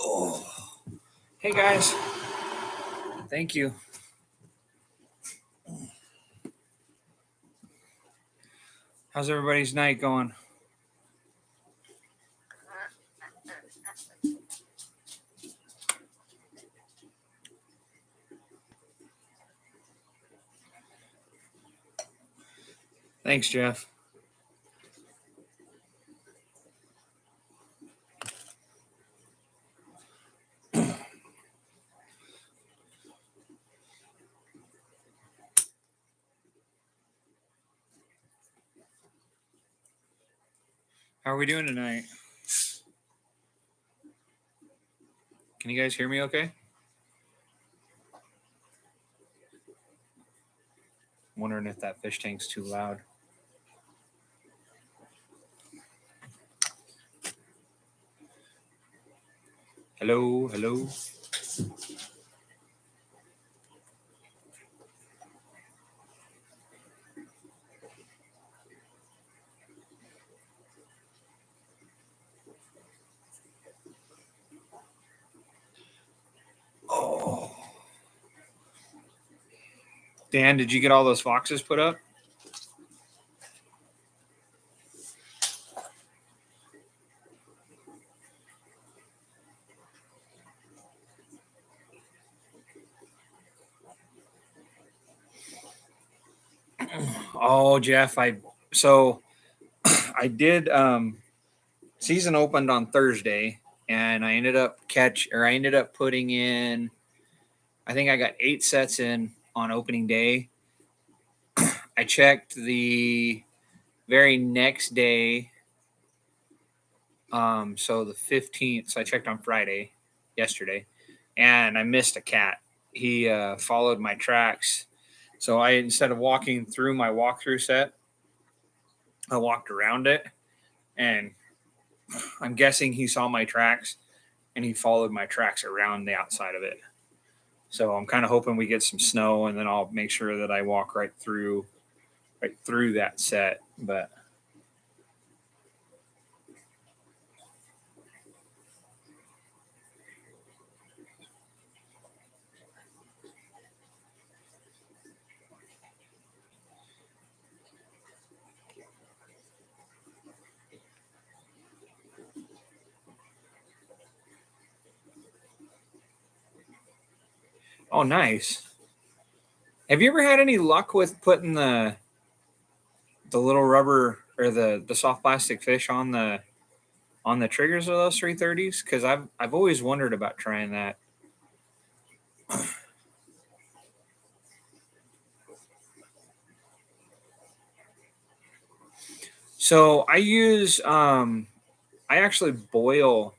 Oh, hey guys. Thank you. How's everybody's night going? Thanks, Jeff. How are we doing tonight? Can you guys hear me okay? I'm wondering if that fish tank's too loud. Hello, hello. Oh. Dan, did you get all those foxes put up? Oh, Jeff, I did season opened on Thursday and I ended up putting in, I think I got 8 sets in on opening day. I checked the very next day. So the 15th, so I checked on Friday, yesterday, and I missed a cat. He followed my tracks. So I, instead of walking through my walkthrough set, I walked around it, and I'm guessing he saw my tracks and he followed my tracks around the outside of it. So I'm kind of hoping we get some snow, and then I'll make sure that I walk right through that set. But oh, nice. Have you ever had any luck with putting the little rubber or the soft plastic fish on the triggers of those 330s? Because I've always wondered about trying that. So I use I actually boil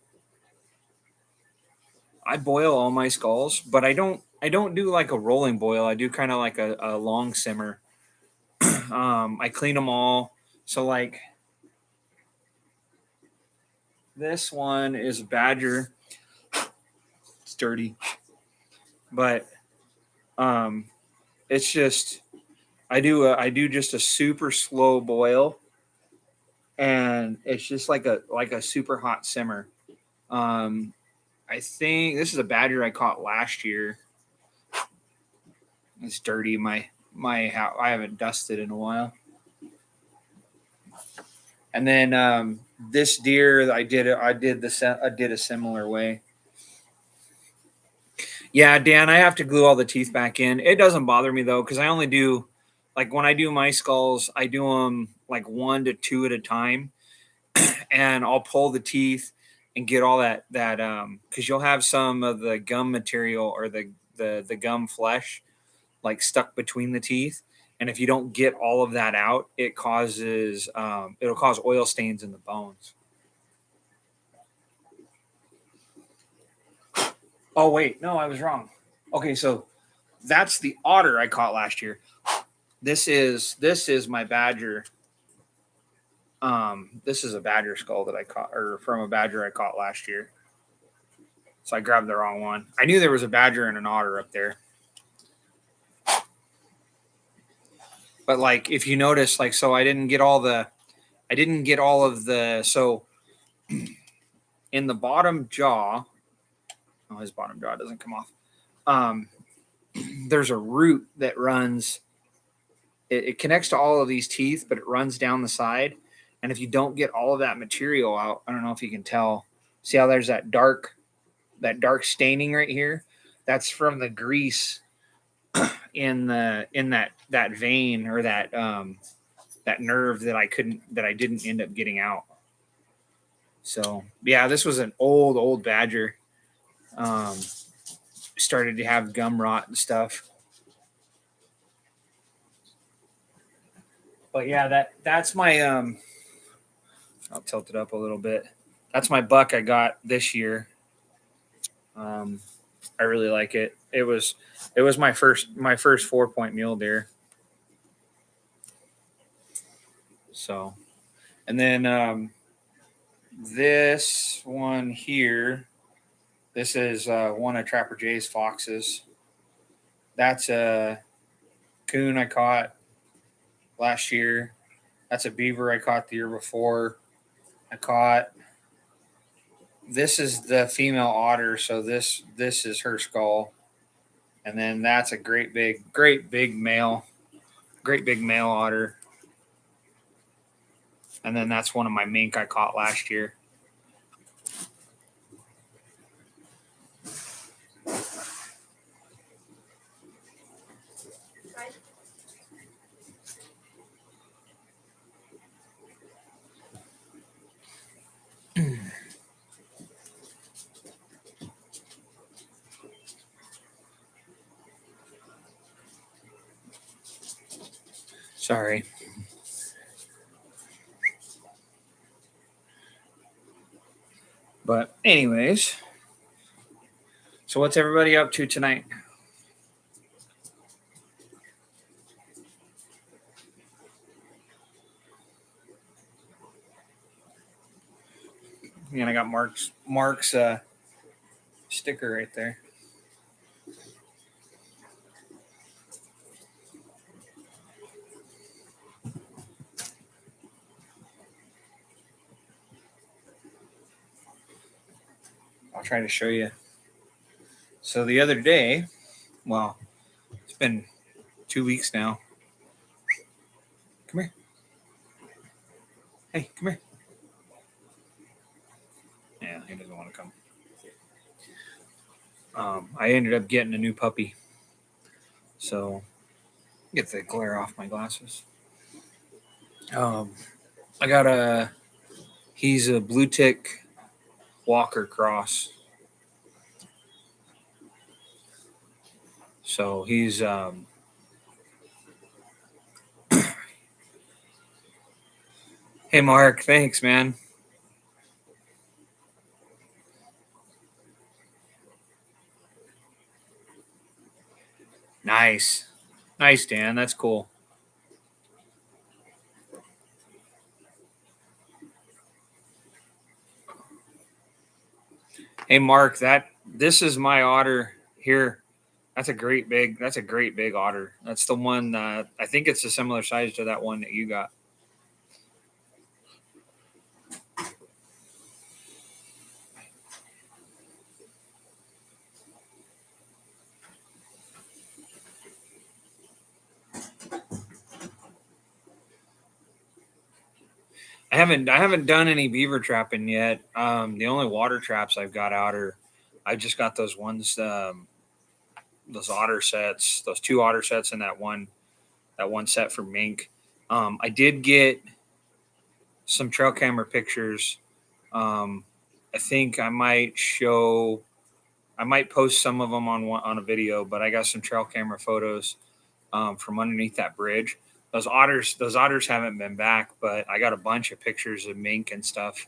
all my skulls, but I don't do like a rolling boil. I do kind of like a long simmer. I clean them all. So like this one is badger. It's dirty, but um, it's just I do just a super slow boil, and it's just like a super hot simmer. Um, I think this is a badger I caught last year. It's dirty. I haven't dusted in a while. And then this deer I did a similar way. Yeah, Dan, I have to glue all the teeth back in. It doesn't bother me though, because I only do, like, when I do my skulls, I do them like 1 to 2 at a time, and I'll pull the teeth and get all that because you'll have some of the gum material or the gum flesh like stuck between the teeth, and if you don't get all of that out, it'll cause oil stains in the bones. Oh wait, no, I was wrong. Okay, so that's the otter I caught last year. This is my badger. This is a badger skull that I caught, or from a badger I caught last year. So I grabbed the wrong one. I knew there was a badger and an otter up there. But like if you notice, like, so I didn't get all of the, so in the bottom jaw, Oh, his bottom jaw doesn't come off. There's a root that runs. It connects to all of these teeth, but it runs down the side. And if you don't get all of that material out, I don't know if you can tell. See how there's that dark staining right here? That's from the grease in that vein, or that nerve that I didn't end up getting out. So yeah, this was an old badger. Started to have gum rot and stuff. But yeah, that's my I'll tilt it up a little bit. That's my buck I got this year. I really like it. It was my first 4-point mule deer. So, and then this one here, this is one of Trapper Jay's foxes. That's a coon I caught last year. That's a beaver I caught the year before. This is the female otter, so this is her skull. And then that's a great big male otter. And then that's one of my mink I caught last year. Sorry. But anyways, so what's everybody up to tonight? And I got Mark's sticker right there. I'll try to show you. So the other day, well, it's been 2 weeks now. Come here. Hey, come here. Yeah, he doesn't want to come. I ended up getting a new puppy. So get the glare off my glasses. I got he's a blue tick Walker cross. So he's hey Mark, thanks man. Nice, Dan, that's cool. Hey Mark, this is my otter here. That's a great big otter. That's the one I think it's a similar size to that one that you got. I haven't done any beaver trapping yet. The only water traps I've got out are I just got those ones, those otter sets, those 2 otter sets, and that one set for mink. I did get some trail camera pictures. I think I might post some of them on a video, but I got some trail camera photos from underneath that bridge. Those otters haven't been back, but I got a bunch of pictures of mink and stuff.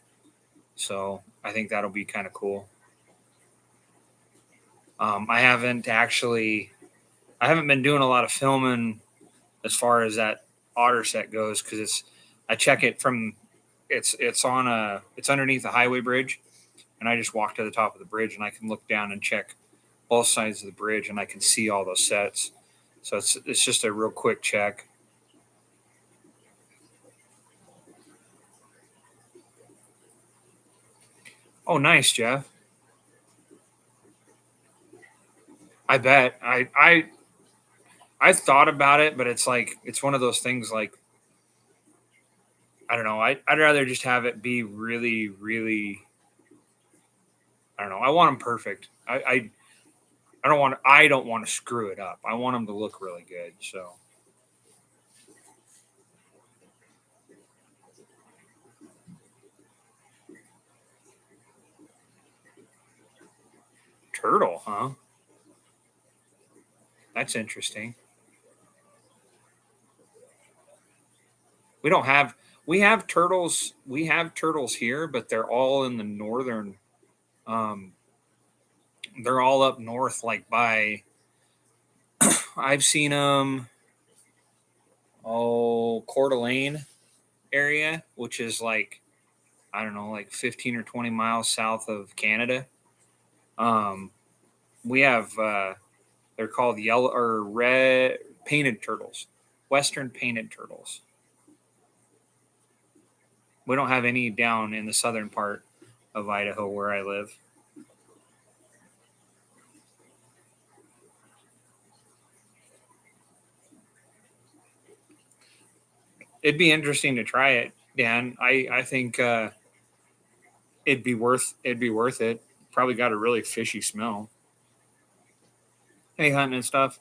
So I think that'll be kind of cool. I haven't been doing a lot of filming as far as that otter set goes, because I check it from it's underneath a highway bridge, and I just walk to the top of the bridge and I can look down and check both sides of the bridge and I can see all those sets. So it's just a real quick check. Oh, nice, Jeff. I bet. I thought about it, but it's like it's one of those things like I don't know. I'd rather just have it be really, really. I don't know. I want them perfect. I don't want. I don't want to screw it up. I want them to look really good. So turtle, huh? That's interesting. We don't have. We have turtles. We have turtles here, but they're all in the northern. Um, they're all up north, like by. I've seen them. Oh, Coeur d'Alene area, which is like I don't know, like 15 or 20 miles south of Canada. Um, we have they're called yellow or red painted turtles, western painted turtles. We don't have any down in the southern part of Idaho where I live. It'd be interesting to try it, Dan. I think it'd be worth it. Probably got a really fishy smell. Hey, hunting and stuff.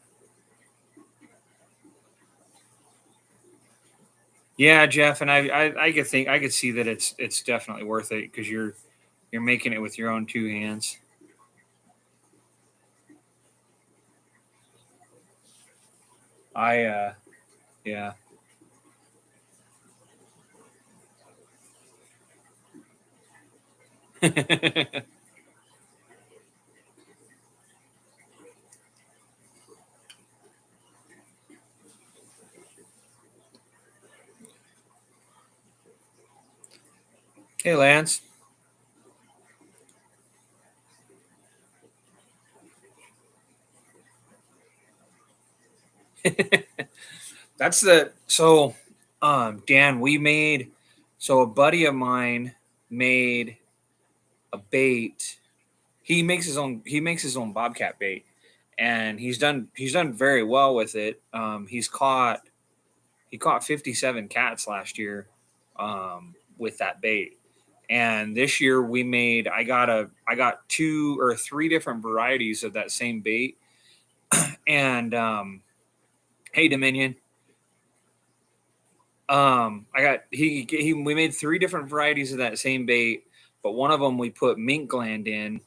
Yeah, Jeff, and I could see that it's definitely worth it because you're making it with your own two hands. I yeah. Hey, Lance. That's the so Dan, we made so a buddy of mine made a bait. He makes his own bobcat bait and he's done very well with it. He caught 57 cats last year with that bait. And this year I got two or three different varieties of that same bait. And hey Dominion, I got he we made three different varieties of that same bait, but one of them we put mink gland in,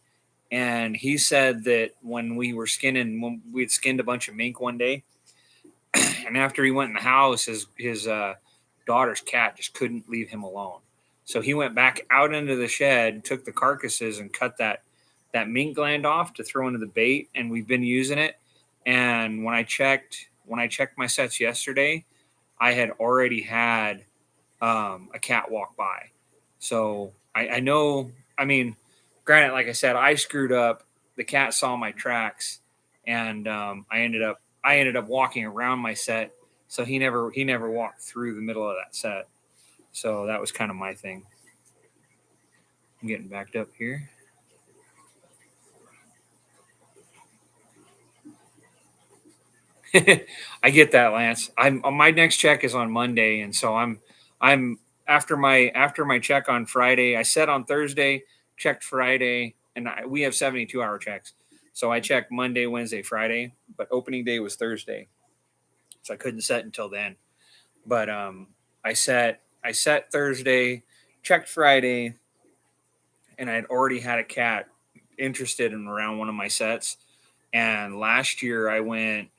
and he said that when we'd skinned a bunch of mink one day, and after he went in the house, his daughter's cat just couldn't leave him alone. So he went back out into the shed, took the carcasses, and cut that mink gland off to throw into the bait, and we've been using it. And when I checked my sets yesterday, I had already had a cat walk by. So I know. I mean, granted, like I said, I screwed up. The cat saw my tracks, and I ended up walking around my set. So he never walked through the middle of that set. So that was kind of my thing. I'm getting backed up here. I get that, Lance. I'm my next check is on Monday, and so I'm after my check on Friday. I set on Thursday, checked Friday, and we have 72-hour checks. So I checked Monday, Wednesday, Friday, but opening day was Thursday, so I couldn't set until then. But I set Thursday, checked Friday, and I had already had a cat interested in around one of my sets. And last year I went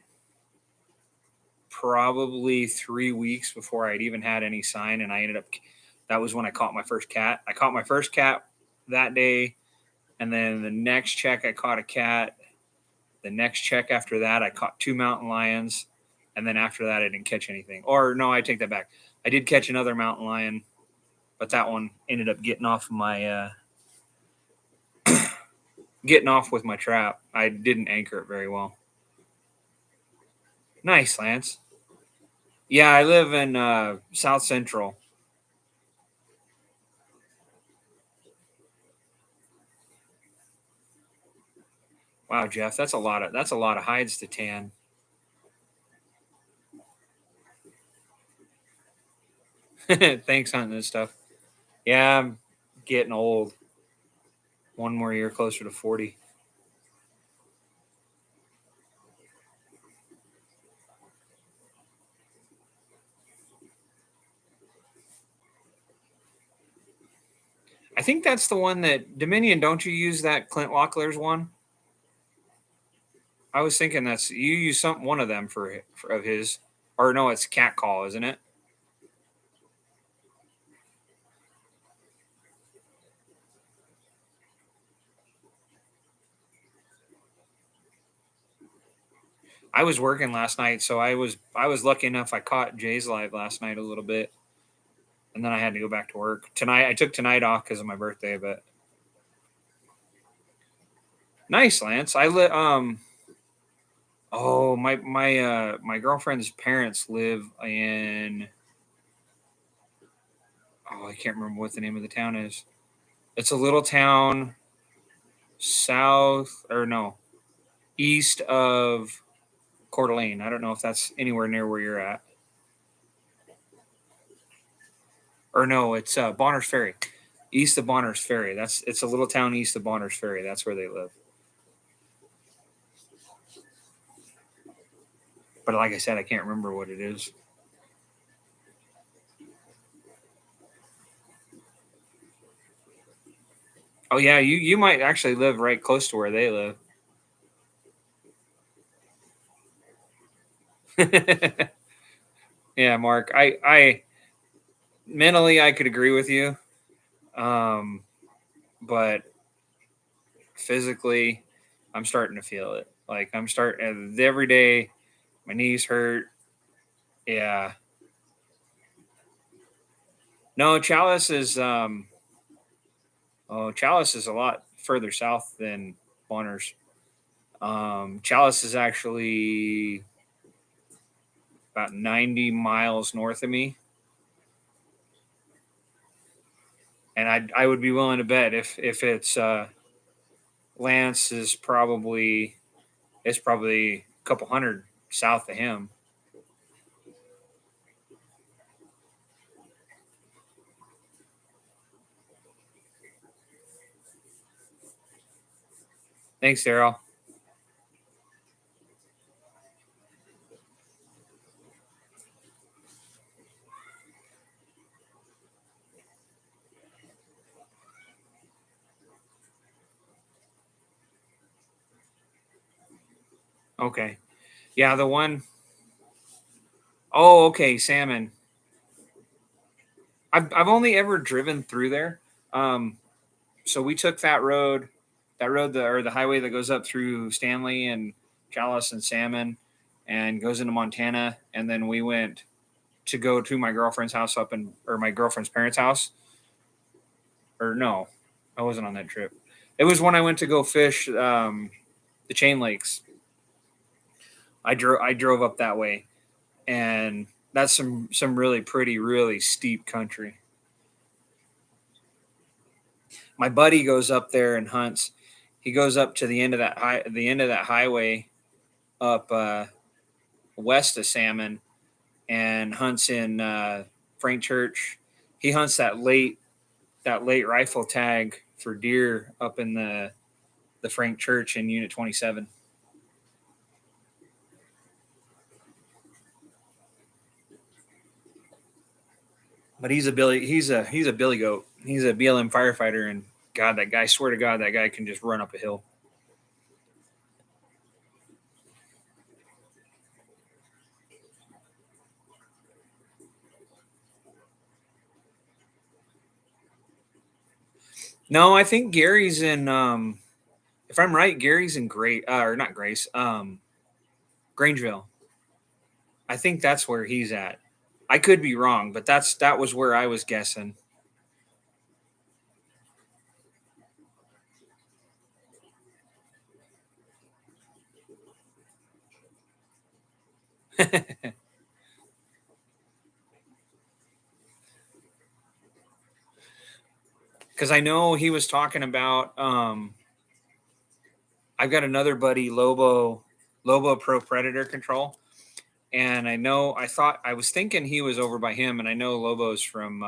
probably 3 weeks before I'd even had any sign. And I ended up, that was when I caught my first cat. I caught my first cat that day. And then the next check, I caught a cat. The next check after that, I caught two mountain lions. And then after that, I didn't catch anything. Or no, I take that back. I did catch another mountain lion, but that one ended up getting off with my trap. I didn't anchor it very well. Nice, Lance. Yeah, I live in South Central. Wow, Jeff, that's a lot of hides to tan. Thanks, hunting this stuff. Yeah, I'm getting old. One more year closer to 40. I think that's the one that Dominion. Don't you use that Clint Locklear's one? I was thinking that's you use one of them for of his, or no, it's Cat Call, isn't it? I was working last night, so I was lucky enough. I caught Jay's live last night a little bit, and then I had to go back to work tonight. I took tonight off because of my birthday, but nice, Lance. Oh, my girlfriend's parents live in, oh, I can't remember what the name of the town is. It's a little town south, or no, east of Coeur d'Alene. I don't know if that's anywhere near where you're at. Or no, it's Bonner's Ferry, east of Bonner's Ferry. It's a little town east of Bonner's Ferry. That's where they live. But like I said, I can't remember what it is. Oh yeah, you might actually live right close to where they live. Yeah, Mark. I mentally I could agree with you, um, but physically, I'm starting to feel it. Like I'm starting every day. My knees hurt. Yeah. No, Chalice is a lot further south than Bonners. Chalice is actually about 90 miles north of me, and I would be willing to bet if it's Lance is probably it's probably a couple hundred south of him. Thanks, Daryl. Okay, yeah, the one oh okay, Salmon. I've only ever driven through there. Um, so we took that road or the highway that goes up through Stanley and Chalice and Salmon, and goes into Montana, and then we went to go to my girlfriend's house up in or my girlfriend's parents' house. Or no, I wasn't on that trip. It was when I went to go fish the Chain Lakes. I drove up that way, and that's some really pretty, really steep country. My buddy goes up there and hunts. He goes up to the end of that highway up west of Salmon, and hunts in Frank Church. He hunts that late rifle tag for deer up in the Frank Church in Unit 27. But he's a Billy Goat. He's a BLM firefighter, and God, that guy, swear to God, that guy can just run up a hill. No, I think Gary's in. If I'm right, Gary's in Grace, or not Grace, Grangeville. I think that's where he's at. I could be wrong, but that was where I was guessing. Because I know he was talking about I've got another buddy, Lobo Pro Predator Control, and I was thinking he was over by him, and I know Lobo's from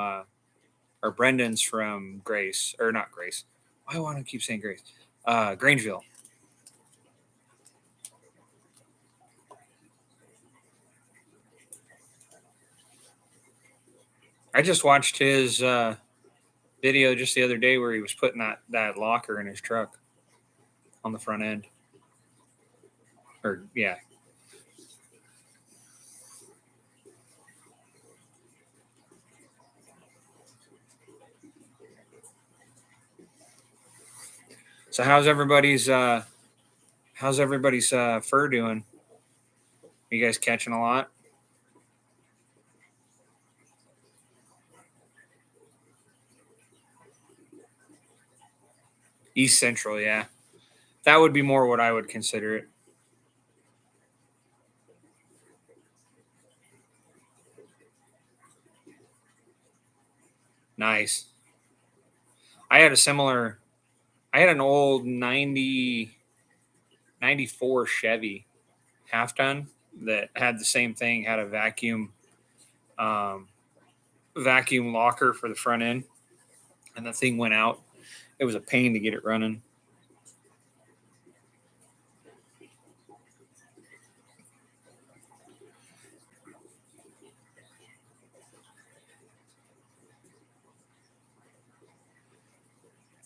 or Brendan's from Grace, or not Grace. Why do I want to keep saying Grace? Grangeville. I just watched his video just the other day where he was putting that locker in his truck on the front end. Or yeah. So how's everybody's fur doing? Are you guys catching a lot? East Central, yeah. That would be more what I would consider it. Nice. I had an old 94 Chevy half ton that had the same thing, had a vacuum locker for the front end, and the thing went out. It was a pain to get it running.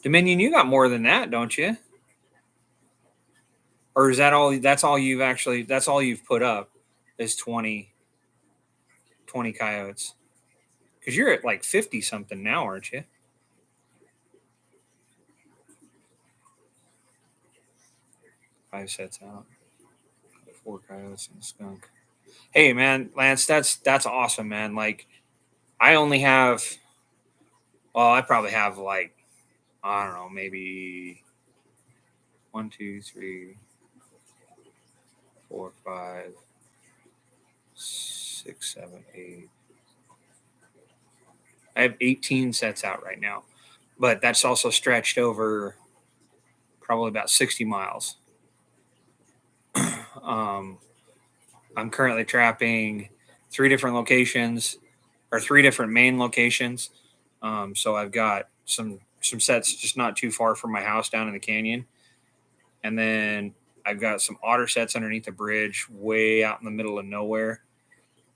Dominion, you got more than that, don't you? Or is that all? That's all you've put up is 20 coyotes. Because you're at like 50 something now, aren't you? Five sets out. 4 coyotes and a skunk. Hey man, Lance, that's awesome, man. Like I only have I probably have like, I don't know, maybe 1, 2, 3, 4, 5, 6, 7, 8. I have 18 sets out right now, but that's also stretched over probably about 60 miles. um, I'm currently trapping 3 different locations, or 3 different main locations. So I've got some sets just not too far from my house down in the canyon, and then I've got some otter sets underneath the bridge, way out in the middle of nowhere,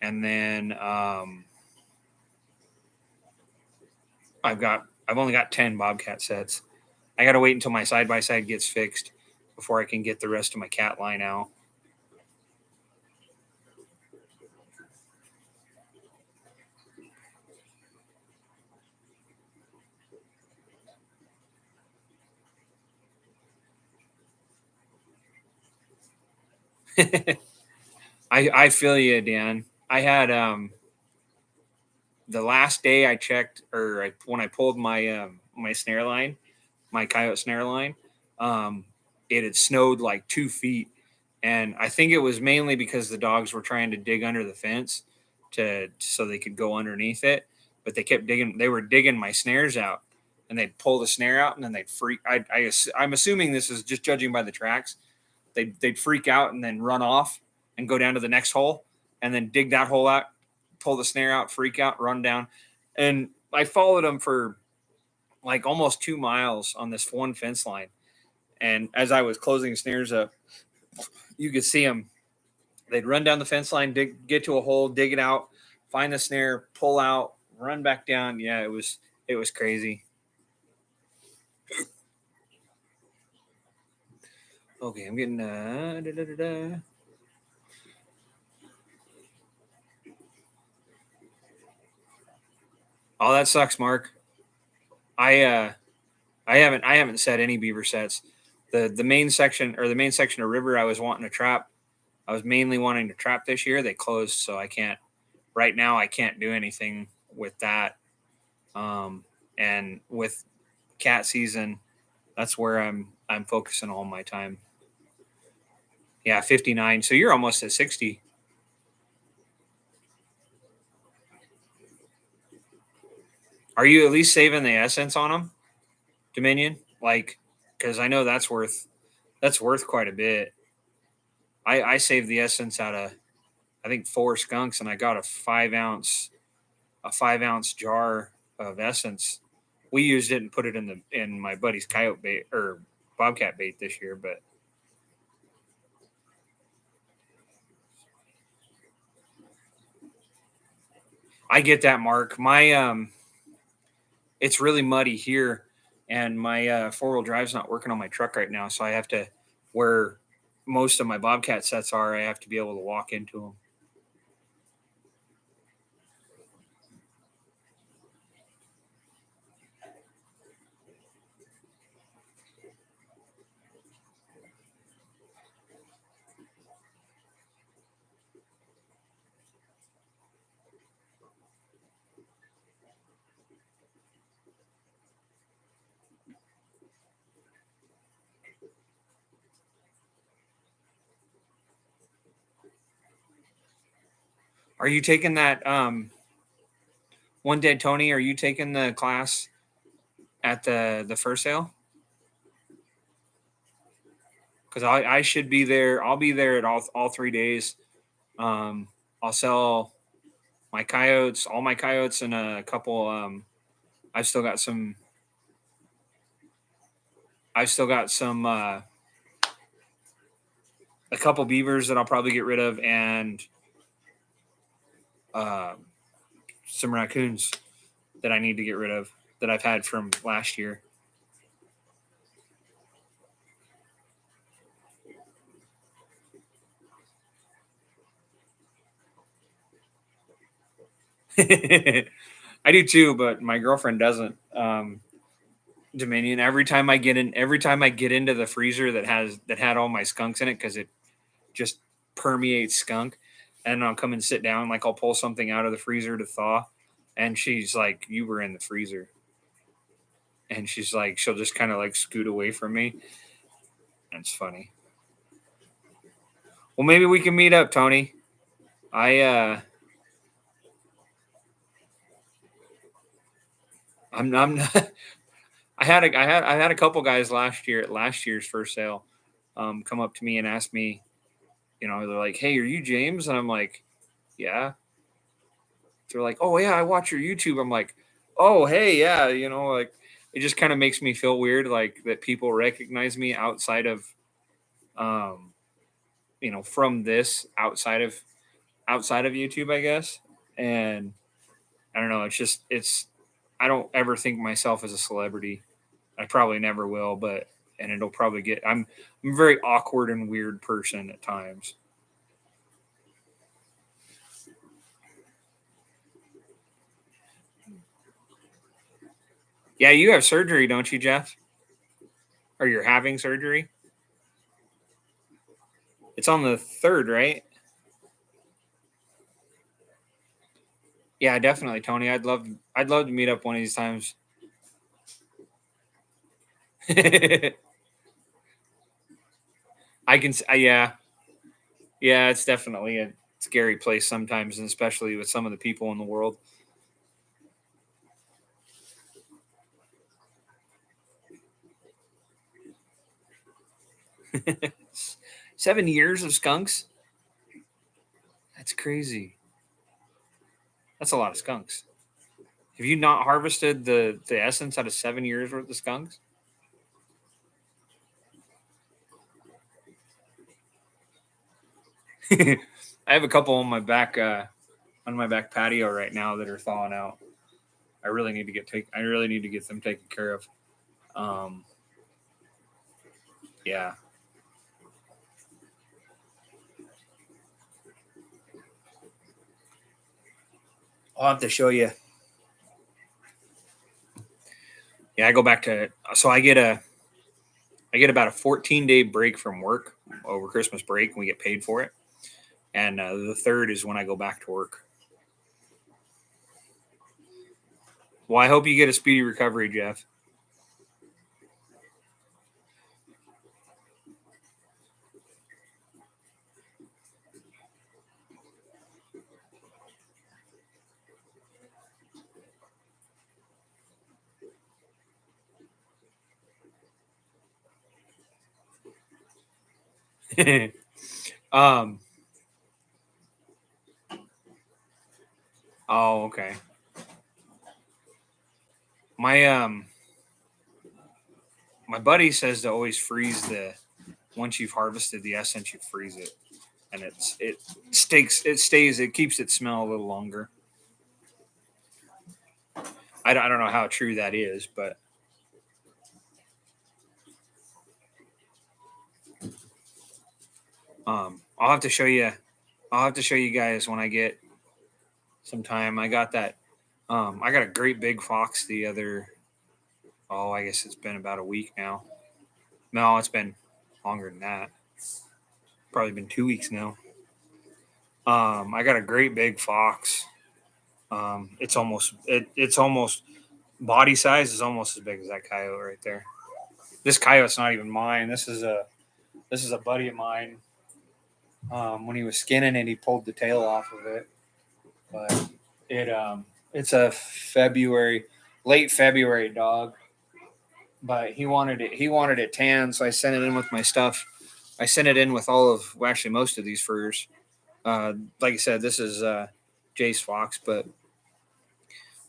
and then I've only got 10 bobcat sets. I got to wait until my side by side gets fixed before I can get the rest of my cat line out. I feel you, Dan. I had the last day I checked, when I pulled my snare line, my coyote snare line, um, it had snowed like 2 feet, and I think it was mainly because the dogs were trying to dig under the fence so they could go underneath it, but they kept digging. They were digging my snares out, and they'd pull the snare out, and then they'd freak. I'm assuming this is just judging by the tracks. They'd freak out and then run off and go down to the next hole, and then dig that hole out, pull the snare out, freak out, run down, and I followed them for like almost 2 miles on this one fence line. And as I was closing snares up, you could see them. They'd run down the fence line, get to a hole, dig it out, find the snare, pull out, run back down. Yeah, it was crazy. Okay, I'm getting Oh, that sucks, Mark. I I haven't set any beaver sets. The main section, or the main section of river I was wanting to trap. I was mainly wanting to trap this year. They closed, so I can't right now. I can't do anything with that. And with cat season, that's where I'm focusing all my time. Yeah, 59. So you're almost at 60. Are you at least saving the essence on them, Dominion? Like, because I know That's worth quite a bit. I saved the essence out of I think 4 skunks, and I got a 5 ounce jar of essence. We used it and put it in my buddy's coyote bait or bobcat bait this year, but I get that, Mark. My it's really muddy here, and my 4 wheel drive's not working on my truck right now, so I have to where most of my bobcat sets are. I have to be able to walk into them. Are you taking that one dead Tony? Are you taking the class at the first sale? Because I should be there. I'll be there at all 3 days. I'll sell my coyotes, all my coyotes, and a couple. I've still got some. I've still got some. A couple beavers that I'll probably get rid of, and uh, some raccoons that I need to get rid of that I've had from last year. I do too, but my girlfriend doesn't. Dominion. Every time I get into the freezer that had all my skunks in it, because it just permeates skunk, and I'll come and sit down, like I'll pull something out of the freezer to thaw, and she's like, "You were in the freezer," and she's like, she'll just kind of like scoot away from me. That's funny. Well, maybe we can meet up, Tony. I I'm not, I had a couple guys last year at last year's first sale, come up to me and ask me, they're like, "Hey, are you James?" And I'm like, "Yeah." They're like, "Oh yeah, I watch your YouTube." I'm like, "Oh hey, yeah," like it just kind of makes me feel weird, like that people recognize me um, from this outside of YouTube, I guess. And I don't know, it's I don't ever think myself as a celebrity. I probably never will, but and it'll probably get I'm a very awkward and weird person at times. Yeah, you have surgery, don't you, Jeff? Or you're having surgery? It's on the 3rd, right? Yeah, definitely, Tony. I'd love to meet up one of these times. I yeah. Yeah, it's definitely a scary place sometimes, and especially with some of the people in the world. 7 years of skunks? That's crazy. That's a lot of skunks. Have you not harvested the essence out of 7 years worth of skunks? I have a couple on my back patio right now that are thawing out. I really need to get them taken care of. Um, yeah, I'll have to show you. Yeah, I go back to so I get about a 14-day break from work over Christmas break, and we get paid for it. And the 3rd is when I go back to work. Well, I hope you get a speedy recovery, Jeff. um. Oh, okay. My my buddy says to always freeze the once you've harvested the essence, you freeze it, and it keeps its smell a little longer. I don't know how true that is, but I'll have to show you. I'll have to show you guys when I get some time. I got that. I got a great big fox the other. Oh, I guess it's been about a week now. No, it's been longer than that. Probably been 2 weeks now. I got a great big fox. It's almost body size is almost as big as that coyote right there. This coyote's not even mine. This is a buddy of mine. When he was skinning it, he pulled the tail off of it, but it's a late February dog. But he wanted it tan, so I sent it in with my stuff. I sent it in with actually most of these furs. Like I said, this is Jace Fox, but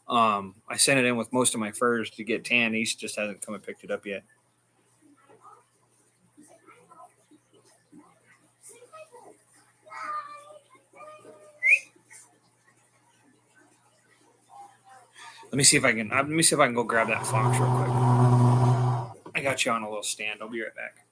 I sent it in with most of my furs to get tan. He just hasn't come and picked it up yet. Let me see if I can. Let me see if I can go grab that fox real quick. I got you on a little stand. I'll be right back.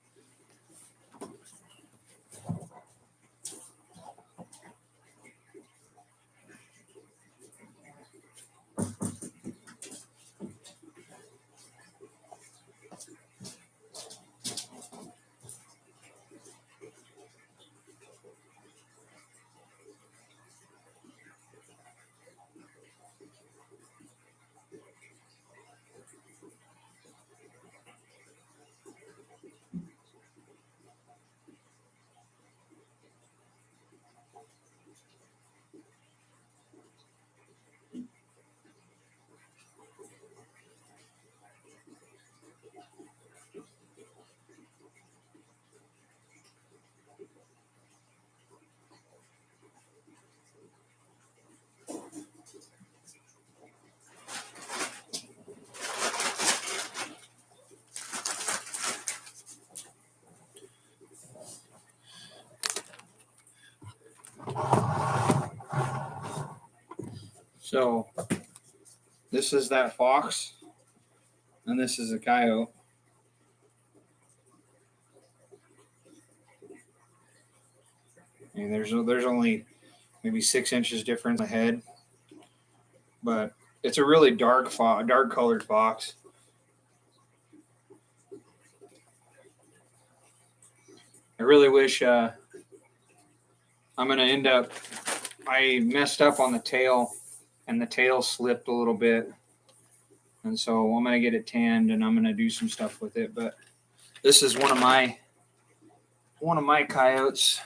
So this is that fox, and this is a coyote. And there's only maybe 6 inches difference in the head, but it's a really dark colored fox. I really wish I'm gonna end up. I messed up on the tail, and the tail slipped a little bit, and so I'm gonna get it tanned, and I'm gonna do some stuff with it. But this is one of my coyotes.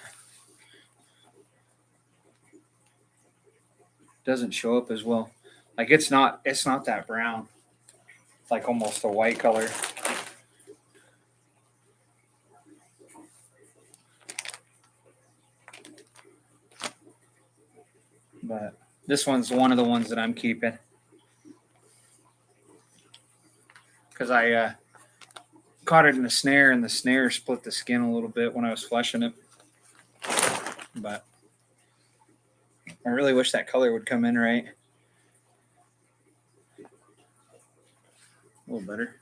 Doesn't show up as well. Like it's not that brown. It's like almost a white color. But this one's one of the ones that I'm keeping because I caught it in a snare, and the snare split the skin a little bit when I was fleshing it. But I really wish that color would come in right. A little better.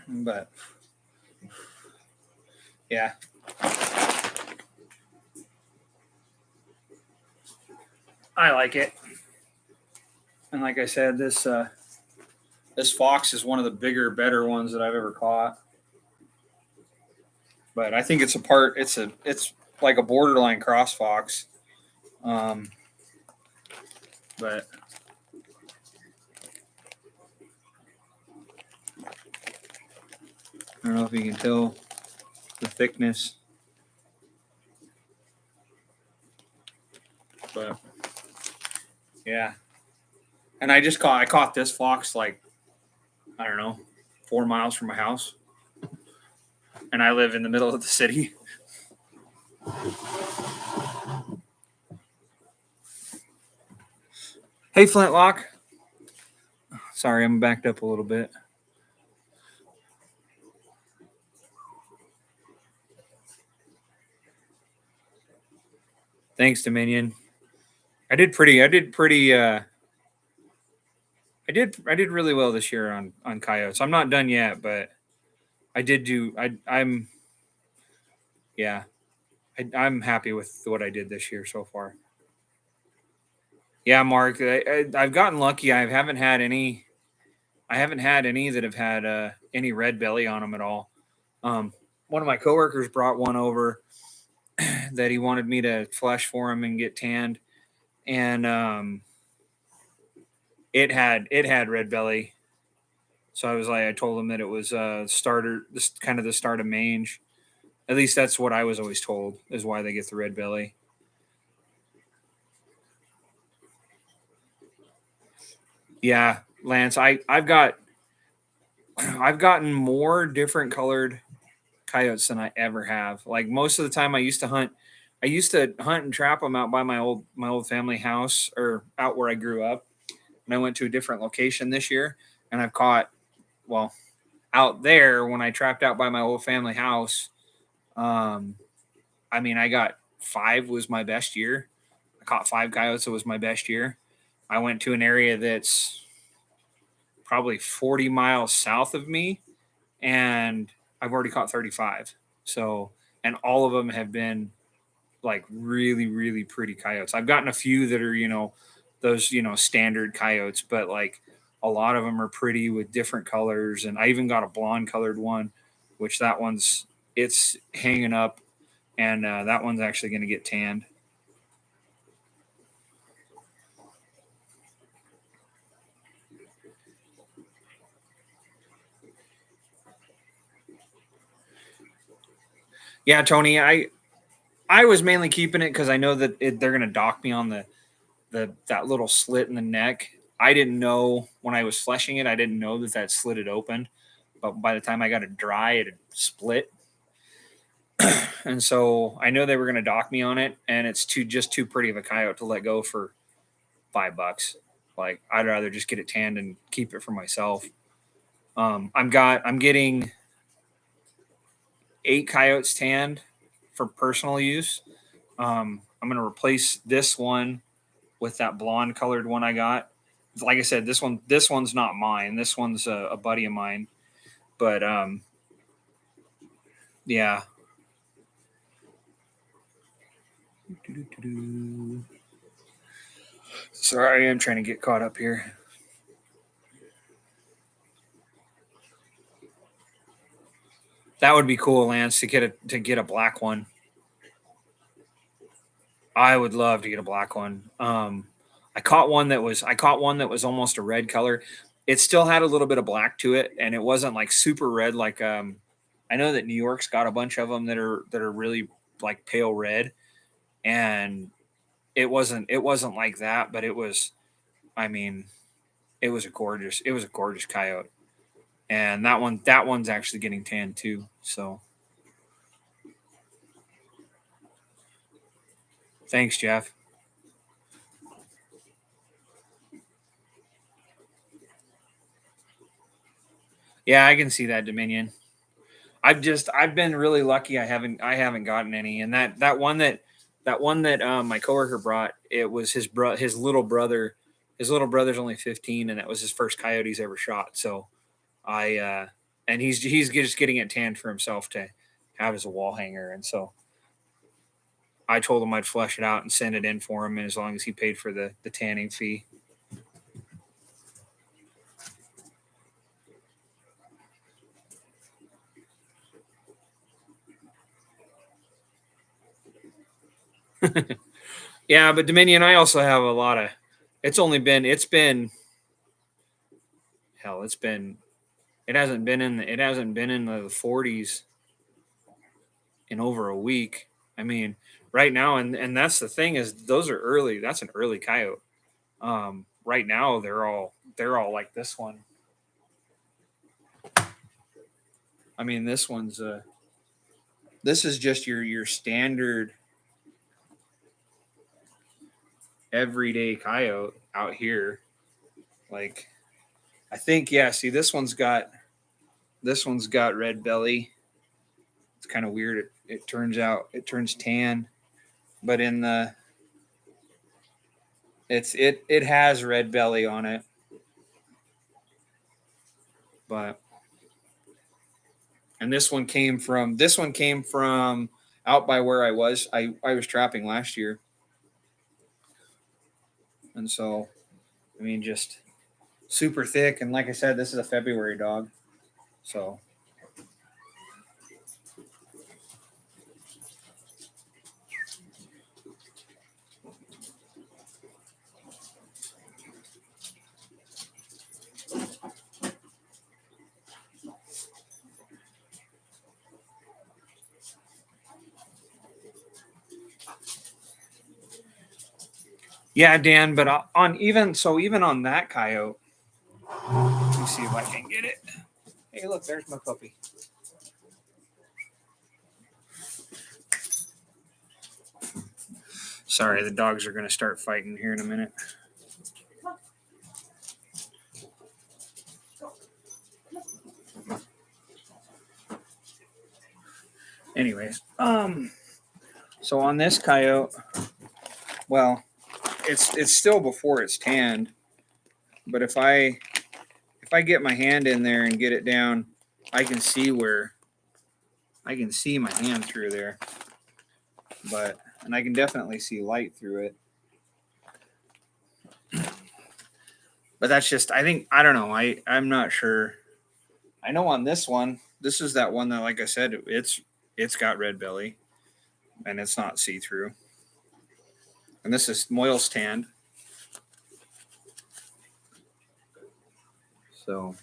But yeah. I like it. And like I said, this fox is one of the bigger, better ones that I've ever caught. But I think it's like a borderline cross fox. Um, but I don't know if you can tell the thickness. But yeah. And I caught this fox like, I don't know, 4 miles from my house. and I live in the middle of the city. Hey, Flintlock. Sorry, I'm backed up a little bit. Thanks, Dominion. I did pretty. I did really well this year on coyotes. I'm not done yet, but I did do. I'm yeah. I'm happy with what I did this year so far. Yeah, Mark. I've gotten lucky. I haven't had any. I haven't had any that have had any red belly on them at all. One of my coworkers brought one over that he wanted me to flush for him and get tanned, and it had red belly. So I told him that it was starter, this kind of the start of mange. At least that's what I was always told is why they get the red belly. Yeah, Lance, I've gotten more different colored coyotes than I ever have. Like most of the time, I used to hunt and trap them out by my old family house or out where I grew up. And I went to a different location this year, and I've caught well out there when I trapped out by my old family house. Um, I mean, I got five was my best year. I caught five coyotes. It was my best year. I went to an area that's probably 40 miles south of me, and I've already caught 35. So, and all of them have been like really, really pretty coyotes. I've gotten a few that are, those, standard coyotes, but like a lot of them are pretty with different colors. And I even got a blonde colored one, which it's hanging up, and that one's actually going to get tanned. Yeah, Tony, I was mainly keeping it because I know that they're going to dock me on that little slit in the neck. I didn't know when I was fleshing it. I didn't know that slit had opened, but by the time I got it dry, it had split. And so I know they were going to dock me on it, and it's too pretty of a coyote to let go for $5. Like I'd rather just get it tanned and keep it for myself. I'm getting 8 coyotes tanned for personal use. I'm going to replace this one with that blonde colored one I got. Like I said, this one's not mine. This one's a buddy of mine. But yeah. Sorry, I'm trying to get caught up here. That would be cool, Lance, to get a black one. I would love to get a black one. I caught one that was almost a red color. It still had a little bit of black to it, and it wasn't like super red. Like I know that New York's got a bunch of them that are really like pale red, and it wasn't like that, but it was. I mean, it was a gorgeous coyote, and that one's actually getting tanned too. So thanks, Jeff. Yeah, I can see that, Dominion. I've been really lucky. I haven't gotten any, and that one that my coworker brought, it was his little brother. His little brother's only 15, and that was his first coyote he's ever shot. So I and he's just getting it tanned for himself to have as a wall hanger, and so I told him I'd flush it out and send it in for him, and as long as he paid for the tanning fee. Yeah, but Dominion, I also have a lot of. It's been hell. It hasn't been in the 40s in over a week. I mean, right now, and that's the thing is those are early. That's an early coyote. Right now they're all like this one. I mean, this one's This is just your standard everyday coyote out here. Like, I think, yeah, see, this one's got red belly. It's kind of weird. It turns tan, but in the it has red belly on it. But and this one came from out by where I was. I was trapping last year. And so, I mean, just super thick. And like I said, this is a February dog. So, yeah, Dan, but even on that coyote, let me see if I can get it. Hey, look, there's my puppy. Sorry, the dogs are going to start fighting here in a minute. Anyways, so on this coyote, well, it's still before it's tanned, but if I get my hand in there and get it down, I can see my hand through there, and I can definitely see light through it. But that's just, I don't know. I'm not sure. I know on this one, this is that one that, like I said, it's got red belly and it's not see through. And this is Moyle's tanned. So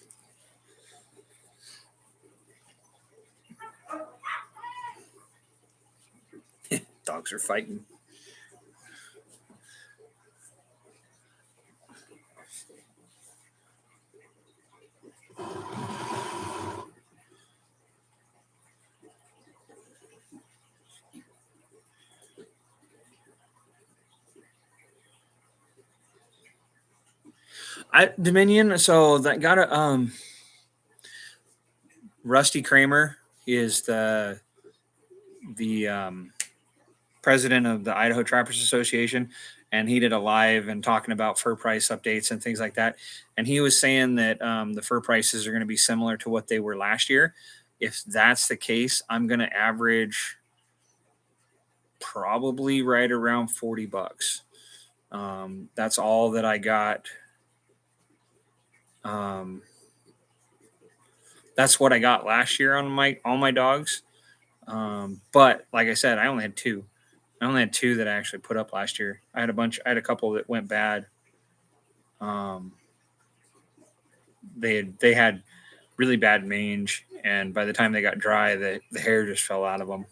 dogs are fighting. Dominion. So that got a Rusty Kramer is the president of the Idaho Trappers Association, and he did a live and talking about fur price updates and things like that. And he was saying that the fur prices are going to be similar to what they were last year. If that's the case, I'm going to average probably right around $40. That's all that I got. That's what I got last year on all my dogs. But like I said, I only had two. I only had two that I actually put up last year. I had a couple that went bad. They had really bad mange, and by the time they got dry, the hair just fell out of them.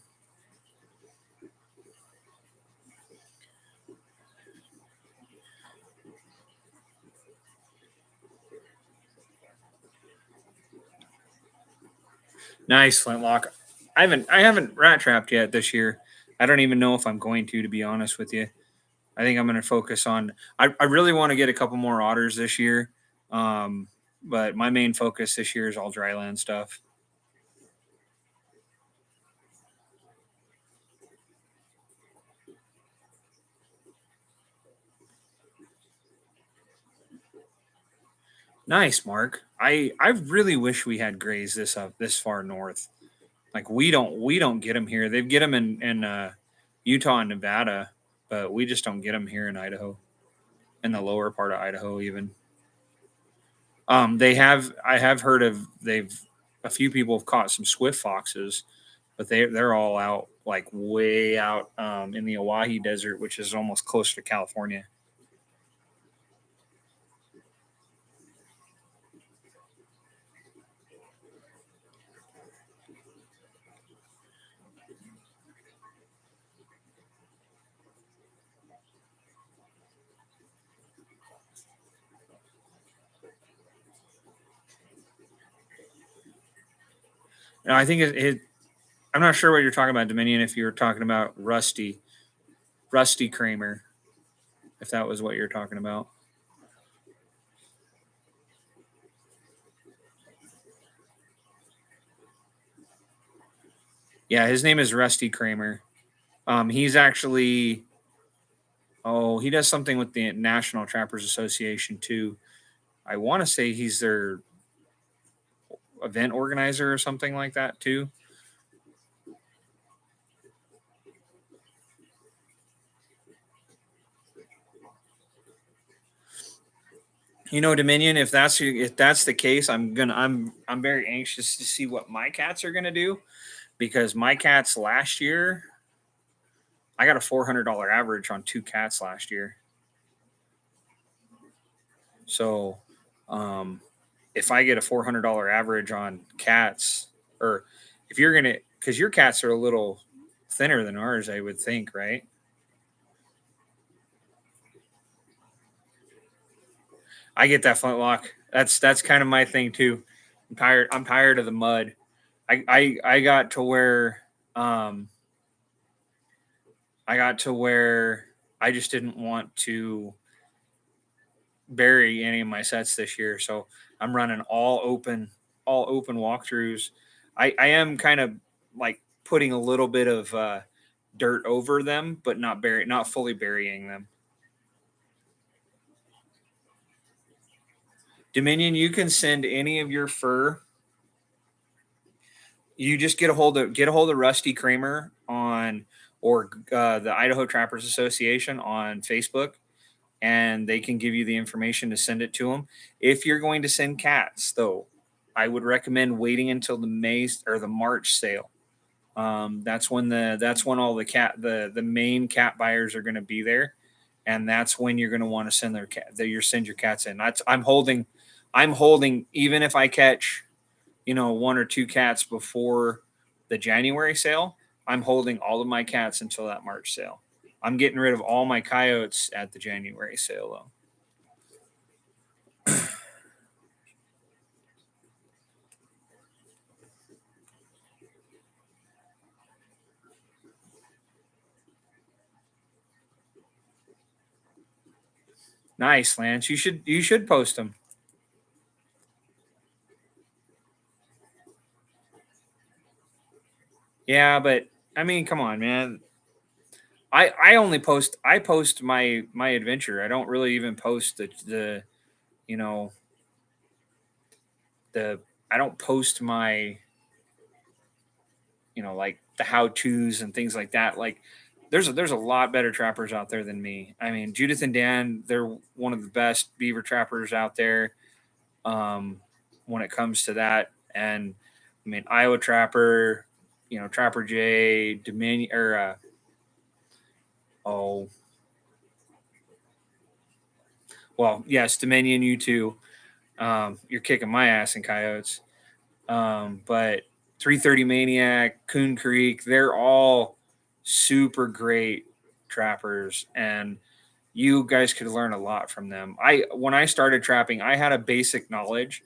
Nice flintlock. I haven't rat trapped yet this year. I don't even know if I'm going to be honest with you. I think I'm going to focus on. I really want to get a couple more otters this year, but my main focus this year is all dryland stuff. Nice, Mark. I really wish we had grays this far north. Like we don't get them here. They get them in Utah and Nevada, but we just don't get them here in Idaho, in the lower part of Idaho even. I have heard of they've a few people have caught some swift foxes, but they're all out like way out in the Oahe Desert, which is almost close to California. I think I'm not sure what you're talking about, Dominion. If you're talking about Rusty Kramer, if that was what you're talking about. Yeah, his name is Rusty Kramer. He's actually, oh, he does something with the National Trappers Association too. I want to say he's their event organizer or something like that too. Dominion. If that's the case, I'm very anxious to see what my cats are gonna do, because my cats last year, I got a $400 average on two cats last year. So, um, if I get a $400 average on cats, or if you're gonna, because your cats are a little thinner than ours, I would think, right? I get that flintlock. That's kind of my thing too. I'm tired of the mud. I got to where um I got to where I just didn't want to bury any of my sets this year. So I'm running all open walkthroughs. I am kind of like putting a little bit of dirt over them, but not fully burying them. Dominion, you can send any of your fur. You just get a hold of Rusty Kramer on, or the Idaho Trappers Association on Facebook, and they can give you the information to send it to them. If you're going to send cats, though, I would recommend waiting until the May or the March sale. That's when all the main cat buyers are going to be there, and that's when you're going to want to send your cats in. I'm holding even if I catch one or two cats before the January sale. I'm holding all of my cats until that March sale. I'm getting rid of all my coyotes at the January sale though. Nice, Lance. You should post them. Yeah, but I mean, come on, man. I post my adventure. I don't really even post the you know the I don't post my like the how tos and things like that. Like there's a lot better trappers out there than me. I mean, Judith and Dan, they're one of the best beaver trappers out there, um, when it comes to that. And I mean, Iowa Trapper, Trapper J, Dominion, or oh, well, yes, Dominion, you too. You're kicking my ass in coyotes. But 330 Maniac, Coon Creek, they're all super great trappers, and you guys could learn a lot from them. When I started trapping, I had a basic knowledge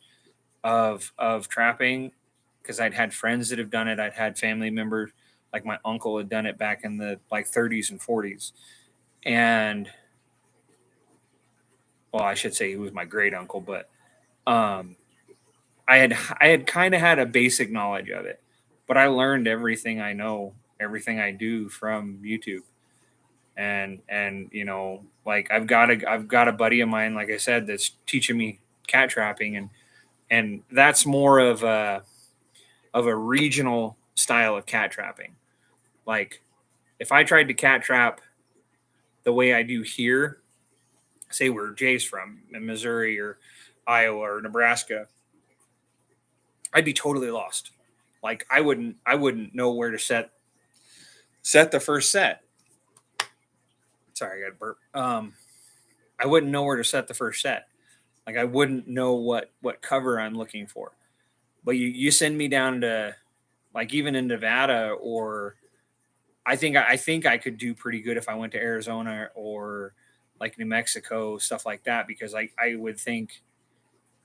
of trapping because I'd had friends that have done it. I'd had family members, like my uncle had done it back in the like 30s and 40s. And well, I should say he was my great uncle, but um I had kind of had a basic knowledge of it, but I learned everything I know, everything I do from YouTube. And like I've got a buddy of mine, like I said, that's teaching me cat trapping, and that's more of a regional style of cat trapping. Like if I tried to cat trap the way I do here, say where Jay's from in Missouri or Iowa or Nebraska, I'd be totally lost. Like I wouldn't know where to set the first set. Sorry, I got a burp. I wouldn't know where to set the first set. Like I wouldn't know what cover I'm looking for. But you send me down to, like, even in Nevada, or I think I could do pretty good if I went to Arizona or like New Mexico, stuff like that, because I would think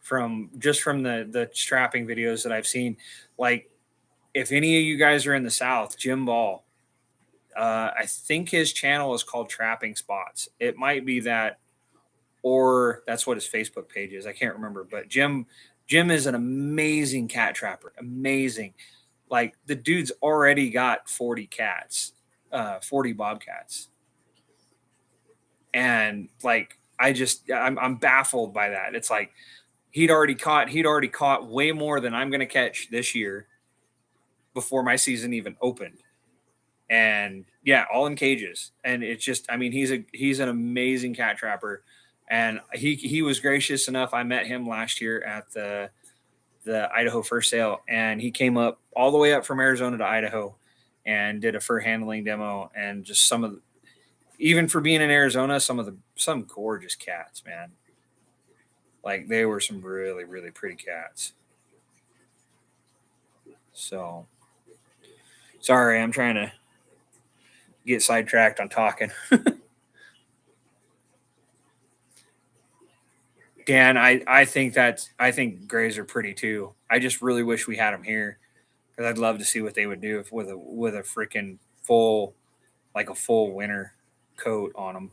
from the strapping videos that I've seen, like if any of you guys are in the South, Jim Ball, I think his channel is called Trapping Spots. It might be that, or that's what his Facebook page is. I can't remember, but Jim is an amazing cat trapper. Amazing. Like the dude's already got 40 cats, 40 bobcats. And like I'm baffled by that. It's like he'd already caught way more than I'm going to catch this year before my season even opened. And yeah, all in cages. And it's just, I mean, he's an amazing cat trapper. And he was gracious enough. I met him last year at the Idaho fur sale, and he came up all the way up from Arizona to Idaho and did a fur handling demo. And just even for being in Arizona, some gorgeous cats, man. Like they were some really, really pretty cats. So sorry, I'm trying to get sidetracked on talking. Dan, I think grays are pretty too. I just really wish we had them here because I'd love to see what they would do with a freaking full, like a full winter coat on them.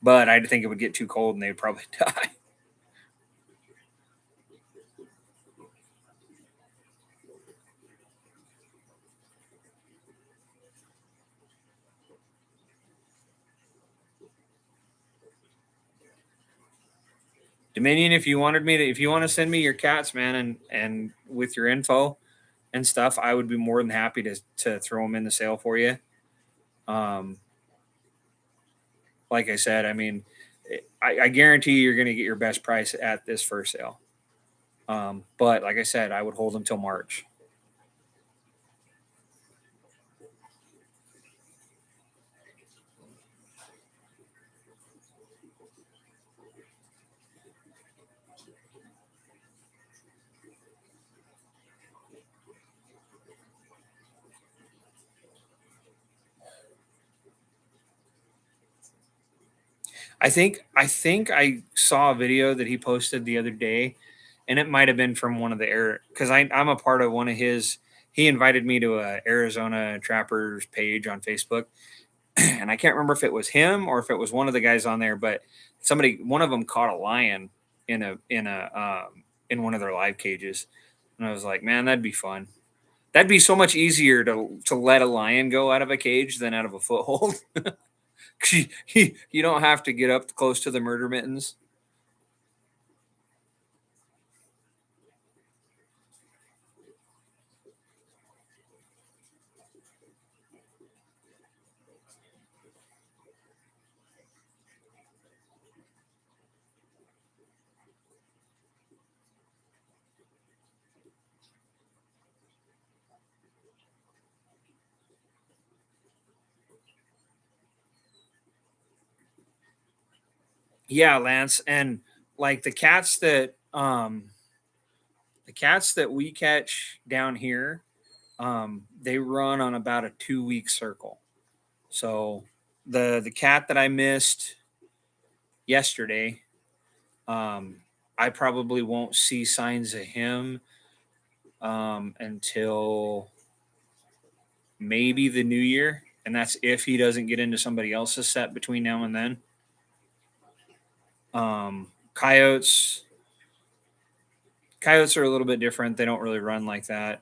But I think it would get too cold and they'd probably die. Dominion, if you want to send me your cats, man, and with your info and stuff, I would be more than happy to throw them in the sale for you. Um, like I said, I mean, I guarantee you're going to get your best price at this first sale. But like I said, I would hold them till March. I think I saw a video that he posted the other day, and it might have been from one of the air because I'm a part of one of his. He invited me to a Arizona Trappers page on Facebook, and I can't remember if it was him or if it was one of the guys on there, but one of them caught a lion in one of their live cages, and I was like, man, that'd be fun. That'd be so much easier to let a lion go out of a cage than out of a foothold. You don't have to get up close to the murder mittens. Yeah, Lance, and like the cats that we catch down here, they run on about a 2 week circle. So the cat that I missed yesterday, I probably won't see signs of him until maybe the new year, and that's if he doesn't get into somebody else's set between now and then. Coyotes, coyotes are a little bit different. They don't really run like that.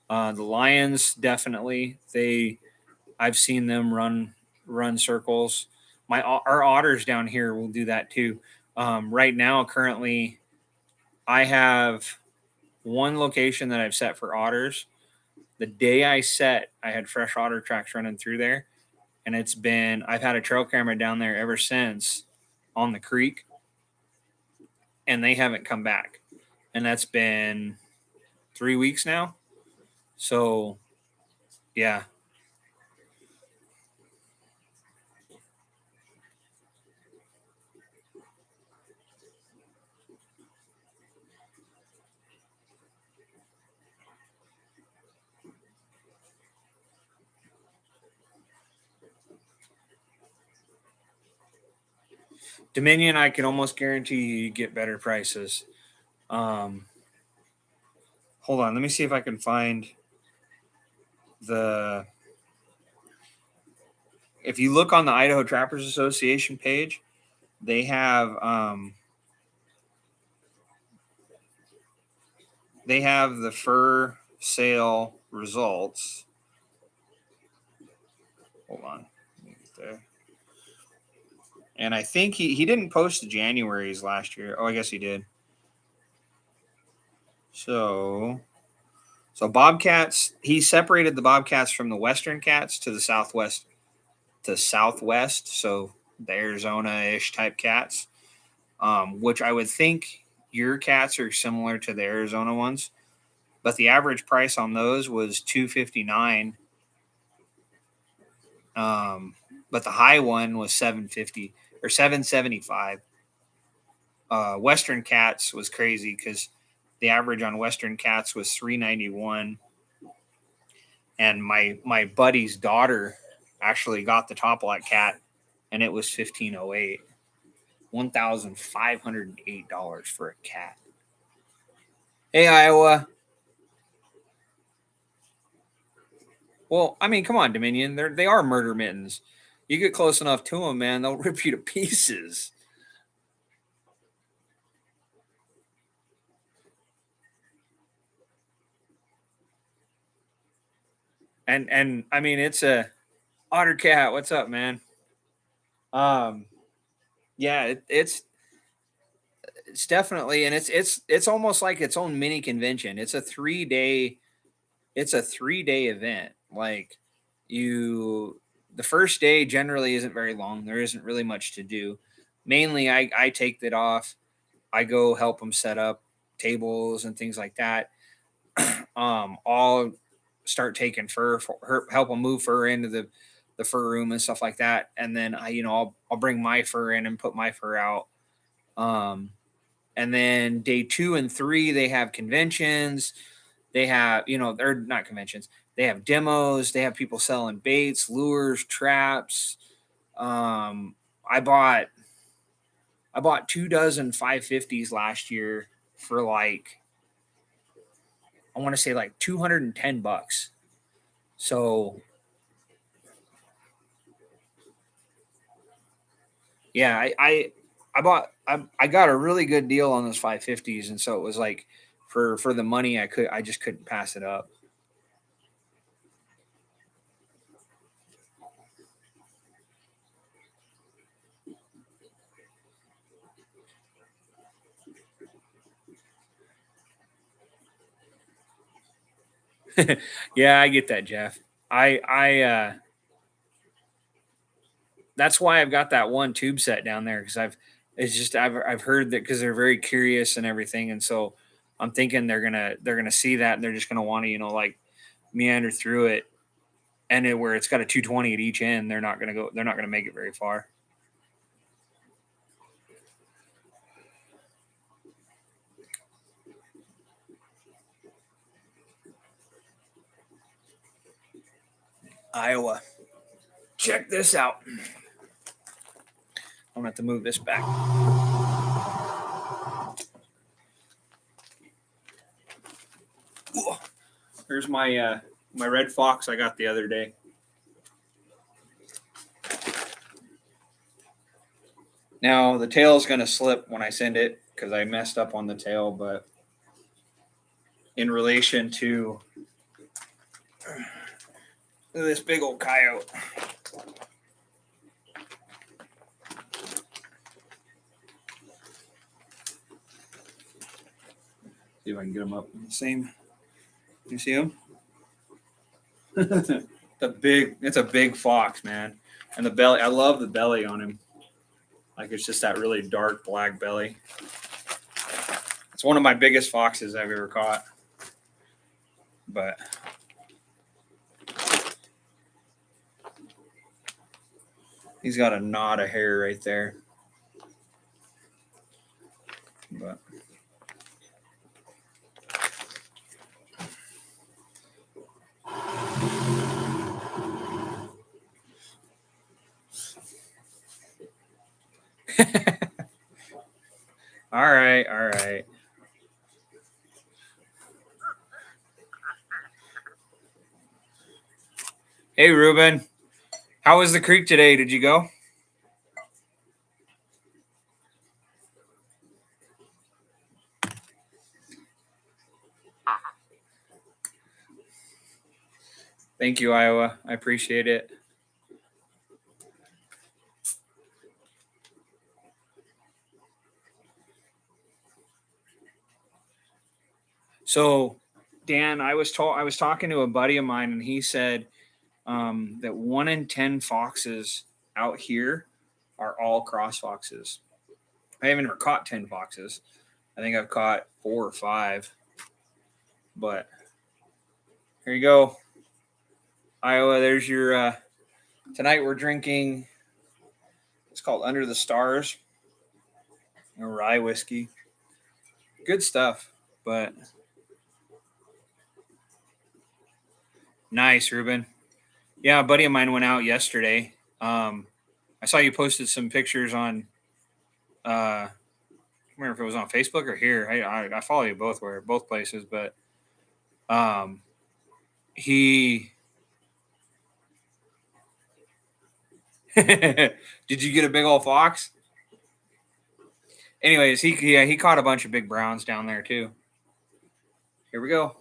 The lions definitely I've seen them run circles. Our otters down here will do that too. Right now, currently, I have one location that I've set for otters. The day I set, I had fresh otter tracks running through there, and I've had a trail camera down there ever since on the creek, and they haven't come back, and that's been 3 weeks now. So, yeah. Dominion, I can almost guarantee you get better prices. Um, hold on. Let me see if I can find the. If you look on the Idaho Trappers Association page, they have the fur sale results. Hold on. There. And I think he didn't post the January's last year. Oh, I guess he did. So bobcats, he separated the bobcats from the western cats to the southwest, so the Arizona-ish type cats, which I would think your cats are similar to the Arizona ones, but the average price on those was $259. But the high one was $750 or $775. Western cats was crazy because the average on Western cats was $391. And my buddy's daughter actually got the top lot cat, and it was $1,508. $1,508 for a cat. Hey, Iowa. Well, I mean, come on, Dominion. They are murder mittens. You get close enough to them, man, they'll rip you to pieces. And I mean, it's a Otter Cat. What's up, man? Yeah, it's definitely, and it's almost like its own mini convention. It's a 3 day event. Like the first day generally isn't very long. There isn't really much to do. Mainly, I take that off. I go help them set up tables and things like that. I'll start taking fur for her, help them move fur into the fur room and stuff like that. And then I'll bring my fur in and put my fur out. And then day 2 and 3, they have conventions. They have, they're not conventions. They have demos. They have people selling baits, lures, traps. I bought 2 dozen 550s last year for like, I want to say like $210. So yeah, I got a really good deal on those 550s, and so it was like for the money I just couldn't pass it up. Yeah, I get that, Jeff. I that's why I've got that one tube set down there because I've heard that because they're very curious and everything, and so I'm thinking they're gonna see that and they're just gonna want to like meander through it, and where it's got a 220 at each end, they're not gonna make it very far. Iowa, check this out. I'm gonna have to move this back. Ooh. Here's my my red fox I got the other day. Now the tail is gonna slip when I send it because I messed up on the tail, but in relation to this big old coyote. See if I can get him up. Same. You see him? It's a big fox, man. And the belly, I love the belly on him. Like it's just that really dark black belly. It's one of my biggest foxes I've ever caught. But he's got a knot of hair right there. But all right. Hey, Ruben. How was the creek today? Did you go? Thank you, Iowa. I appreciate it. So, Dan, I was talking to a buddy of mine, and he said that 1 in 10 foxes out here are all cross foxes. I haven't ever caught 10 foxes. I think I've caught 4 or 5. But here you go, Iowa. There's your. Tonight we're drinking. It's called Under the Stars, a rye whiskey. Good stuff, but nice, Ruben. Yeah, a buddy of mine went out yesterday. I saw you posted some pictures on. I don't remember if it was on Facebook or here. I follow you both places, but um, he. Did you get a big old fox? Anyways, he caught a bunch of big browns down there too. Here we go.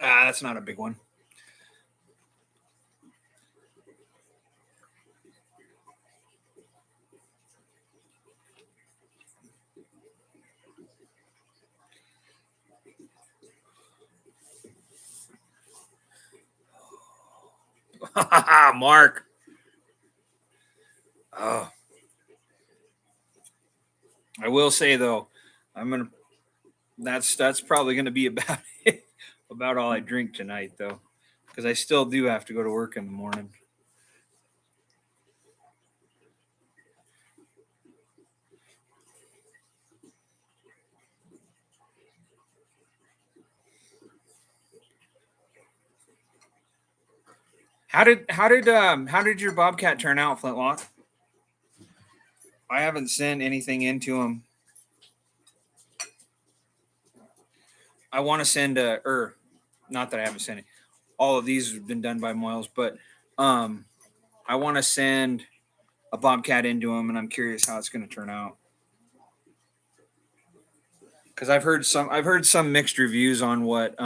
That's not a big one. Mark. Oh, I will say though, I'm gonna. That's probably gonna be about it, about all I drink tonight though, because I still do have to go to work in the morning. How did your bobcat turn out, Flintlock? I haven't sent anything into him. I want to send not that I haven't sent it. All of these have been done by Moyles, but um, I want to send a bobcat into him, and I'm curious how it's going to turn out. Because I've heard some mixed reviews on what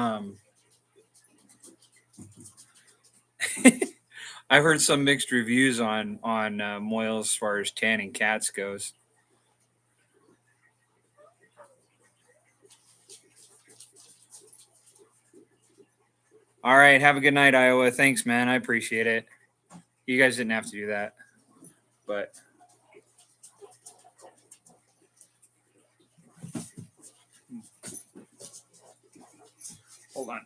I've heard some mixed reviews on Moyle as far as tanning cats goes. All right, have a good night, Iowa. Thanks, man. I appreciate it. You guys didn't have to do that, but hold on.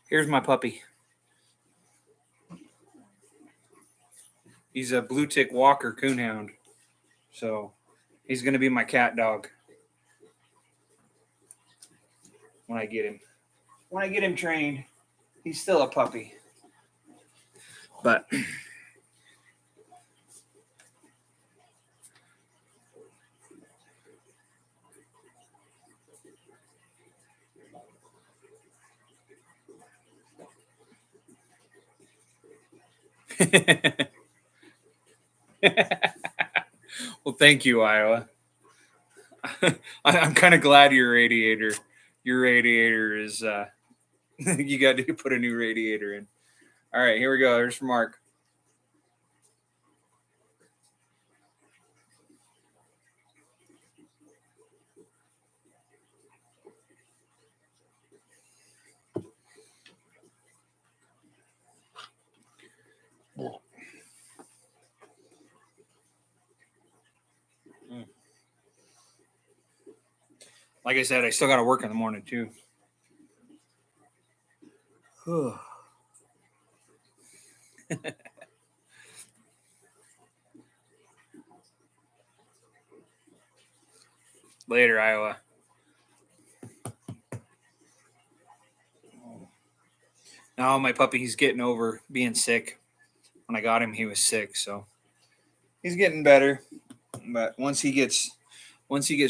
Here's my puppy. He's a blue tick walker coonhound, so he's going to be my cat dog when I get him. When I get him trained, he's still a puppy, but well, thank you, Iowa. I'm kind of glad your radiator is you got to put a new radiator in. All right, here we go. Here's from Mark. Like I said, I still got to work in the morning too. Later, Iowa. Now my puppy, he's getting over being sick. When I got him, he was sick, so he's getting better. But once he gets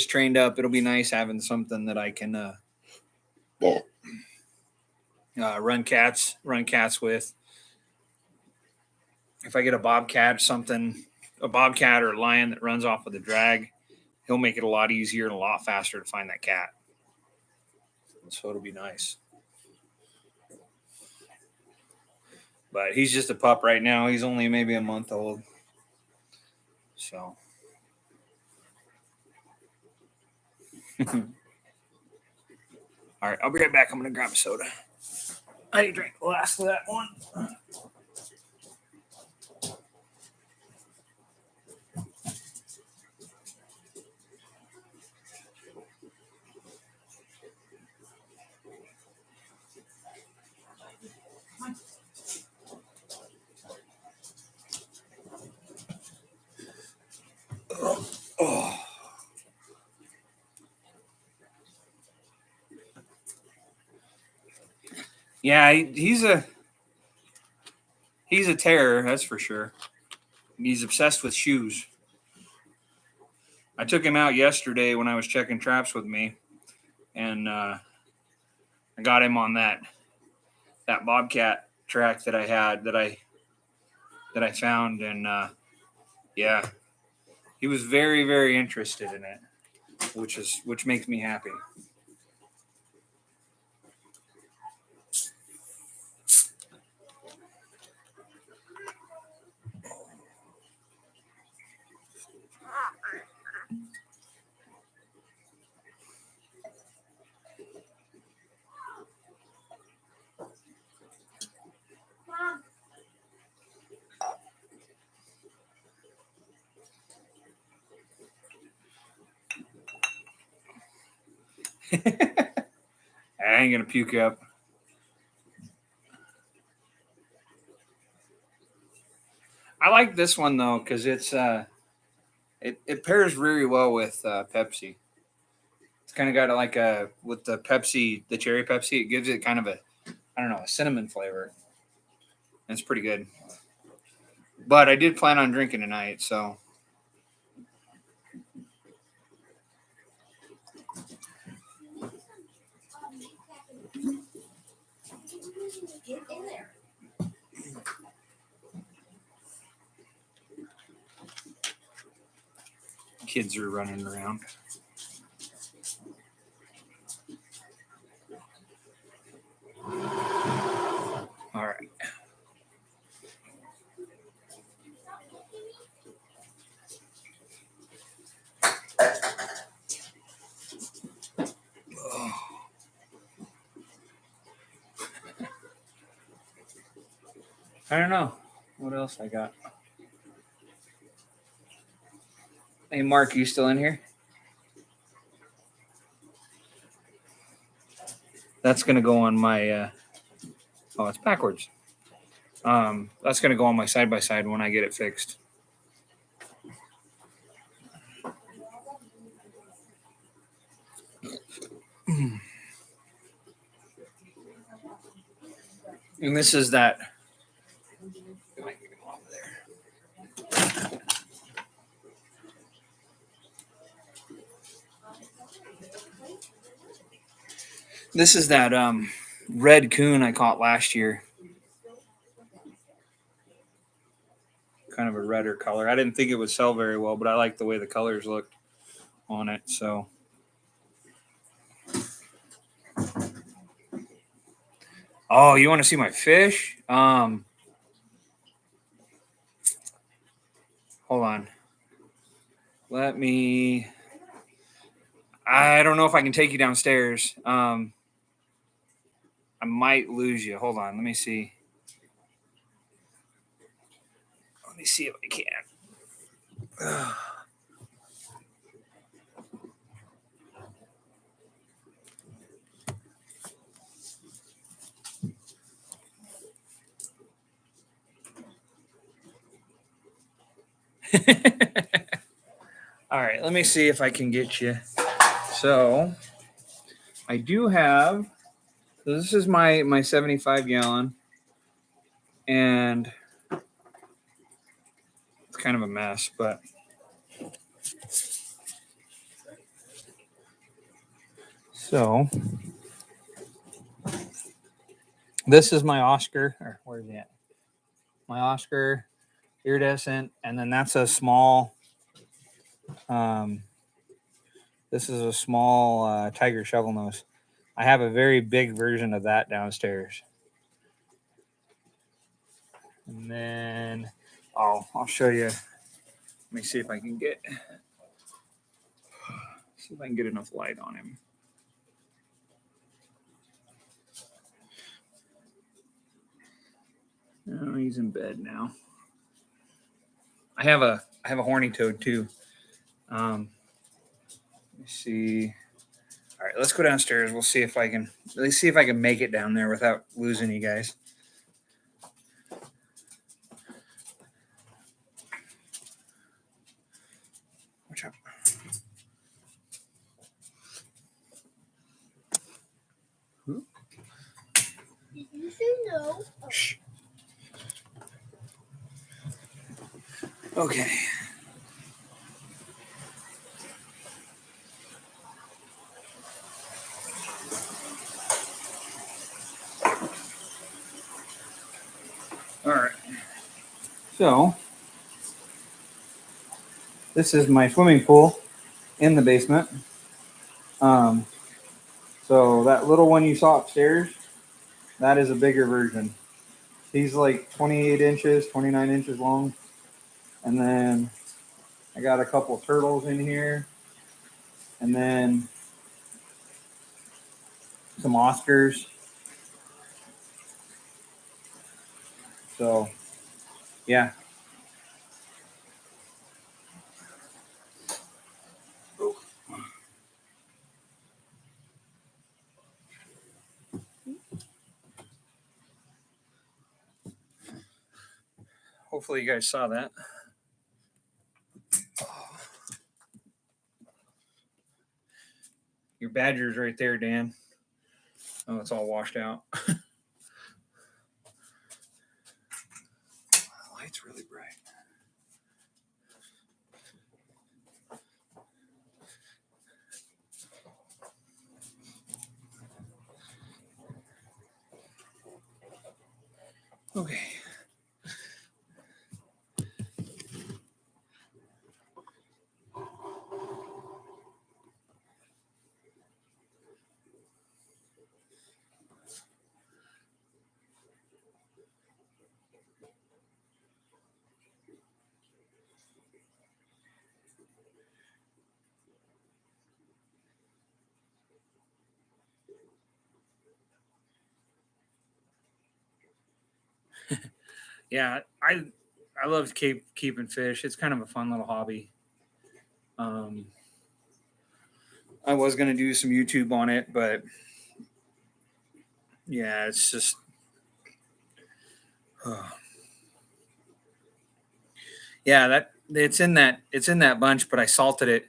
trained up, it'll be nice having something that I can run cats with. If I get a bobcat, a bobcat or a lion that runs off with a drag, he'll make it a lot easier and a lot faster to find that cat. So it'll be nice. But he's just a pup right now. He's only maybe a month old. So. All right, I'll be right back. I'm going to grab a soda. I drank the last of that one. Oh. Yeah, he's a terror, that's for sure. He's obsessed with shoes. I took him out yesterday when I was checking traps with me, and I got him on that bobcat track that I had that I found, and yeah, he was very, very interested in it, which makes me happy. I ain't gonna puke up. I like this one though because it's it pairs very well with Pepsi. It's kind of got like with the Pepsi, the cherry Pepsi. It gives it kind of a, I don't know, a cinnamon flavor. It's pretty good. But I did plan on drinking tonight, so. Get in there. Kids are running around. All right. Oh. I don't know what else I got. Hey, Mark, you still in here? That's gonna go on my. Oh, it's backwards. That's gonna go on my side by side when I get it fixed. And this is that. This is that red coon I caught last year. Kind of a redder color. I didn't think it would sell very well, but I like the way the colors looked on it. So. Oh, you want to see my fish? Hold on. Let me. I don't know if I can take you downstairs. I might lose you. Hold on. Let me see. Let me see if I can. All right, let me see if I can get you. So, I do have So this is my 75 gallon, and it's kind of a mess, but so this is my Oscar, or where's he at? My Oscar iridescent, and then that's a small. This is a small Tiger shovel nose. I have a very big version of that downstairs. And then I'll show you. Let me see if I can get enough light on him. Oh, he's in bed now. I have a horny toad too. Let me see. All right, let's go downstairs. We'll see if I can. Let's see if I can make it down there without losing you guys. Watch out. You should know. Shh. Okay. All right. So this is my swimming pool in the basement. So that little one you saw upstairs, that is a bigger version. He's like 28 inches, 29 inches long. And then I got a couple turtles in here. And then some Oscars. So, yeah. Hopefully you guys saw that. Your badger's right there, Dan. Oh, it's all washed out. The light's really bright. Okay. Yeah, I love keeping fish. It's kind of a fun little hobby. I was gonna do some YouTube on it, but yeah, it's just yeah, that it's in that bunch, but I salted it.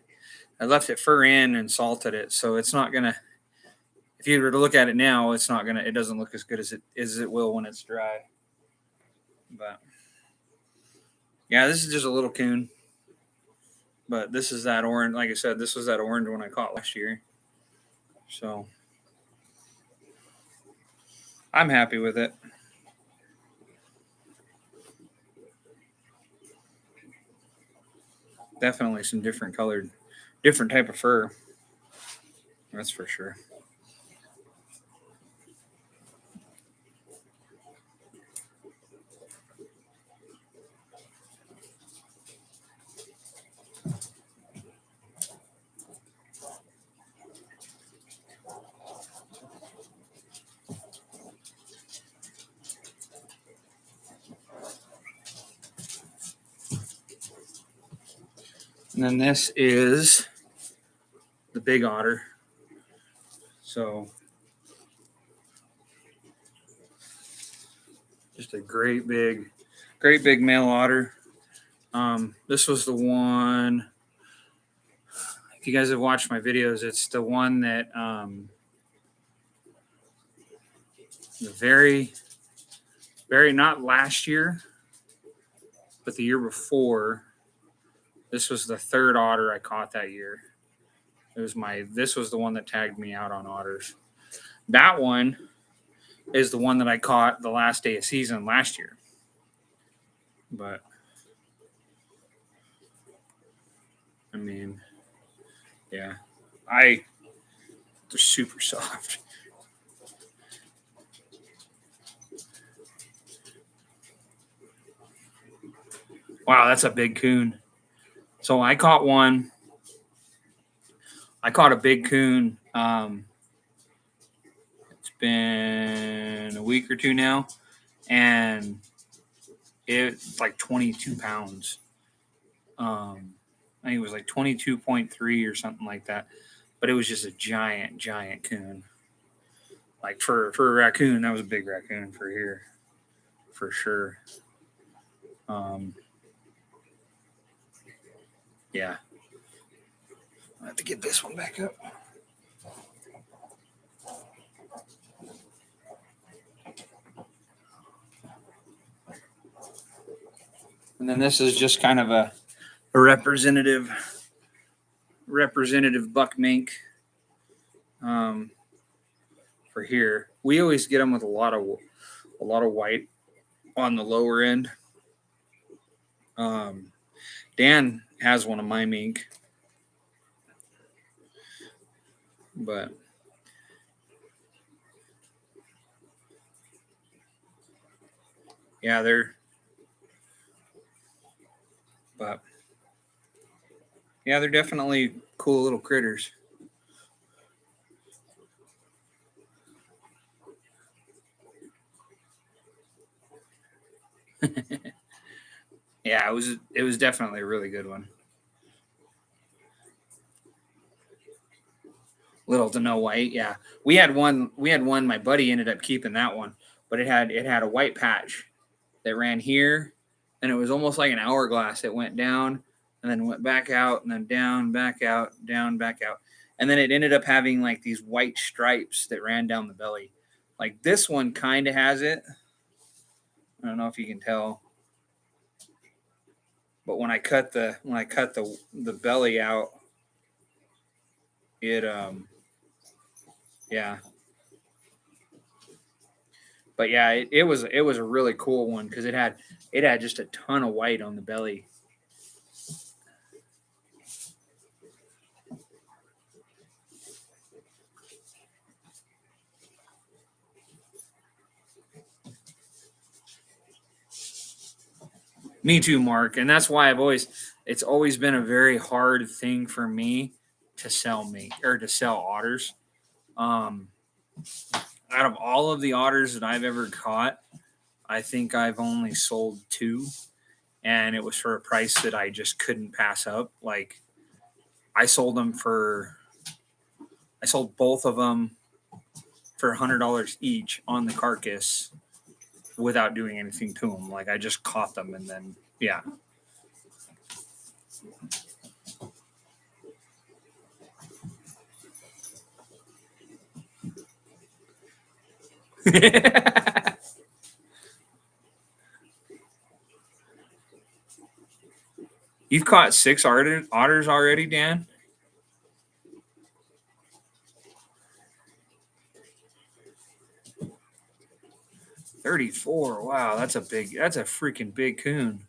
I left it fur in and salted it, so it's not gonna. If you were to look at it now, it's not gonna. It doesn't look as good as it will when it's dry. But yeah, this is just a little coon. But this is that orange. Like I said, this was that orange one I caught last year. So I'm happy with it. Definitely some different type of fur. That's for sure. And then this is the big otter. So just a great big male otter. This was the one. If you guys have watched my videos, it's the one that the very, very, not last year, but the year before. This was the third otter I caught that year. This was the one that tagged me out on otters. That one is the one that I caught the last day of season last year. But I mean, yeah, they're super soft. Wow, that's a big coon. So I caught one. I caught a big coon. It's been a week or two now, and it's like 22 pounds. I think it was like 22.3 or something like that. But it was just a giant, giant coon. Like for a raccoon, that was a big raccoon for here, for sure. Yeah. I have to get this one back up. And then this is just kind of a representative buck mink for here. We always get them with a lot of white on the lower end. Dan has one of my mink, but yeah, they're definitely cool little critters. Yeah, it was definitely a really good one. Little to no white. Yeah, we had one. My buddy ended up keeping that one, but it had a white patch that ran here, and it was almost like an hourglass. It went down and then went back out and then down, back out, down, back out, and then it ended up having like these white stripes that ran down the belly. Like this one kind of has it. I don't know if you can tell, but when I cut the belly out, it yeah. But yeah, it was a really cool one because it had just a ton of white on the belly. Me too, Mark, and that's why it's always been a very hard thing for me to sell otters. Um, Out of all of the otters that I've ever caught, I think I've only sold two, and it was for a price that I just couldn't pass up. Like I sold both of them for $100 each on the carcass without doing anything to them. Like I just caught them and then yeah. You've caught 6 otters already, Dan? $34. Wow, that's a freaking big coon.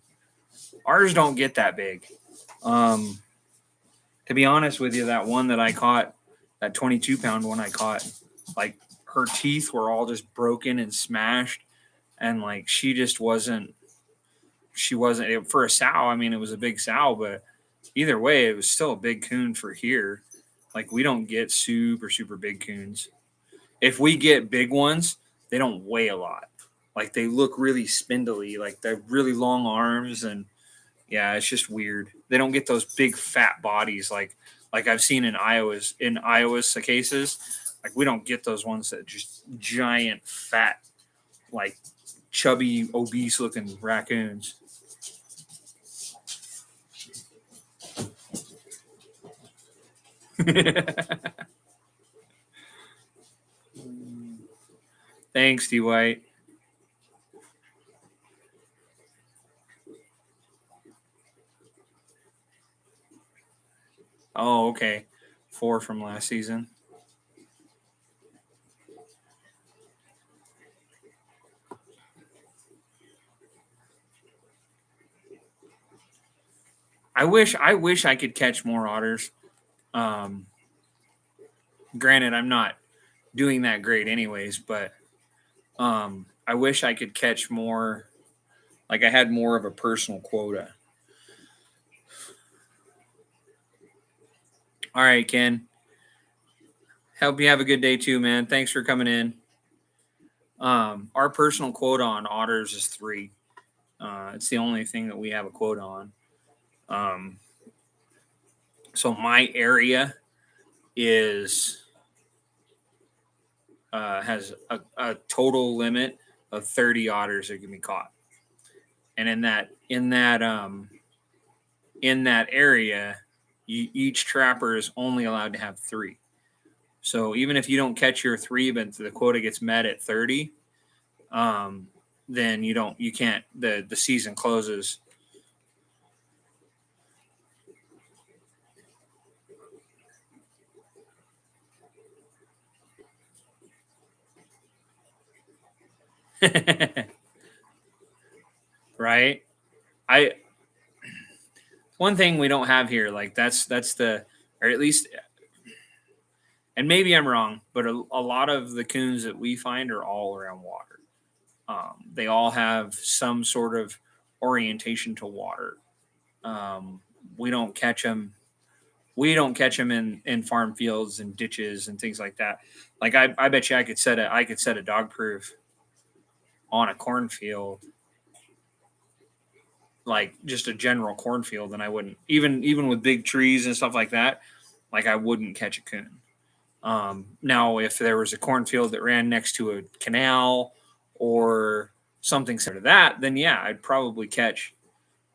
Ours don't get that big. To be honest with you, that one that I caught, that 22-pound one I caught, like her teeth were all just broken and smashed, and like she wasn't for a sow. I mean, it was a big sow, but either way, it was still a big coon for here. Like we don't get super big coons. If we get big ones, they don't weigh a lot. Like they look really spindly, like they're really long arms, and yeah, it's just weird. They don't get those big fat bodies like I've seen in Iowa's cases. Like we don't get those ones that just giant fat, like chubby, obese looking raccoons. Thanks, D White. Oh, okay. 4 from last season. I wish I could catch more otters. Um, Granted, I'm not doing that great anyways, but I wish I could catch more. Like I had more of a personal quota. All right, Ken. Hope you have a good day too, man. Thanks for coming in. Our personal quota on otters is 3. It's the only thing that we have a quota on. So my area is has a total limit of 30 otters that can be caught, and in that area, each trapper is only allowed to have 3. So even if you don't catch your 3, but the quota gets met at 30, then you can't. The season closes. Right? I One thing we don't have here, like that's the, or at least, and maybe I'm wrong, but a lot of the coons that we find are all around water. They all have some sort of orientation to water. Um, we don't catch them. We don't catch them in farm fields and ditches and things like that. Like I bet you I could set a dog proof on a cornfield, like just a general cornfield, and I wouldn't even with big trees and stuff like that. Like I wouldn't catch a coon. Now, if there was a cornfield that ran next to a canal or something similar to that, then yeah, I'd probably catch.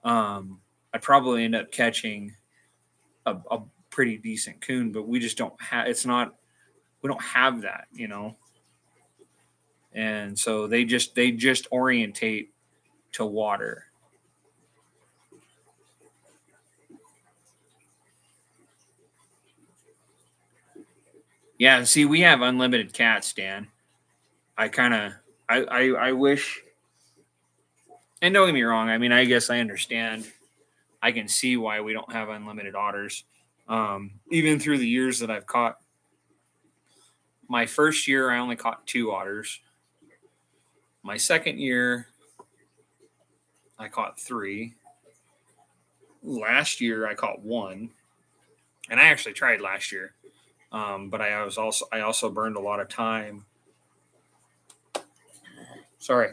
I'd probably end up catching a pretty decent coon, but we just don't have. It's not. We don't have that, and so they just orientate to water. Yeah, see, we have unlimited cats, Dan. I kind of, I wish, and don't get me wrong. I mean, I guess I understand. I can see why we don't have unlimited otters. Even through the years that I've caught, my first year I only caught 2 otters. My second year I caught 3. Last year I caught 1, and I actually tried last year, but I also burned a lot of time. Sorry,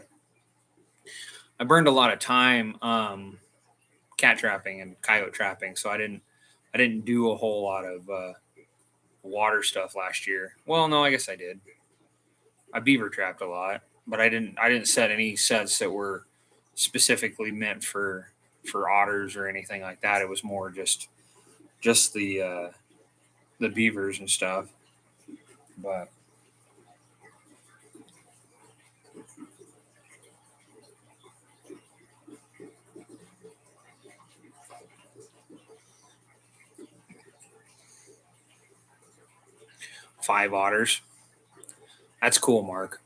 I burned a lot of time cat trapping and coyote trapping, so I didn't do a whole lot of water stuff last year. Well, no, I guess I did. I beaver trapped a lot, but I didn't set any sets that were specifically meant for otters or anything like that. It was more just the beavers and stuff. But 5 otters. That's cool, Mark.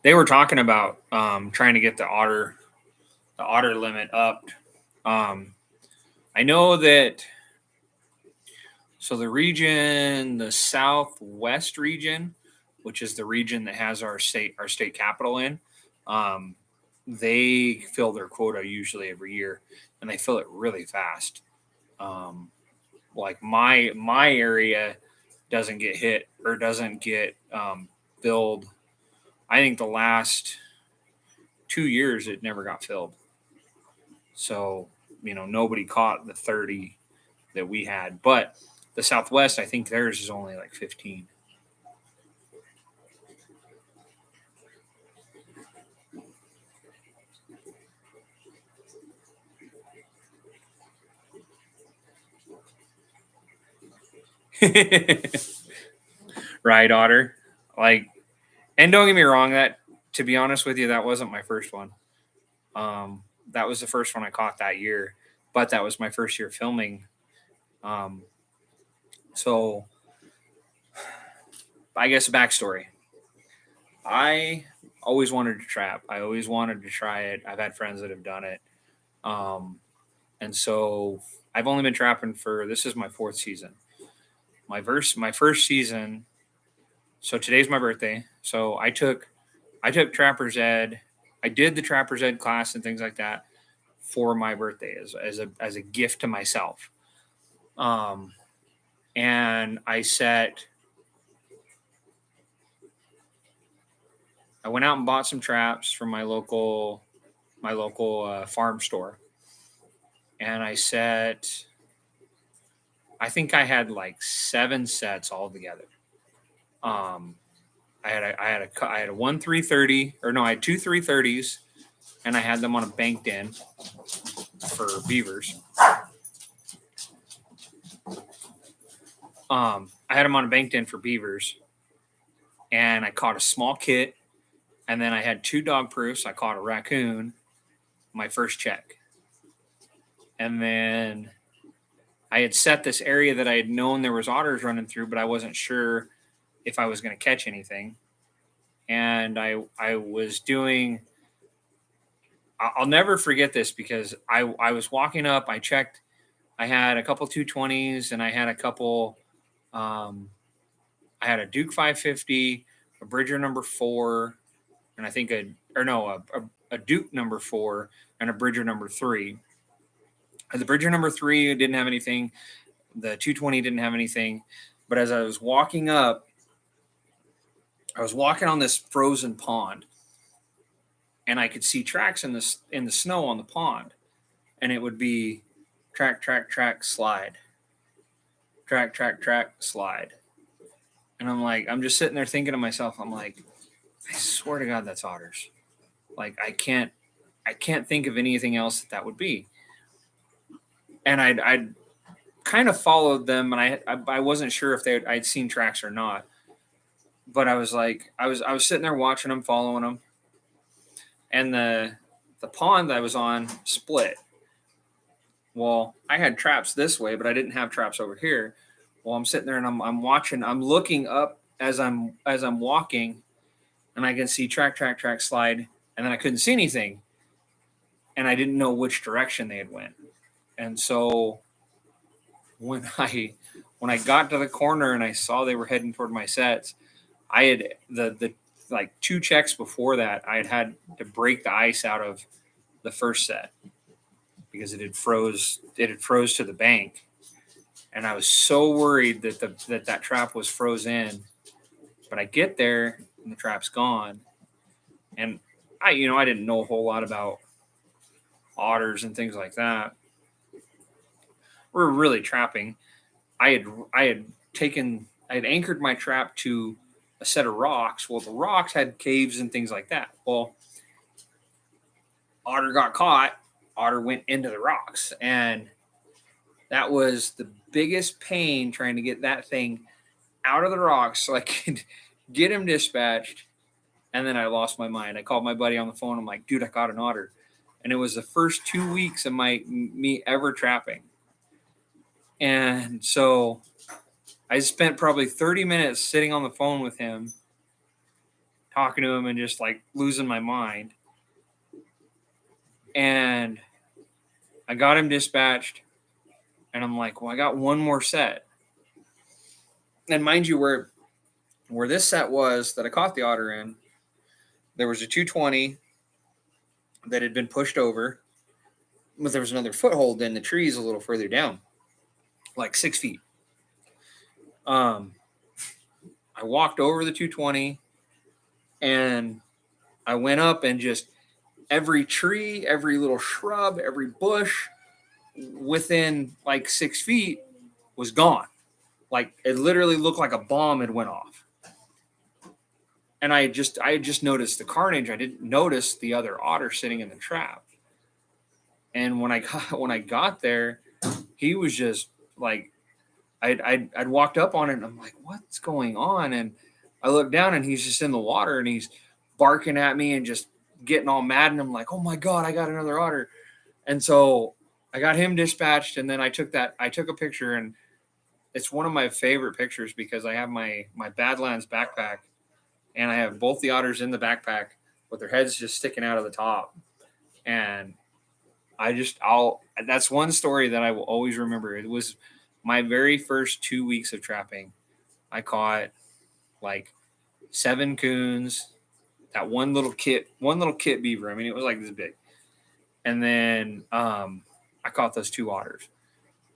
They were talking about trying to get the otter limit up. Um, I know that. So the southwest region, which is the region that has our state capital in, um, they fill their quota usually every year, and they fill it really fast. Um, like my area doesn't get hit or doesn't get filled. I think the last 2 years it never got filled. So nobody caught the 30 that we had, but the Southwest, I think theirs is only like 15. Right, Otter? Like And don't get me wrong, that, to be honest with you, that wasn't my first one. That was the first one I caught that year, but that was my first year filming. Um, so I guess a backstory. I always wanted to trap. I always wanted to try it. I've had friends that have done it. Um, and so I've only been trapping for, this is my fourth season. My first season. So today's my birthday. So I took Trapper's Ed. I did the Trapper's Ed class and things like that for my birthday as a gift to myself. And I went out and bought some traps from my local farm store, and I think I had like 7 sets all together. I had a 1 330, or no, I had 2 330s, and I had them on a banked in for beavers. I had them on a banked in for beavers, and I caught a small kit, and then I had 2 dog proofs. I caught a raccoon, my first check, and then I had set this area that I had known there was otters running through, but I wasn't sure if I was going to catch anything. And I was doing. I'll never forget this because I was walking up. I checked. I had a couple 220s, and I had a couple. I had a Duke 550, a Bridger number 4, and I think a Duke number 4 and a Bridger number 3. The Bridger number 3 didn't have anything. The 220 didn't have anything. But as I was walking up, I was walking on this frozen pond, and I could see tracks in the snow on the pond, and it would be track, track, track, slide, track, track, track, slide. And I'm just sitting there thinking to myself, I'm like, I swear to God, that's otters. Like I can't think of anything else that would be. And I'd kind of followed them, and I wasn't sure if I'd seen tracks or not. But I was sitting there watching them, following them, and the pond that I was on split. Well, I had traps this way, but I didn't have traps over here. Well, I'm sitting there and I'm watching. I'm looking up as I'm walking, and I can see track, track, track, slide, and then I couldn't see anything, and I didn't know which direction they had went. And so when I got to the corner and I saw they were heading toward my sets, I had the like 2 checks before that, I had to break the ice out of the first set because it had froze to the bank, and I was so worried that trap was frozen. But I get there and the trap's gone, and I didn't know a whole lot about otters and things like that. We're really trapping. I had anchored my trap to a set of rocks. Well, the rocks had caves and things like that. Well, otter got caught. Otter went into the rocks, and that was the biggest pain trying to get that thing out of the rocks so I could get him dispatched. And then I lost my mind. I called my buddy on the phone. I'm like, dude, I caught an otter. And it was the first 2 weeks of me ever trapping. And so I spent probably 30 minutes sitting on the phone with him, talking to him and just like losing my mind. And I got him dispatched, and I'm like, well, I got one more set. And mind you, where this set was that I caught the otter in, there was a 220 that had been pushed over, but there was another foothold in the trees a little further down, like 6 feet. I walked over the 220, and I went up, and just every tree, every little shrub, every bush within like 6 feet was gone. Like it literally looked like a bomb had went off. And I had just noticed the carnage. I didn't notice the other otter sitting in the trap. And when I got there, he was just like, I'd walked up on it, and I'm like, what's going on? And I look down and he's just in the water and he's barking at me and just getting all mad. And I'm like, oh my God, I got another otter. And so I got him dispatched. And then I took a picture, and it's one of my favorite pictures because I have my Badlands backpack and I have both the otters in the backpack with their heads just sticking out of the top. And that's one story that I will always remember. It was my very first 2 weeks of trapping. I caught like 7 coons, that one little kit beaver. I mean, it was like this big. And then I caught those 2 otters.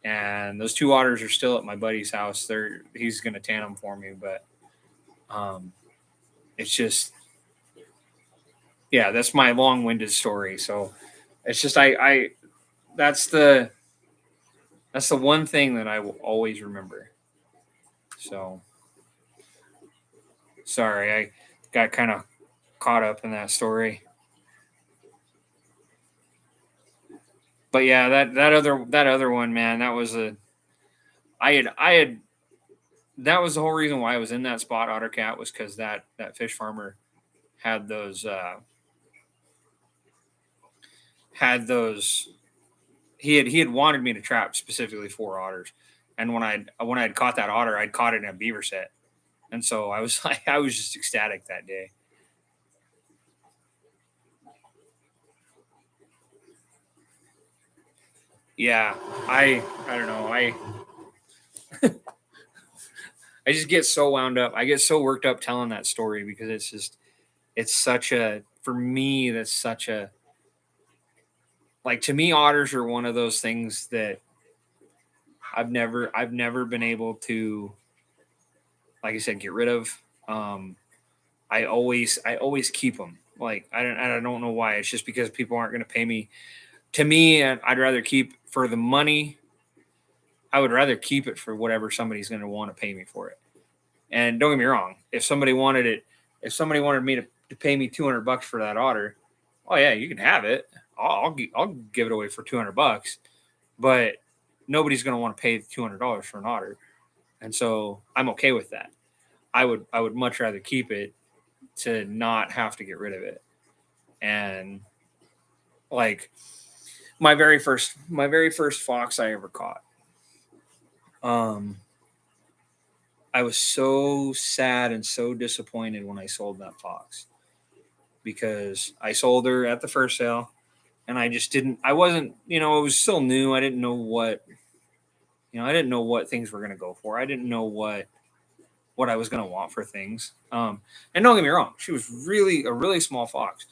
And those 2 otters are still at my buddy's house. He's going to tan them for me, but it's just, yeah, that's my long-winded story. So it's just that's the one thing that I will always remember. So sorry, I got kind of caught up in that story. But yeah, that other one, man, that was that was the whole reason why I was in that spot, Ottercat, was because that fish farmer had those he had wanted me to trap specifically 4 otters, and when I'd caught that otter, I'd caught it in a beaver set, and so I was just ecstatic that day. Yeah, I don't know. I just get so wound up. I get so worked up telling that story because it's such a, for me, that's such a, like, to me, otters are one of those things that I've never been able to, like I said, get rid of. I always keep them. Like, I don't know why. It's just because people aren't going to pay me. To me, I'd rather keep for the money. I would rather keep it for whatever somebody's going to want to pay me for it. And don't get me wrong, if somebody wanted me to pay me $200 for that otter, oh yeah, you can have it. I'll give it away for $200, but nobody's going to want to pay $200 for an otter, and so I'm okay with that. I would much rather keep it to not have to get rid of it. And like my very first fox I ever caught, I was so sad and so disappointed when I sold that fox, because I sold her at the first sale, and I wasn't, it was still new. I didn't know what things were going to go for. I didn't know what I was going to want for things. And don't get me wrong, she was really a really small fox,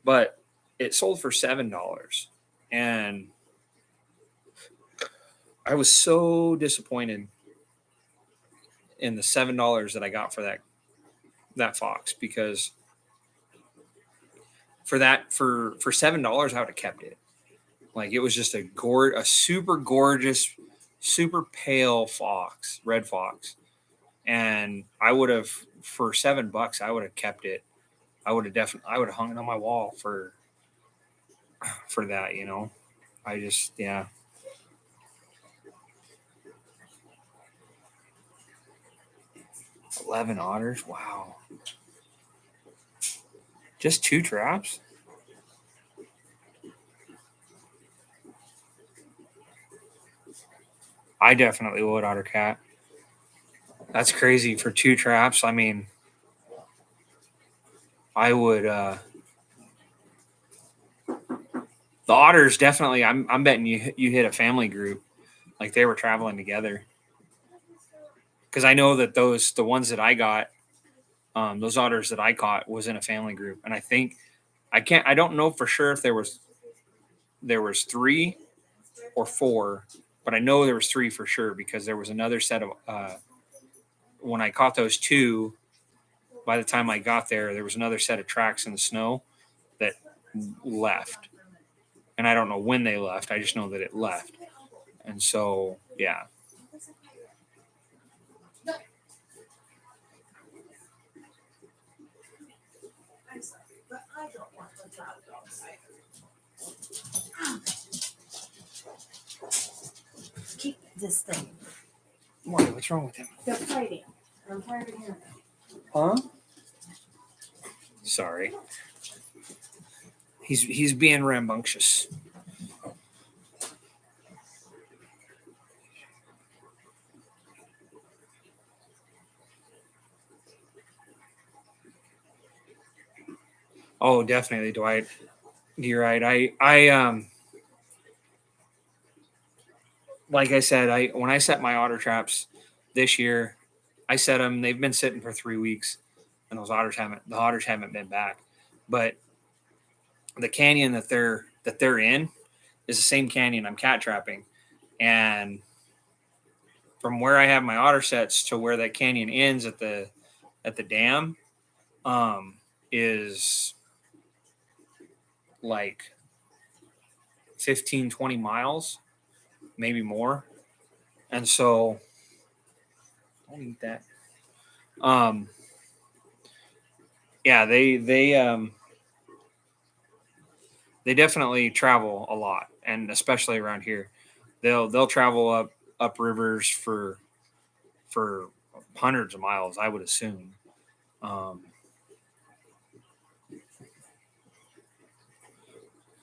but it sold for $7. And I was so disappointed in the $7 that I got for that fox, because for $7 I would have kept it. Like, it was just a super gorgeous, super pale fox, red fox. And I would have, for $7, I would have kept it. I would have hung it on my wall for that, I just, yeah. $11 otters. Wow. Just 2 traps? I definitely would, Ottercat. That's crazy for 2 traps. I mean, I would, the otters definitely, I'm betting you hit a family group, like they were traveling together. Because I know that the ones that I got, those otters that I caught was in a family group. And I don't know for sure if there was 3 or 4, but I know there was 3 for sure, because there was another set of, when I caught those 2, by the time I got there was another set of tracks in the snow that left. And I don't know when they left. I just know that it left. And so, yeah. Keep this thing. What's wrong with him? They're fighting. I'm tired of hearing it. Huh? Sorry. He's being rambunctious. Oh, definitely, Dwight. You're right. I like I said, I when I set my otter traps this year, I set them. They've been sitting for 3 weeks, and the otters haven't been back. But the canyon that they're in is the same canyon I'm cat trapping, and from where I have my otter sets to where that canyon ends at the dam, um, is like 15-20 miles, maybe more. And so don't eat that. Um, yeah, they definitely travel a lot, and especially around here, they'll travel up rivers for hundreds of miles, I would assume. Um,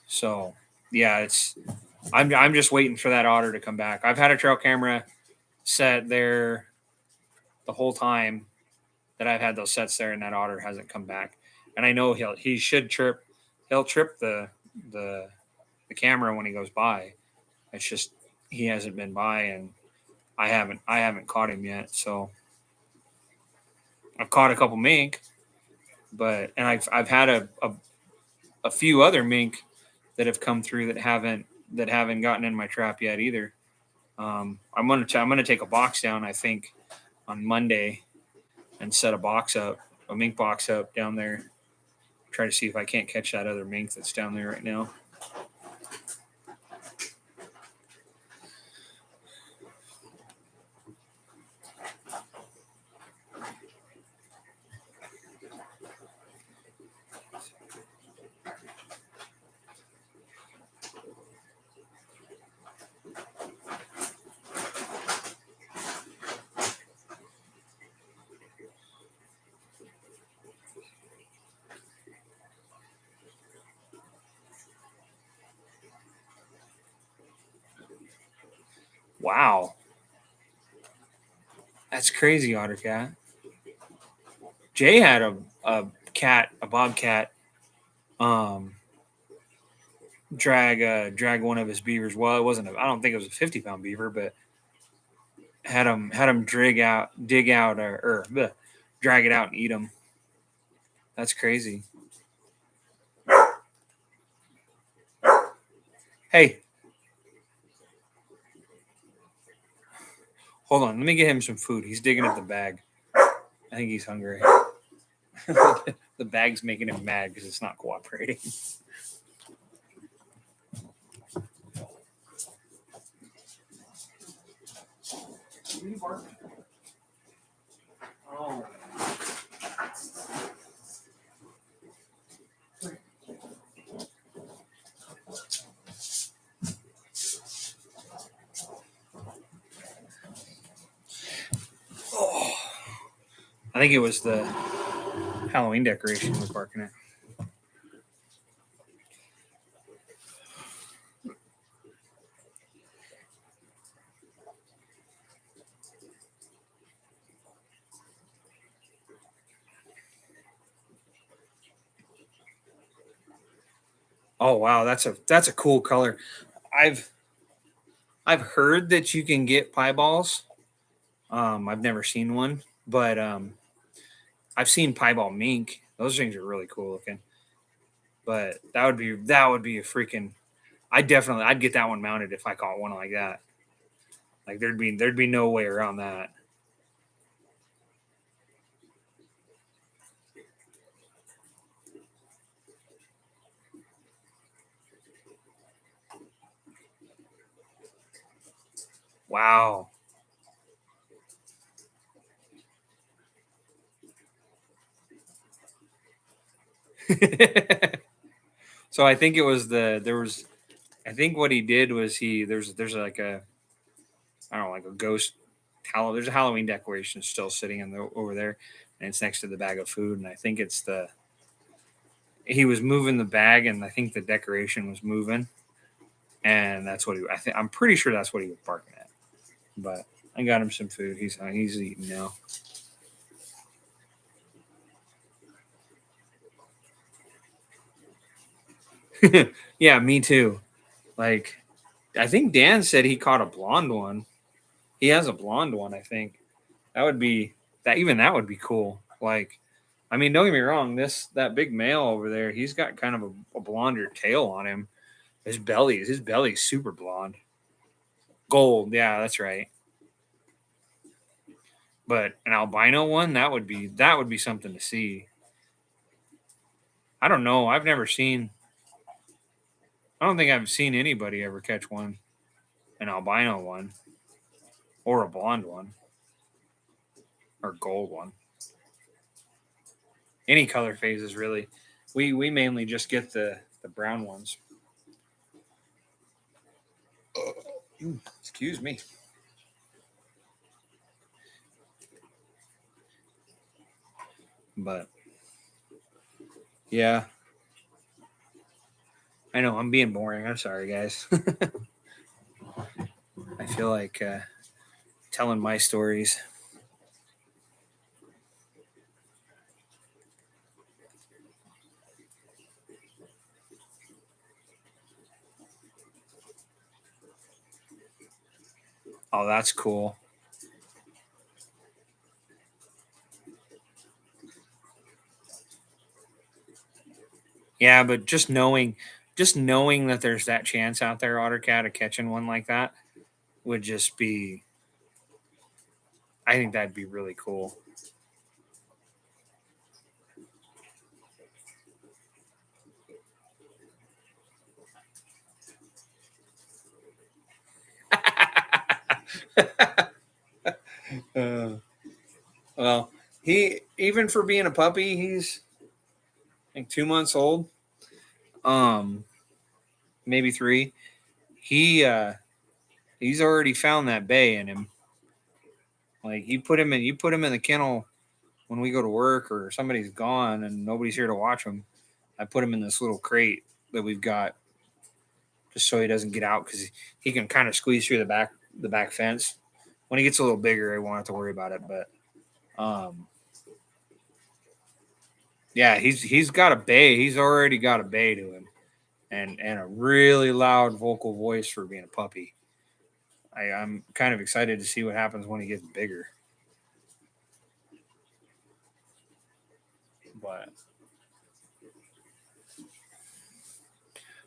so yeah, I'm just waiting for that otter to come back. I've had a trail camera set there the whole time that I've had those sets there, and that otter hasn't come back. And I know he should trip. He'll trip the the camera when he goes by. It's just he hasn't been by, and I haven't caught him yet. So I've caught a couple mink, and I've had a few other mink that have come through that haven't gotten in my trap yet either. I'm gonna take a box down, I think, on Monday, and set a mink box up down there. Try to see if I can't catch that other mink that's down there right now. Wow, that's crazy, Otter Cat. Jay had a bobcat, um, drag one of his beavers. Well, it wasn't. I don't think it was a 50-pound beaver, but had him dig out, or bleh, drag it out and eat him. That's crazy. Hey, hold on. Let me get him some food. He's digging at the bag. I think he's hungry. The bag's making him mad because it's not cooperating. Oh. Oh. I think it was the Halloween decoration he was barking at. Oh wow, that's a cool color. I've I've heard that you can get pieballs. I've never seen one, but I've seen pieball mink. Those things are really cool looking. But that would be a freaking. I'd get that one mounted if I caught one like that. Like there'd be no way around that. Wow. So I think it was there was I think what he did was there's like a I don't know, like a ghost there's a Halloween decoration still sitting over there, and it's next to the bag of food. And I think he was moving the bag, and I think the decoration was moving, and that's what I'm pretty sure that's what he was barking at. But I got him some food. He's eating now. Yeah, me too. Like, I think Dan said he caught a blonde one. He has a blonde one, I think. That would be that would be cool. Like, I mean, don't get me wrong, that big male over there, he's got kind of a blonder tail on him. His belly's super blonde. Gold, yeah, that's right. But an albino one, that would be something to see. I don't know. I don't think I've seen anybody ever catch an albino one, or a blonde one, or gold one. Any color phases really. We mainly just get the brown ones. Excuse me. But yeah, I know I'm being boring. I'm sorry, guys. I feel like telling my stories. Oh, that's cool. Yeah, but just knowing that there's that chance out there, OtterCat, of catching one like that would just be. I think that'd be really cool. Well, he even for being a puppy, he's I think 2 months old. Maybe 3. He he's already found that bay in him. Like you put him in the kennel when we go to work or somebody's gone and nobody's here to watch him. I put him in this little crate that we've got just so he doesn't get out because he can kind of squeeze through the back fence. When he gets a little bigger, I won't have to worry about it. But yeah, he's got a bay. He's already got a bay to him, and a really loud vocal voice for being a puppy. I'm kind of excited to see what happens when he gets bigger. But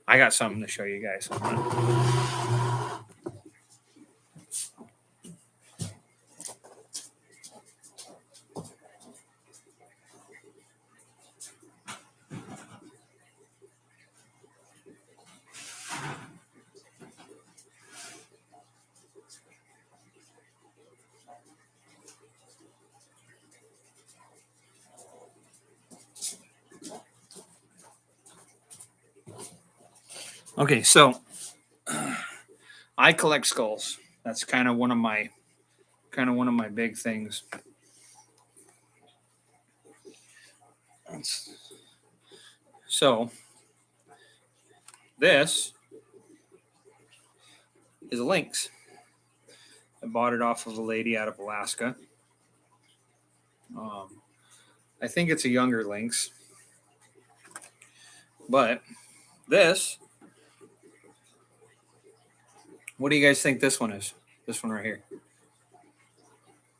I got something to show you guys. Okay, so I collect skulls. That's kind of one of my big things. So this is a lynx. I bought it off of a lady out of Alaska. I think it's a younger lynx, but this. What do you guys think this one is? This one right here,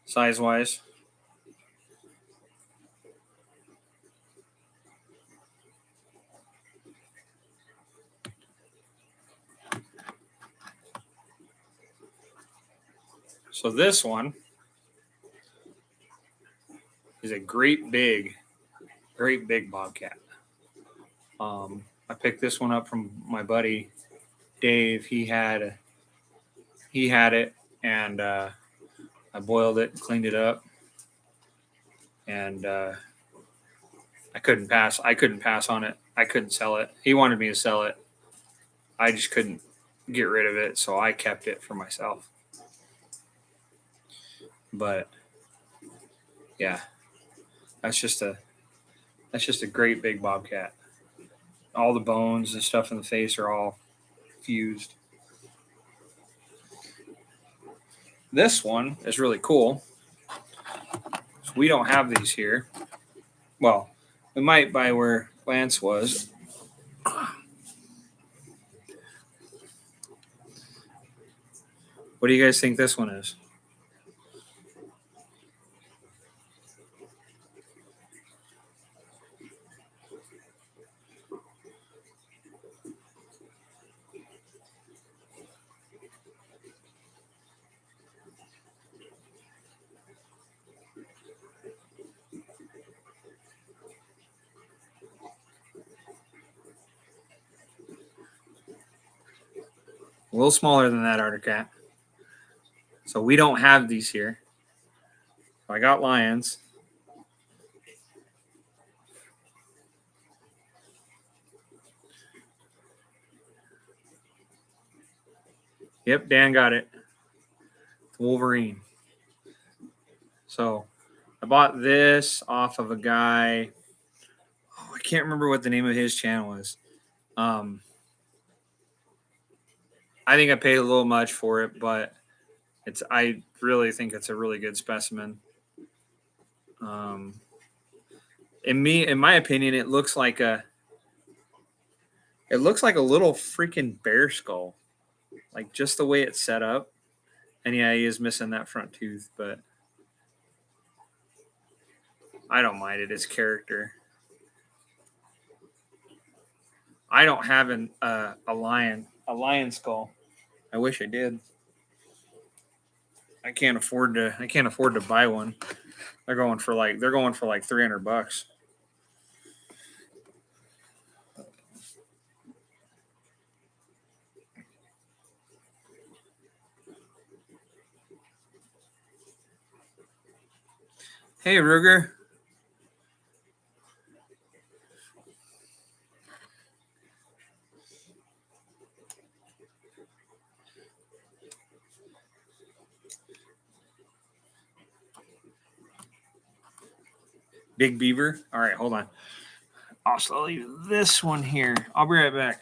size wise. So this one is a great big bobcat. I picked this one up from my buddy Dave. He had it, and I boiled it, cleaned it up, and I couldn't pass. I couldn't pass on it. I couldn't sell it. He wanted me to sell it. I just couldn't get rid of it, so I kept it for myself. But yeah, that's just a great big bobcat. All the bones and stuff in the face are all fused. This one is really cool. So we don't have these here. Well, we might by where Lance was. What do you guys think this one is? A little smaller than that Arctic cat. So we don't have these here. I got lions. Yep, Dan got it. Wolverine. So I bought this off of a guy. Oh, I can't remember what the name of his channel is. I think I paid a little much for it, but I really think it's a really good specimen. In my opinion, it looks like a little freaking bear skull, like just the way it's set up. And yeah, he is missing that front tooth, but I don't mind it. It's character. I don't have a lion skull. I wish I did. I can't afford to buy one. They're going for like $300. Hey, Ruger. Big beaver. All right, hold on. I'll leave this one here. I'll be right back.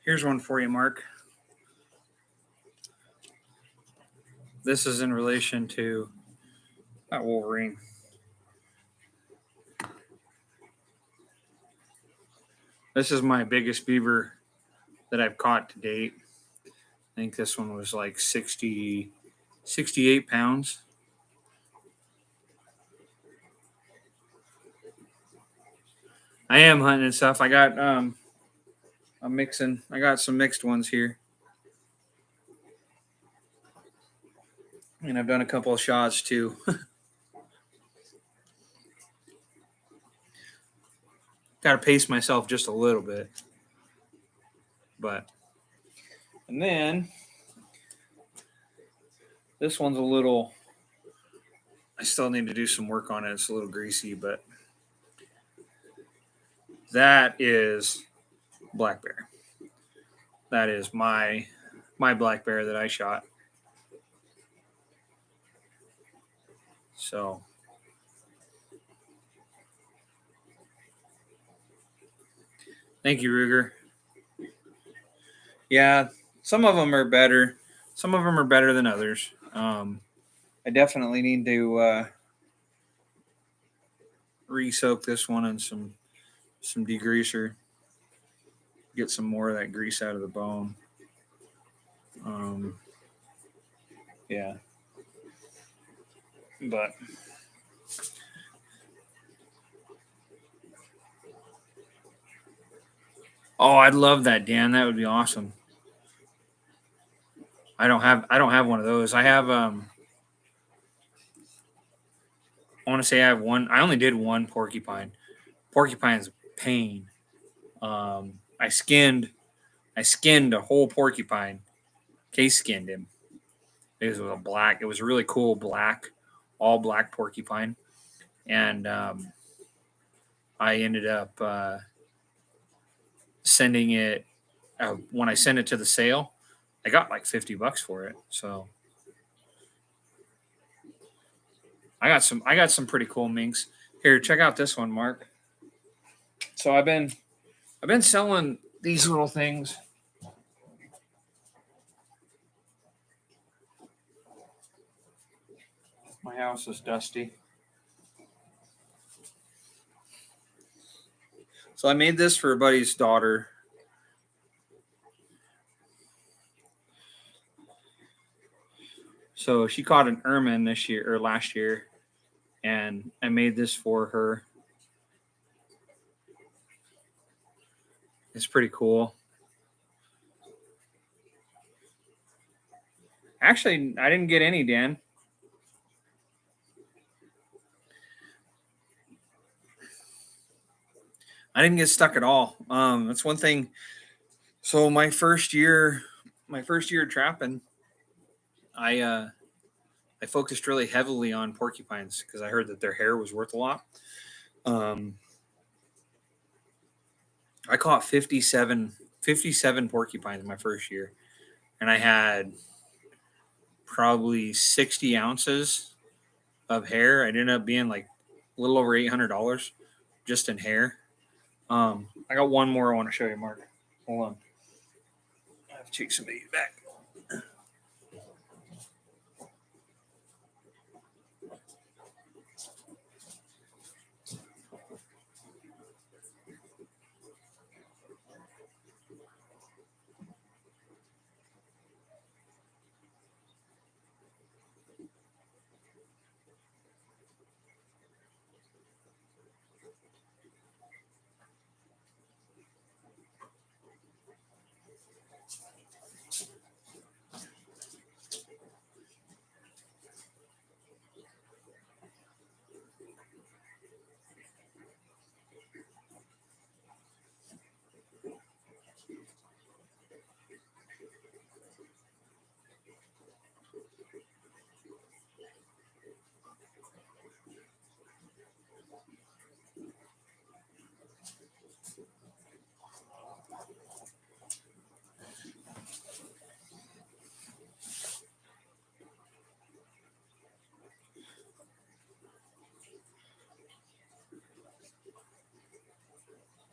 Here's one for you, Mark. This is in relation to that Wolverine. This is my biggest beaver that I've caught to date. I think this one was like 68 pounds. I am hunting and stuff. I got I'm mixing. I got some mixed ones here. And I've done a couple of shots too. Got to pace myself just a little bit. And then this one's a little, I still need to do some work on it. It's a little greasy, but that is black bear. That is my black bear that I shot. So thank you, Ruger. Yeah, some of them are better. Some of them are better than others. I definitely need to re-soak this one in some degreaser. Get some more of that grease out of the bone. Yeah. But oh, I'd love that, Dan. That would be awesome. I don't have one of those. I want to say I have one. I only did one porcupine. Porcupine's a pain. Um, I skinned I skinned a whole porcupine. Case skinned him. It was a black. It was a really cool black, all black porcupine, and I ended up sending it. When I sent it to the sale, I got like $50 for it. So I got some pretty cool minks. Here, check out this one, Mark. So I've been selling these little things. My house is dusty. So I made this for a buddy's daughter. So she caught an ermine this year or last year, and I made this for her. It's pretty cool. Actually, I didn't get any, Dan. I didn't get stuck at all. That's one thing. So my first year trapping, I focused really heavily on porcupines because I heard that their hair was worth a lot. Um, I caught 57 porcupines my first year, and I had probably 60 ounces of hair. It ended up being like a little over $800 just in hair. I got one more I want to show you, Mark. Hold on. I have to take some of these back.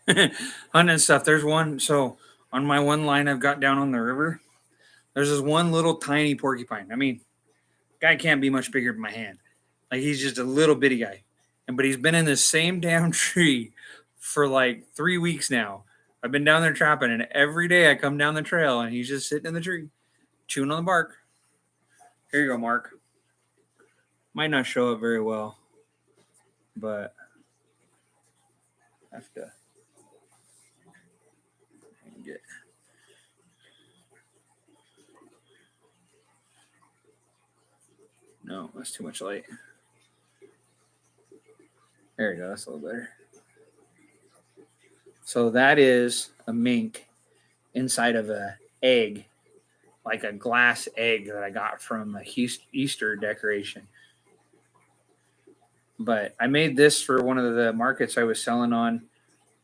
Hunting and stuff. There's one. So on my one line I've got down on the river, there's this one little tiny porcupine. I mean, guy can't be much bigger than my hand. Like he's just a little bitty guy. But he's been in this same damn tree for like 3 weeks now. I've been down there trapping, and every day I come down the trail, and he's just sitting in the tree, chewing on the bark. Here you go, Mark. Might not show up very well, but I have to get. No, that's too much light. There you go. That's a little better. So that is a mink inside of a egg, like a glass egg that I got from a Easter decoration. But I made this for one of the markets I was selling on,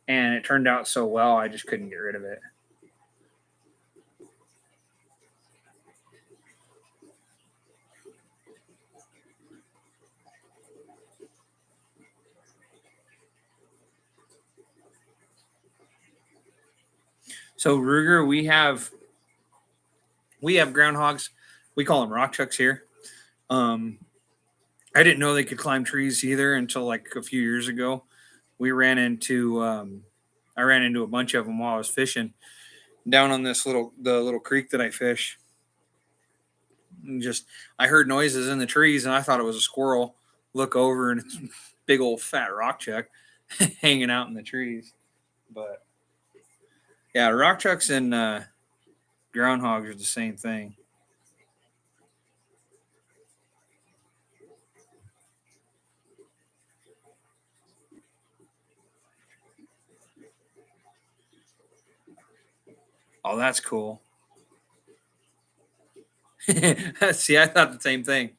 and it turned out so well, I just couldn't get rid of it. So Ruger, we have groundhogs. We call them rock chucks here. Um, I didn't know they could climb trees either until like a few years ago. We ran into I ran into a bunch of them while I was fishing down on the little creek that I fish. And just I heard noises in the trees, and I thought it was a squirrel. Look over, and it's a big old fat rock chuck hanging out in the trees. But yeah, rock chucks and groundhogs are the same thing. Oh, that's cool. See, I thought the same thing.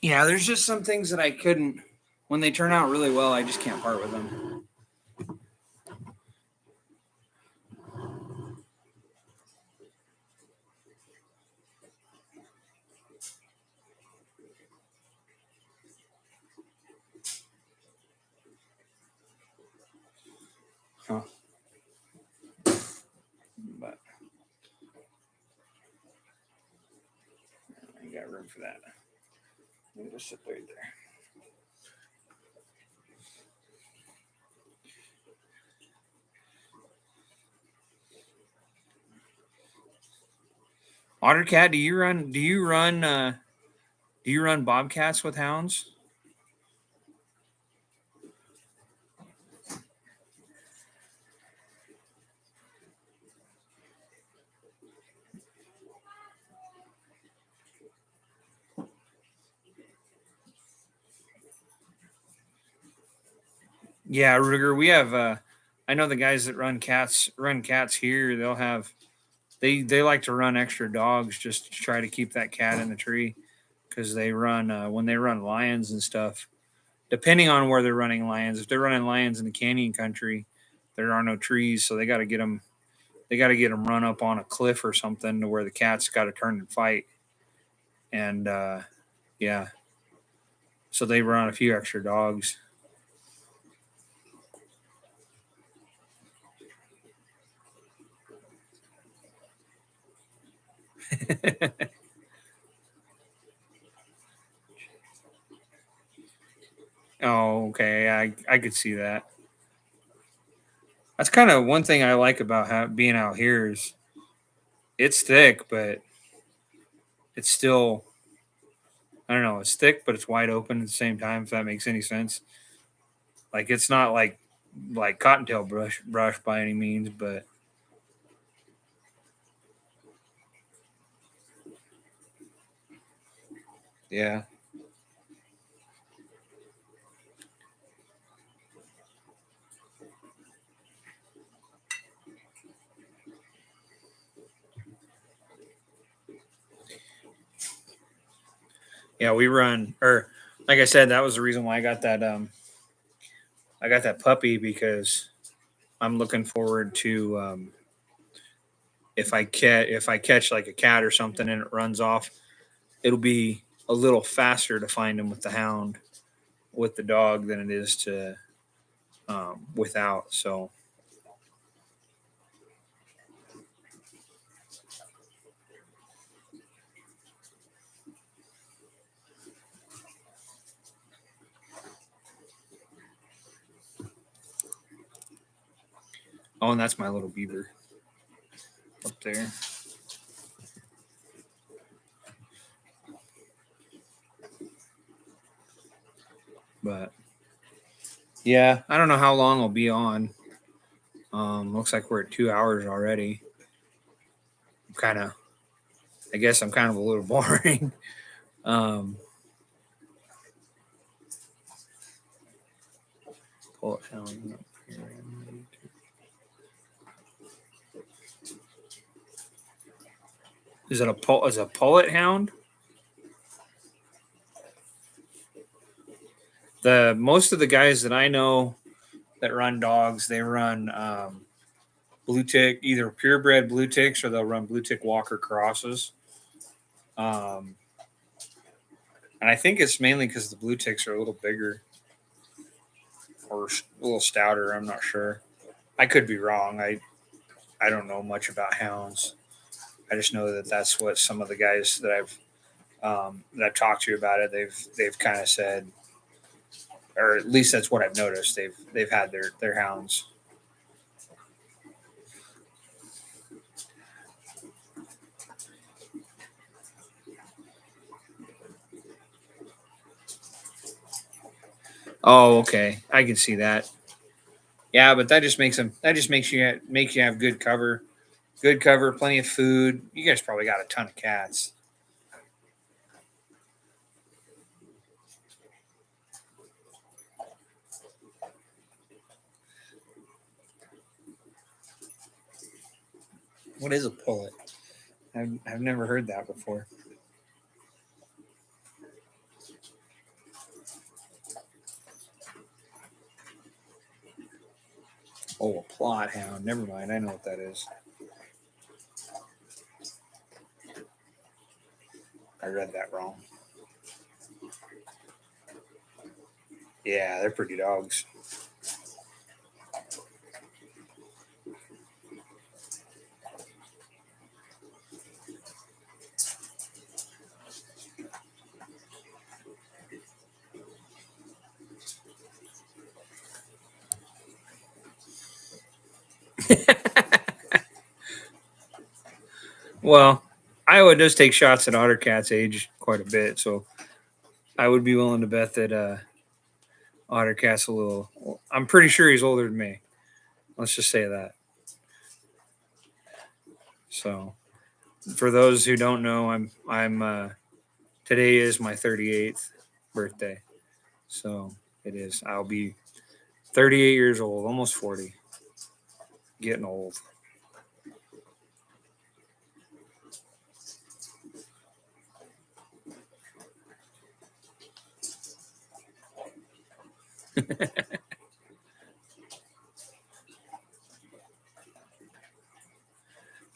Yeah, there's just some things that I couldn't. When they turn out really well, I just can't part with them. Huh. But I ain't got room for that. Let me just sit right there. Ottercat, do you run bobcats with hounds? Yeah, Ruger, we have I know the guys that run cats here, they like to run extra dogs just to try to keep that cat in the tree because they run when they run lions and stuff. Depending on where they're running lions, if they're running lions in the canyon country, there are no trees, so they got to get them. They got to get them run up on a cliff or something to where the cat's got to turn and fight. And yeah, so they run a few extra dogs. Oh, okay. I could see that. That's kind of one thing I like about being out here is it's thick, but it's still I don't know. It's thick, but it's wide open at the same time. If that makes any sense. Like it's not like cottontail brush by any means, but yeah. Yeah, we run or like I said, that was the reason why I got that puppy because I'm looking forward to if I catch like a cat or something and it runs off, it'll be a little faster to find him with the hound with the dog than it is to without. So oh, and that's my little beaver up there. But yeah, I don't know how long I'll be on. Looks like we're at 2 hours already. Kind of, I guess I'm kind of a little boring. um, pull it down up here. Is it a pullet hound? The most of the guys that I know that run dogs, they run blue tick, either purebred blue ticks or they'll run blue tick Walker crosses. Um, And I think it's mainly because the blue ticks are a little bigger or a little stouter. I'm not sure. I could be wrong. I don't know much about hounds. I just know that that's what some of the guys that I've talked to about it. They've kind of said, or at least that's what I've noticed. They've had their hounds. Oh, okay. I can see that. Yeah, but that just makes them. That just makes you have good cover, plenty of food. You guys probably got a ton of cats. What is a pullet? I've never heard that before. Oh, a plot hound. Never mind. I know what that is. I read that wrong. Yeah, they're pretty dogs. Well, Iowa does take shots at otter cats' age quite a bit, so I would be willing to bet that otter cat's a little. I'm pretty sure he's older than me. Let's just say that. So, for those who don't know, I'm today is my 38th birthday, so it is. I'll be 38 years old, almost 40, getting old.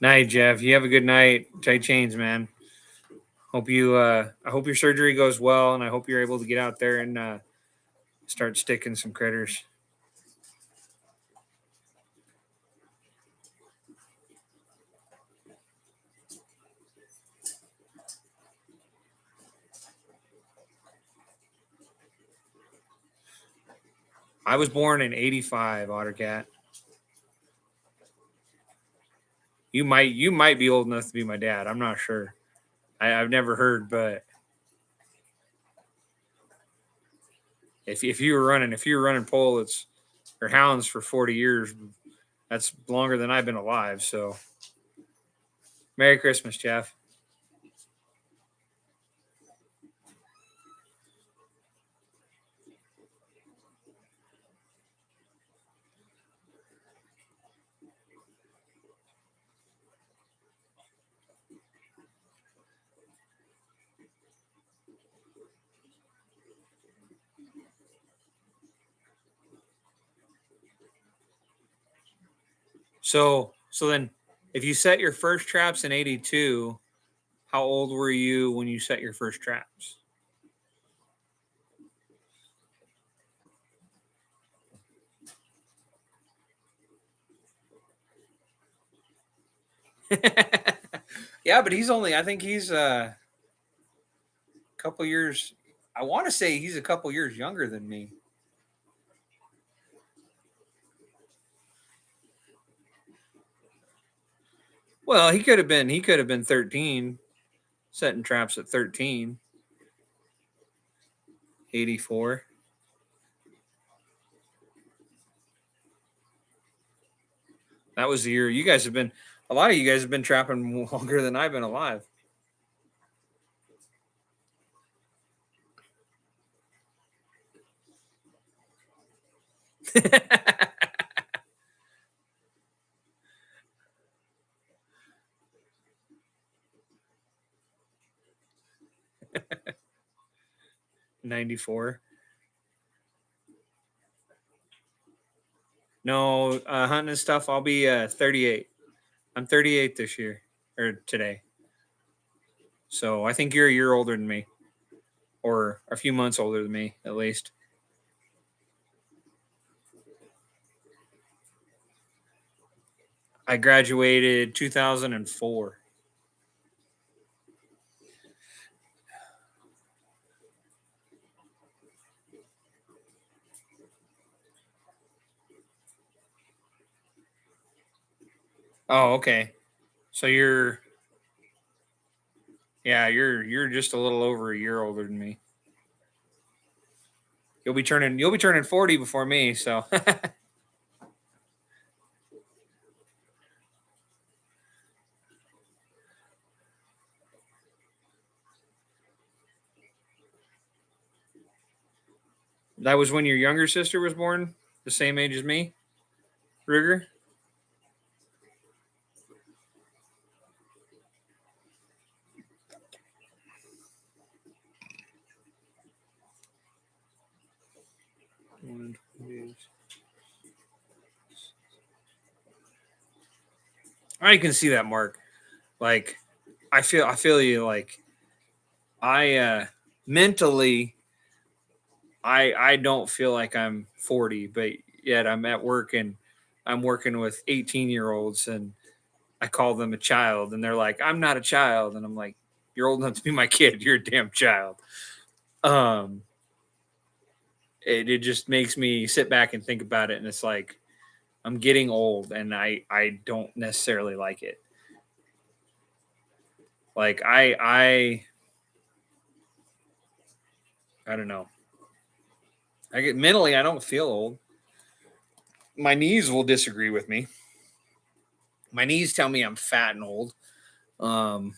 Night, Jeff. You have a good night. Tight chains, man. Hope you. I hope your surgery goes well, and I hope you're able to get out there and start sticking some critters. I was born in '85, Ottercat. You might be old enough to be my dad. I'm not sure. I've never heard, but if you were running pullets or hounds for 40 years, that's longer than I've been alive. So, Merry Christmas, Jeff. So then, if you set your first traps in '82, how old were you when you set your first traps? Yeah, but I think he's a couple years. I want to say he's a couple years younger than me. Well, he could have been 13, setting traps at 13. 84. That was the year you guys have been. A lot of you guys have been trapping longer than I've been alive. '94. No, hunting and stuff. I'll be 38. I'm 38 this year or today. So I think you're a year older than me, or a few months older than me, at least. I graduated 2004. Oh, okay. So you're just a little over a year older than me. You'll be turning 40 before me, so that was when your younger sister was born, the same age as me, Ruger. I can see that, Mark. Like I feel you. Like I mentally, I don't feel like I'm 40, but yet I'm at work and I'm working with 18-year-olds and I call them a child and they're like, I'm not a child. And I'm like, you're old enough to be my kid. You're a damn child. Um, it just makes me sit back and think about it. And it's like, I'm getting old and I don't necessarily like it. Like I don't know. I get mentally, I don't feel old. My knees will disagree with me. My knees tell me I'm fat and old. Um,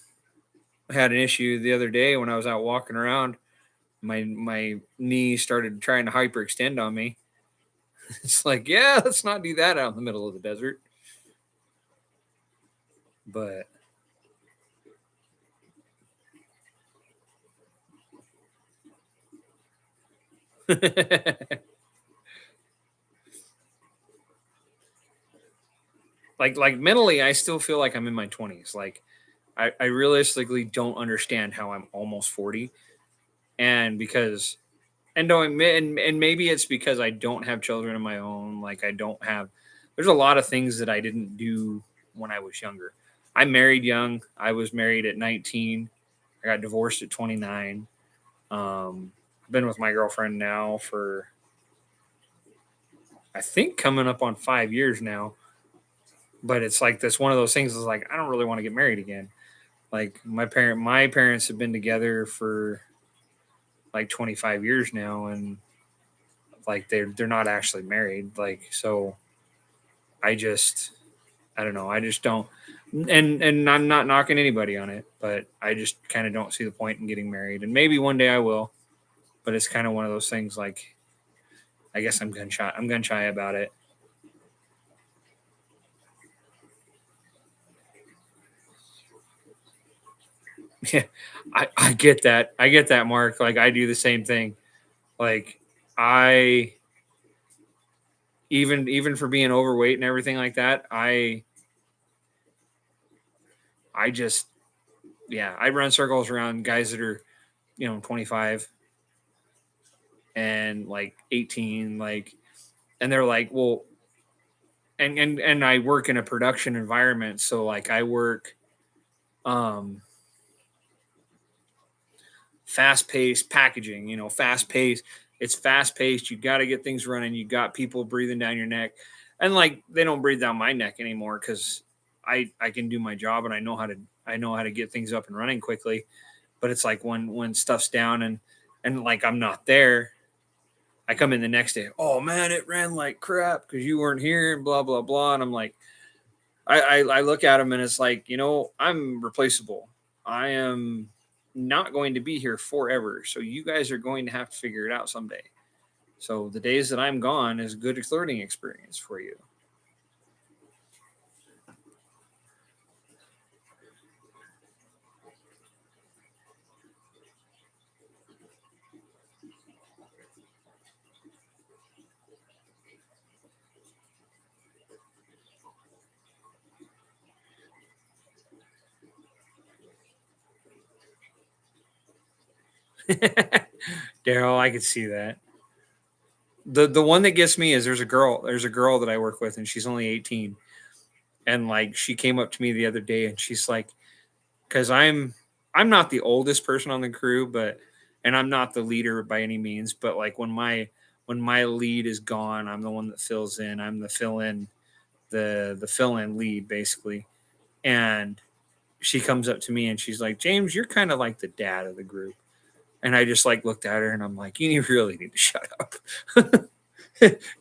I had an issue the other day when I was out walking around. My knee started trying to hyperextend on me. It's like, yeah, let's not do that out in the middle of the desert. But like mentally, I still feel like I'm in my 20s. Like I realistically don't understand how I'm almost 40, and because and don't and maybe it's because I don't have children of my own. Like I don't have. There's a lot of things that I didn't do when I was younger. I married young. I was married at 19. I got divorced at 29. I've been with my girlfriend now for I think coming up on 5 years now. But it's like this one of those things is like I don't really want to get married again. Like my parents have been together for like 25 years now, and like they're not actually married. Like so, I just I don't know. I just don't. And I'm not knocking anybody on it, but I just kind of don't see the point in getting married. And maybe one day I will, but it's kind of one of those things. Like I guess I'm gun shy. I'm gun shy about it. Yeah, I get that. I get that, Mark. Like I do the same thing. Like I even for being overweight and everything like that, I just yeah, I run circles around guys that are 25 and like 18, like, and they're like, well, and I work in a production environment, so like I work um fast paced packaging, fast paced. It's fast paced. You got to get things running. You got people breathing down your neck, and like they don't breathe down my neck anymore because I can do my job and I know how to get things up and running quickly. But it's like when stuff's down and like I'm not there, I come in the next day. Oh man, it ran like crap because you weren't here and blah blah blah. And I'm like, I look at him and it's like, I'm replaceable. I am not going to be here forever. So you guys are going to have to figure it out someday. So the days that I'm gone is a good learning experience for you. Daryl, I could see that. The one that gets me is there's a girl that I work with, and she's only 18, and like she came up to me the other day, and she's like, because I'm not the oldest person on the crew, but and I'm not the leader by any means, but like when my lead is gone, I'm the one that fills in. I'm the fill in the fill in lead basically, and she comes up to me and she's like, James, you're kind of like the dad of the group. And I just like looked at her and I'm like, you really need to shut up.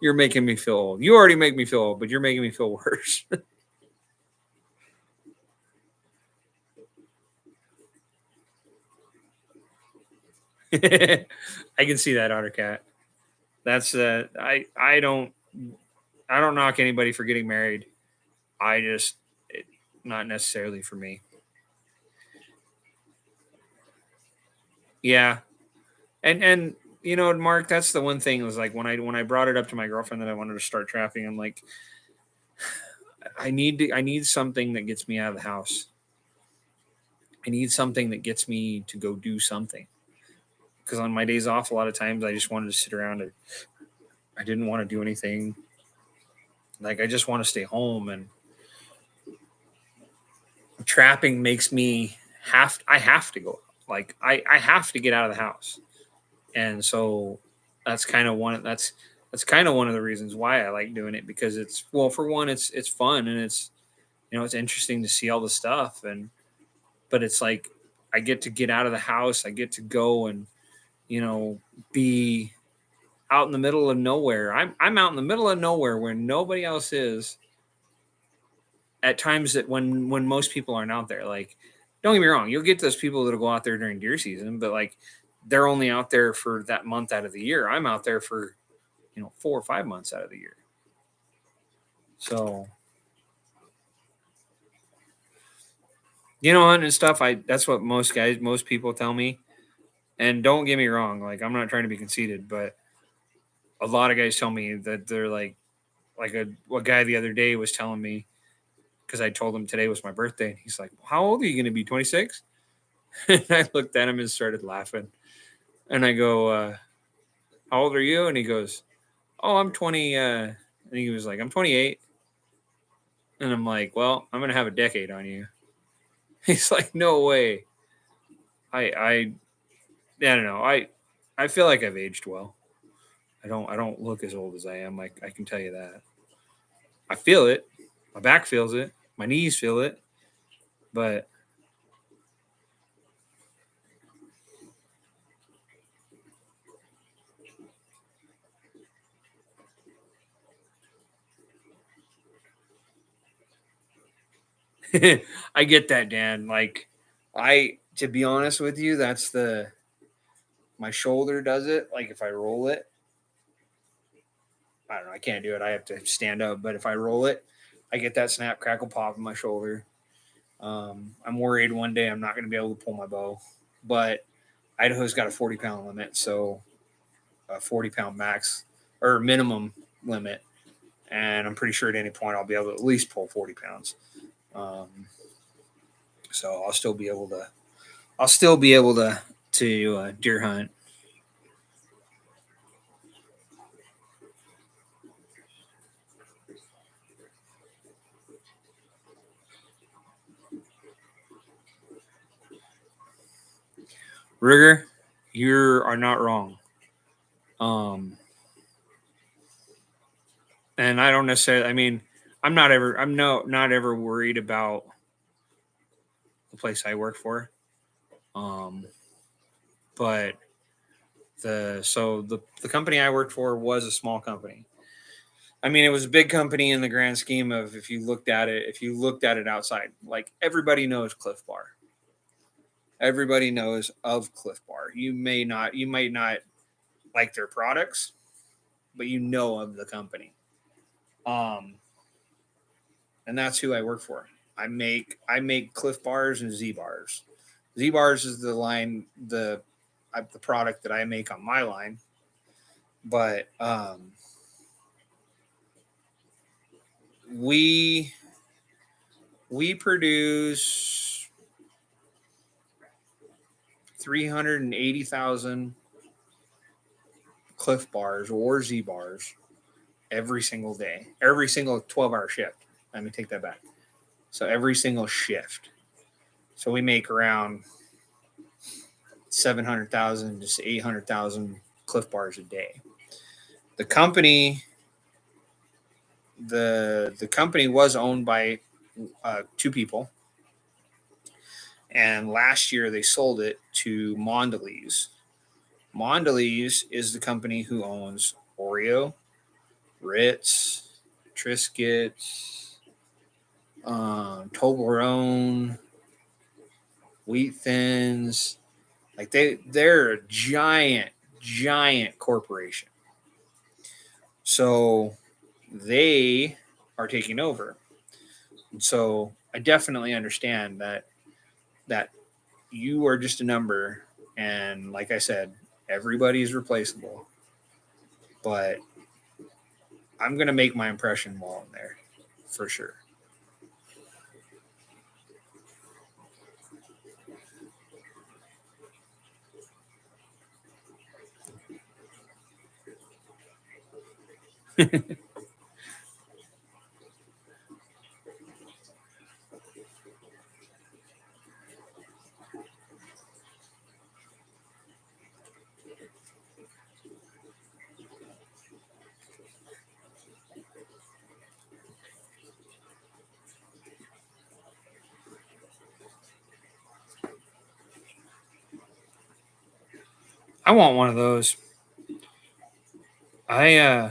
You're making me feel old. You already make me feel old, but you're making me feel worse. I can see that, Otter Cat. That's I don't knock anybody for getting married. I just not necessarily for me. Yeah. And you know, Mark, that's the one thing was like when I brought it up to my girlfriend that I wanted to start trapping, I'm like, I need something that gets me out of the house. I need something that gets me to go do something. Because on my days off, a lot of times I just wanted to sit around and I didn't want to do anything. Like I just want to stay home, and trapping makes me I have to go. Like I have to get out of the house. And so that's kind of one that's kind of one of the reasons why I like doing it, because it's, well, for one, it's fun, and it's, you know, it's interesting to see all the stuff, and but it's like I get to get out of the house, I get to go and, you know, be out in the middle of nowhere. I'm out in the middle of nowhere where nobody else is at times that when most people aren't out there. Like, don't get me wrong, you'll get those people that'll go out there during deer season, but like they're only out there for that month out of the year. I'm out there for, you know, 4 or 5 months out of the year. So, you know, hunting and stuff, I that's what most people tell me. And don't get me wrong, like I'm not trying to be conceited, but a lot of guys tell me that they're like a guy the other day was telling me, because I told him today was my birthday, and he's like, "How old are you going to be? 26?" And I looked at him and started laughing. And I go, "How old are you?" And he goes, "Oh, I'm 20." And he was like, "I'm 28." And I'm like, "Well, I'm going to have a decade on you." He's like, "No way." I don't know. I feel like I've aged well. I don't look as old as I am. I can tell you that. I feel it. My back feels it. My knees feel it. But I get that, Dan. Like, to be honest with you, that's my shoulder does it. Like, if I roll it, I don't know, I can't do it. I have to stand up. But if I roll it, I get that snap, crackle, pop in my shoulder. I'm worried one day I'm not going to be able to pull my bow. But Idaho's got a 40-pound limit. So a 40-pound max or minimum limit. And I'm pretty sure at any point I'll be able to at least pull 40 pounds. Um, so I'll still be able to deer hunt. Rigger, you are not wrong. Um, and I don't necessarily. I mean, I'm not ever worried about the place I work for. Um, but the company I worked for was a small company. I mean, it was a big company in the grand scheme of, if you looked at it outside, like everybody knows Cliff Bar. Everybody knows of Cliff Bar. You might not like their products, but you know of the company. Um, and that's who I work for. I make Cliff Bars and Z Bars. Z Bars is the line, the product that I make on my line. But we we produce 380,000 Cliff Bars or Z Bars every single day, every single 12-hour shift. Let me take that back. So every single shift. So we make around 700,000 to 800,000 Cliff Bars a day. The company, the company was owned by two people, and last year they sold it to Mondelez. Mondelez is the company who owns Oreo, Ritz, Triscuits, Toblerone, Wheat Thins. Like they're a giant corporation. So they are taking over. And so I definitely understand that you are just a number, and like I said, everybody is replaceable. But I'm gonna make my impression while I'm there, for sure. I want one of those. I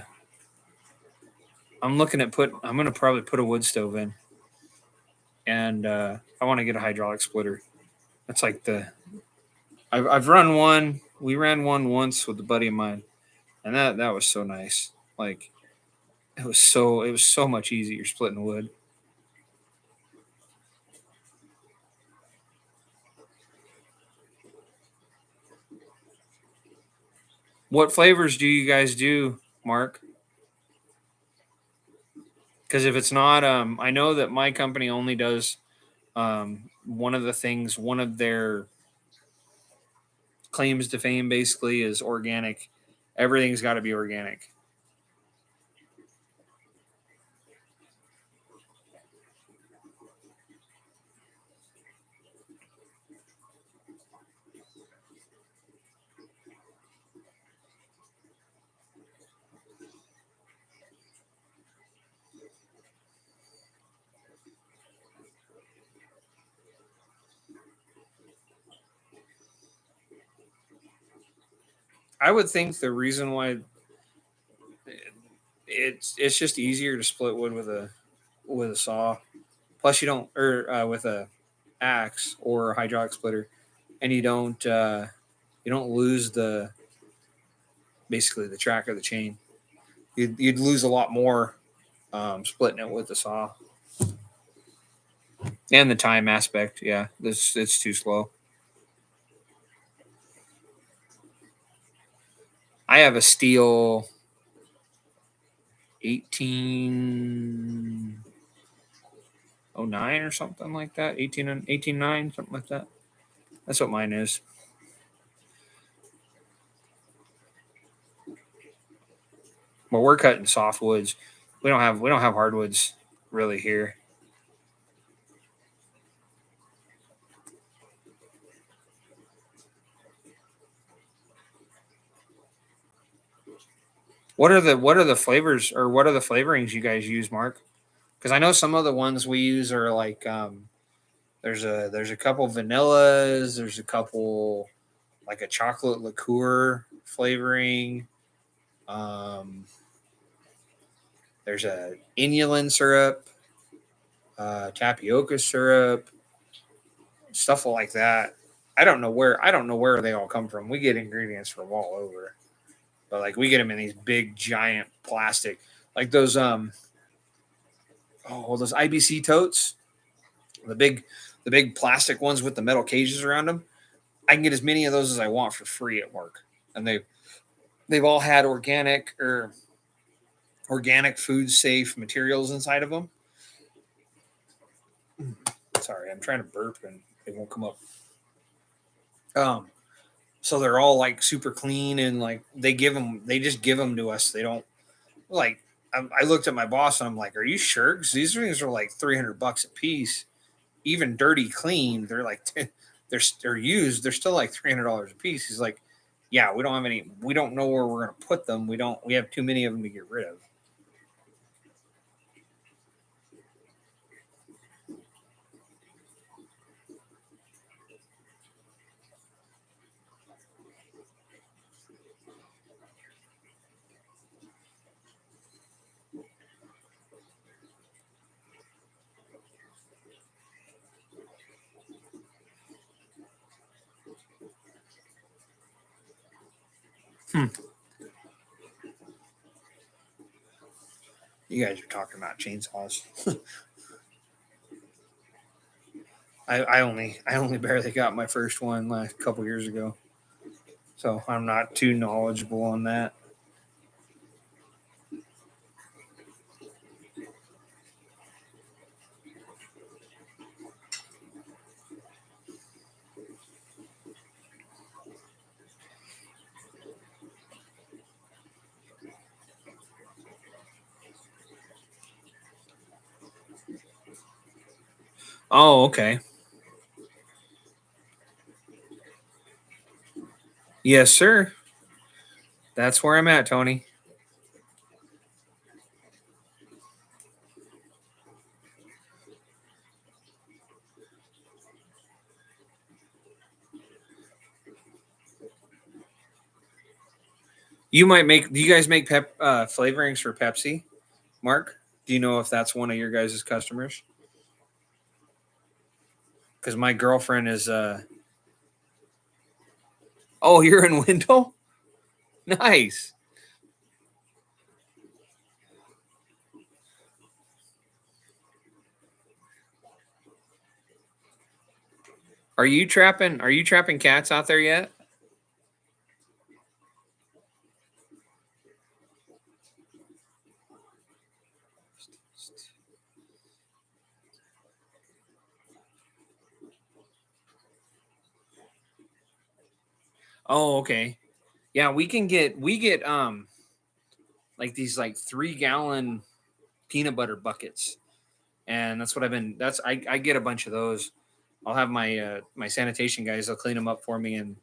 I'm looking at I'm gonna probably put a wood stove in, and I want to get a hydraulic splitter. That's like I've run one. We ran one once with a buddy of mine, and that was so nice. Like it was so much easier splitting wood. What flavors do you guys do, Mark? Because if it's not, I know that my company only does one of the things. One of their claims to fame basically is organic. Everything's got to be organic. I would think the reason why it's just easier to split wood with a saw. Plus, you don't or with a axe or a hydraulic splitter, and you don't lose the basically the track of the chain. You'd lose a lot more splitting it with the saw and the time aspect. Yeah, this it's too slow. I have a steel 1809 or something like that. 1809 something like that. That's what mine is. Well, we're cutting softwoods. We don't have hardwoods really here. What are the flavors or what are the flavorings you guys use, Mark? Because I know some of the ones we use are like there's a couple vanillas, there's a couple like a chocolate liqueur flavoring. Um, there's a inulin syrup, tapioca syrup, stuff like that. I don't know where they all come from. We get ingredients from all over, but like we get them in these big giant plastic, like those IBC totes, the big the big plastic ones with the metal cages around them. I can get as many of those as I want for free at work, and they've all had organic food safe materials inside of them. Sorry, I'm trying to burp and it won't come up. Um, So they're all like super clean and like they just give them to us. They don't like. I looked at my boss and I'm like, "Are you sure? Because these things are like $300 a piece, even dirty clean. They're like they're used. They're still like $300 a piece." He's like, "Yeah, we don't have any. We don't know where we're gonna put them. We don't. We have too many of them to get rid of." Hmm. You guys are talking about chainsaws. I only barely got my first one last couple years ago, so I'm not too knowledgeable on that. Oh, okay. Yes, sir. That's where I'm at, Tony. You might make. Do you guys make flavorings for Pepsi, Mark? Do you know if that's one of your guys' customers? Because my girlfriend is. Oh, you're in Wendell. Nice. Are you trapping? Are you trapping cats out there yet? Oh, okay. Yeah, we get like these like 3 gallon peanut butter buckets, and that's what I've been. That's I get a bunch of those. I'll have my sanitation guys. They'll clean them up for me, and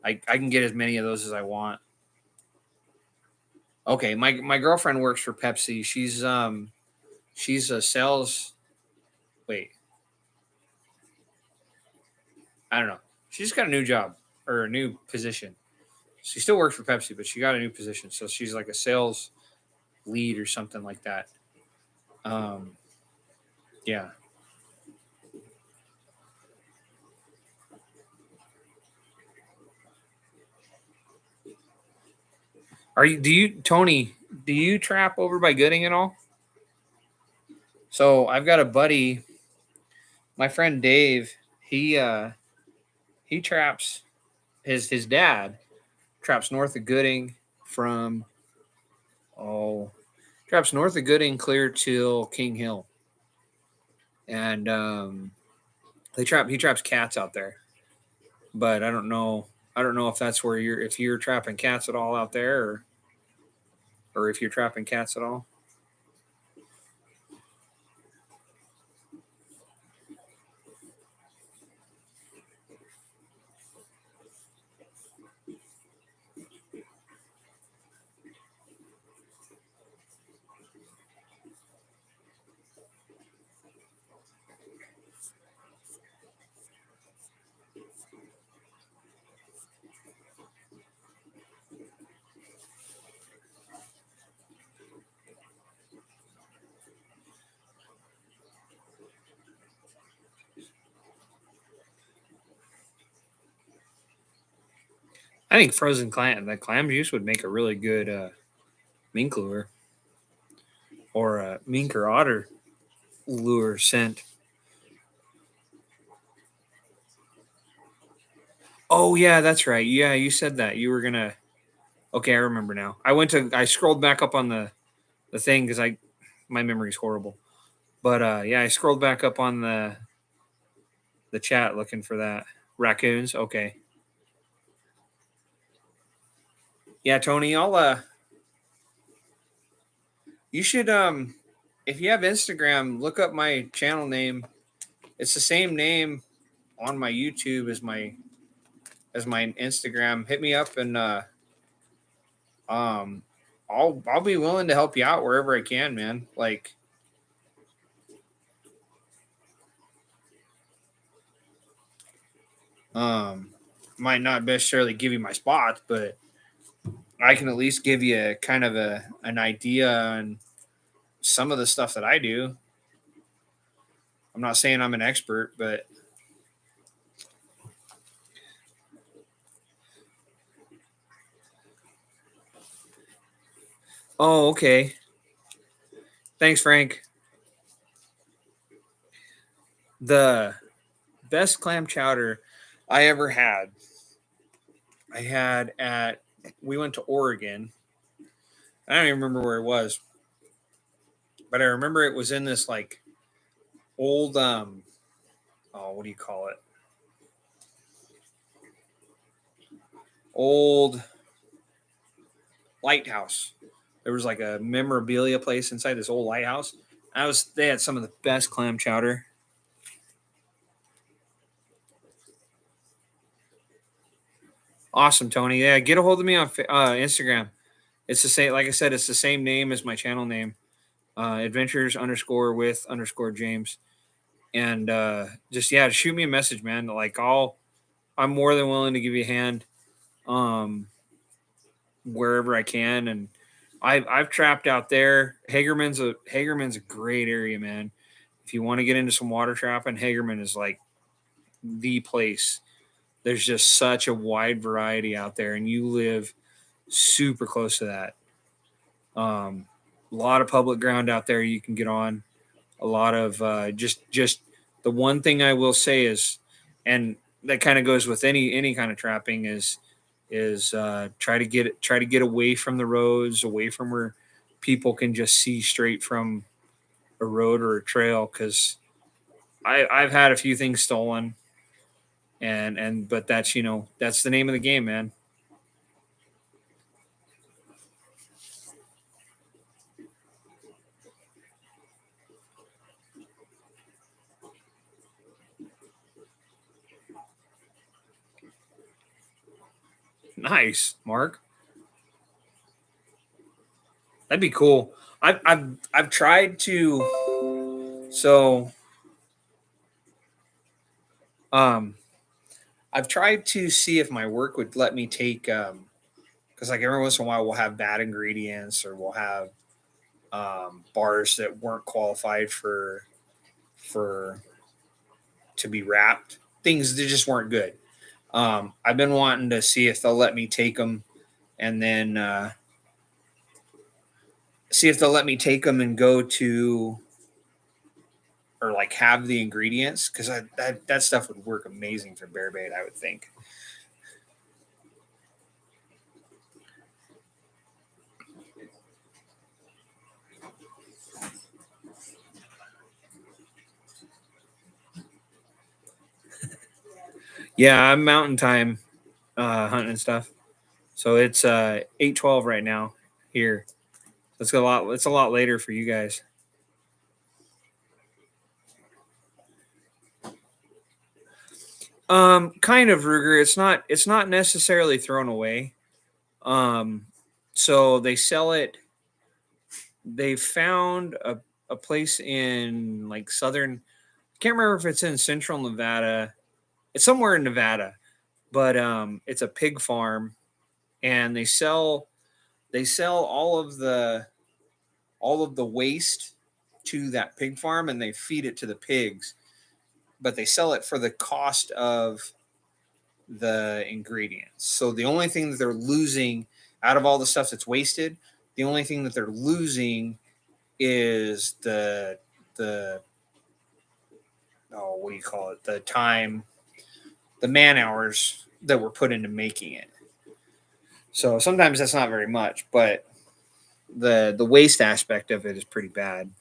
I can get as many of those as I want. Okay, my girlfriend works for Pepsi. She's a sales. Wait, I don't know. She's got a new job or a new position. She still works for Pepsi, but she got a new position. So she's like a sales lead or something like that. Um, yeah. Are you? Do you, Tony? Do you trap over by Gooding at all? So I've got a buddy, my friend Dave. He traps his dad traps north of Gooding from oh traps north of Gooding clear till King Hill, and they trap he traps cats out there. But I don't know if that's where you're trapping cats at all out there, or if you're trapping cats at all. I think frozen clam juice would make a really good mink lure or a mink or otter lure scent. Oh yeah, that's right. Yeah, you said that you were gonna. Okay, I remember now. I scrolled back up on the thing because I my memory's horrible. But yeah, I scrolled back up on the chat looking for that raccoons. Okay, Yeah, Tony, you should if you have Instagram, look up my channel name. It's the same name on my YouTube as my Instagram. Hit me up and um I'll be willing to help you out wherever I can, man. Like um might not necessarily give you my spots, but I can at least give you kind of an idea on some of the stuff that I do. I'm not saying I'm an expert, but oh, okay. Thanks, Frank. The best clam chowder I ever had, I had at we went to Oregon. I don't even remember where it was, but I remember it was in this like old oh, what do you call it? Old lighthouse. There was like a memorabilia place inside this old lighthouse. They had some of the best clam chowder. Awesome, Tony. Yeah, get a hold of me on Instagram. It's the same, like I said, it's the same name as my channel name, adventures underscore with underscore James. And just, yeah, shoot me a message, man. Like, I'm more than willing to give you a hand um, wherever I can. And I've trapped out there. Hagerman's a great area, man. If you want to get into some water trapping, Hagerman is like the place. There's just such a wide variety out there, and you live super close to that. A lot of public ground out there you can get on. A lot of just the one thing I will say is, and that kind of goes with any kind of trapping is try to get away from the roads, away from where people can just see straight from a road or a trail. Because I've had a few things stolen, and but that's that's the name of the game, man. Nice, Mark. That'd be cool. I've tried to so um I've tried to see if my work would let me take because like every once in a while we'll have bad ingredients or we'll have bars that weren't qualified for to be wrapped, things that just weren't good. I've been wanting to see if they'll let me take them and then see if they'll let me take them and go to or like have the ingredients because that stuff would work amazing for bear bait, I would think. Yeah, I'm mountain time hunting and stuff. So it's 8:12 right now here. It's a lot. It's a lot later for you guys. Kind of, Ruger. It's not necessarily thrown away. Um, so they sell it. They found a place in like southern. Can't remember if it's in central Nevada. It's somewhere in Nevada, but it's a pig farm, and they sell all of the waste to that pig farm, and they feed it to the pigs. But they sell it for the cost of the ingredients. So the only thing that they're losing out of all the stuff that's wasted, the only thing that they're losing is the what do you call it? The time, the man hours that were put into making it. So sometimes that's not very much, but the waste aspect of it is pretty bad.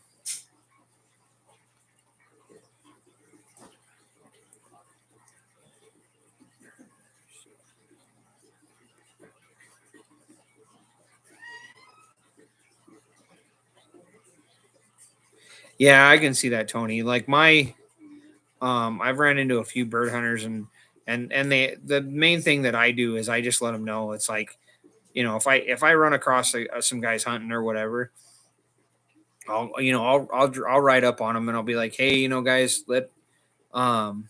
Yeah, I can see that, Tony. Like I've ran into a few bird hunters, and the main thing that I do is I just let them know it's like, if I run across some guys hunting or whatever, I'll ride up on them and I'll be like, hey, guys, um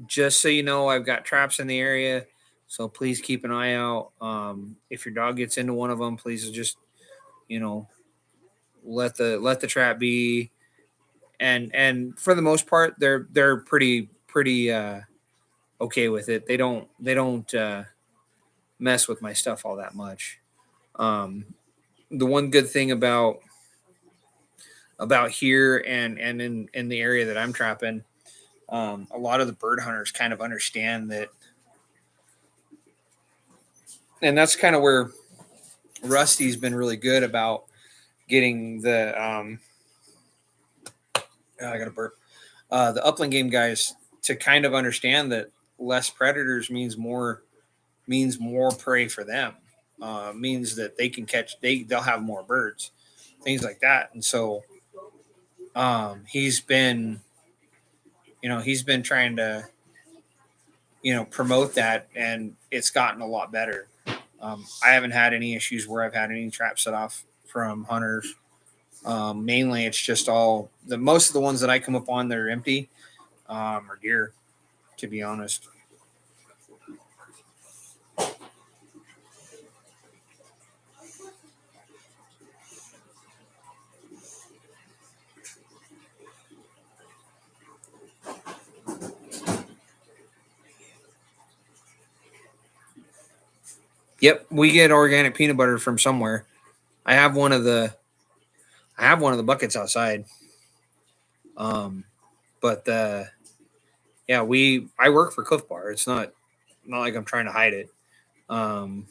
just so you know, I've got traps in the area, so please keep an eye out. If your dog gets into one of them, please just you know let the trap be. And for the most part, they're pretty okay with it. They don't mess with my stuff all that much. Um, the one good thing about here and in the area that I'm trapping, a lot of the bird hunters kind of understand that, and that's kind of where Rusty's been really good about getting I got a burp. The upland game guys to kind of understand that less predators means more prey for them. Means that they can they'll have more birds, things like that. And so he's been trying to promote that, and it's gotten a lot better. I haven't had any issues where I've had any traps set off from hunters. Mainly, it's just most of the ones that I come up on that are empty are deer, to be honest. Yep, we get organic peanut butter from somewhere. I have one of the I have one of the buckets outside. Um, but yeah, I work for Cliff Bar. It's not like I'm trying to hide it. Um,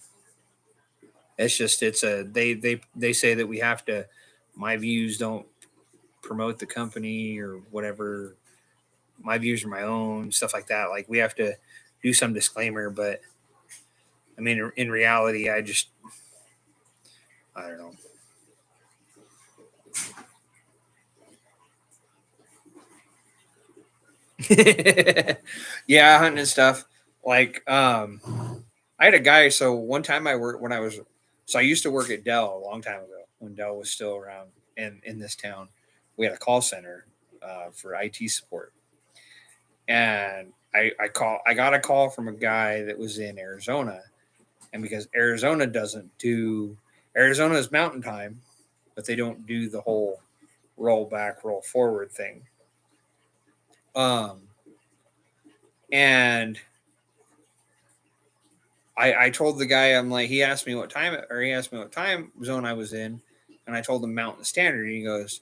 it's just they say that we have to. My views don't promote the company or whatever. My views are my own, stuff like that. Like we have to do some disclaimer, but I mean, in reality, I don't know. Yeah, hunting and stuff. Like, I had a guy. So one time I used to work at Dell a long time ago when Dell was still around in this town. We had a call center for IT support, and I got a call from a guy that was in Arizona, and because Arizona is mountain time, but they don't do the whole roll back, roll forward thing. Um, and I told the guy, I'm like, he asked me what time zone I was in, and I told him Mountain Standard. And he goes,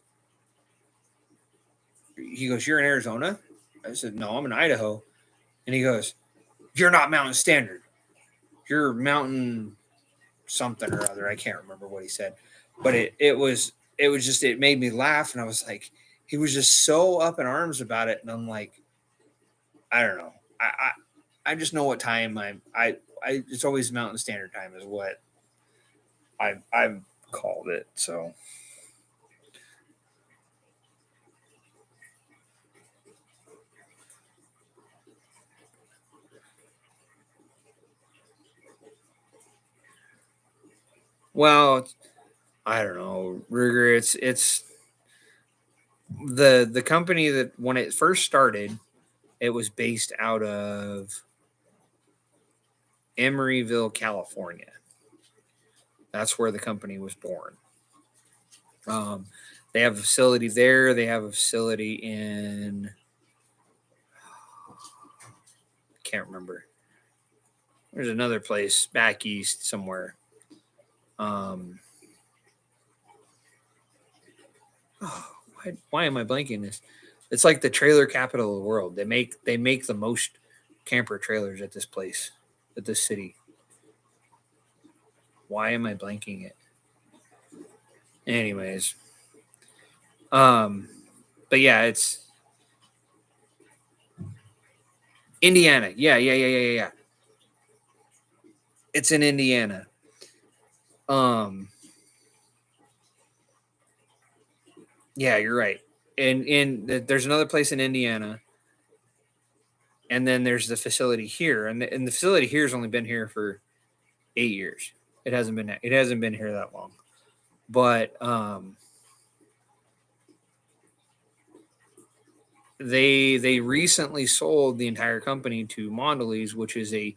you're in Arizona? I said, no, I'm in Idaho. And he goes, you're not Mountain Standard. You're Mountain something or other. I can't remember what he said, but it made me laugh, and I was like, he was just so up in arms about it, and I'm like, I don't know. I just know what time I it's always Mountain Standard Time is what I've called it. So well, I don't know, Ruger. It's the company that when it first started, it was based out of Emeryville, California. That's where the company was born. Um, they have a facility there. They have a facility in can't remember. There's another place back east somewhere. Um, oh, why am I blanking this? It's like the trailer capital of the world. They make the most camper trailers at this place, at this city. Why am I blanking it? Anyways, um, but yeah, it's Indiana. Yeah. It's in Indiana. Um, Yeah, you're right. And there's another place in Indiana, and then there's the facility here, and the facility here has only been here for 8 years. It hasn't been here that long, but they recently sold the entire company to Mondelez, which is a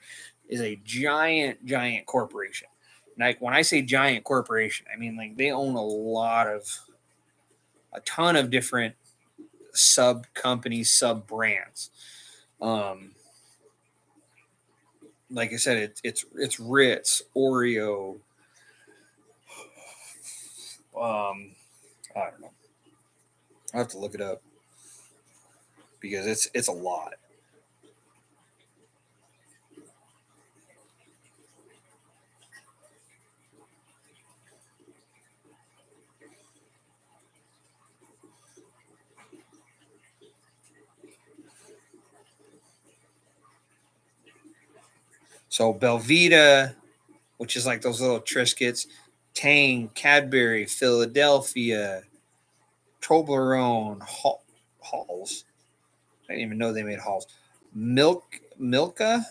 giant corporation. Like when I say giant corporation, I mean like they own a ton of different sub companies, sub brands. Um, like I said, it's Ritz, Oreo. I don't know. I have to look it up because it's a lot. So Belvita, which is like those little Triscuits, Tang, Cadbury, Philadelphia, Toblerone, Halls. I didn't even know they made Halls. Milka,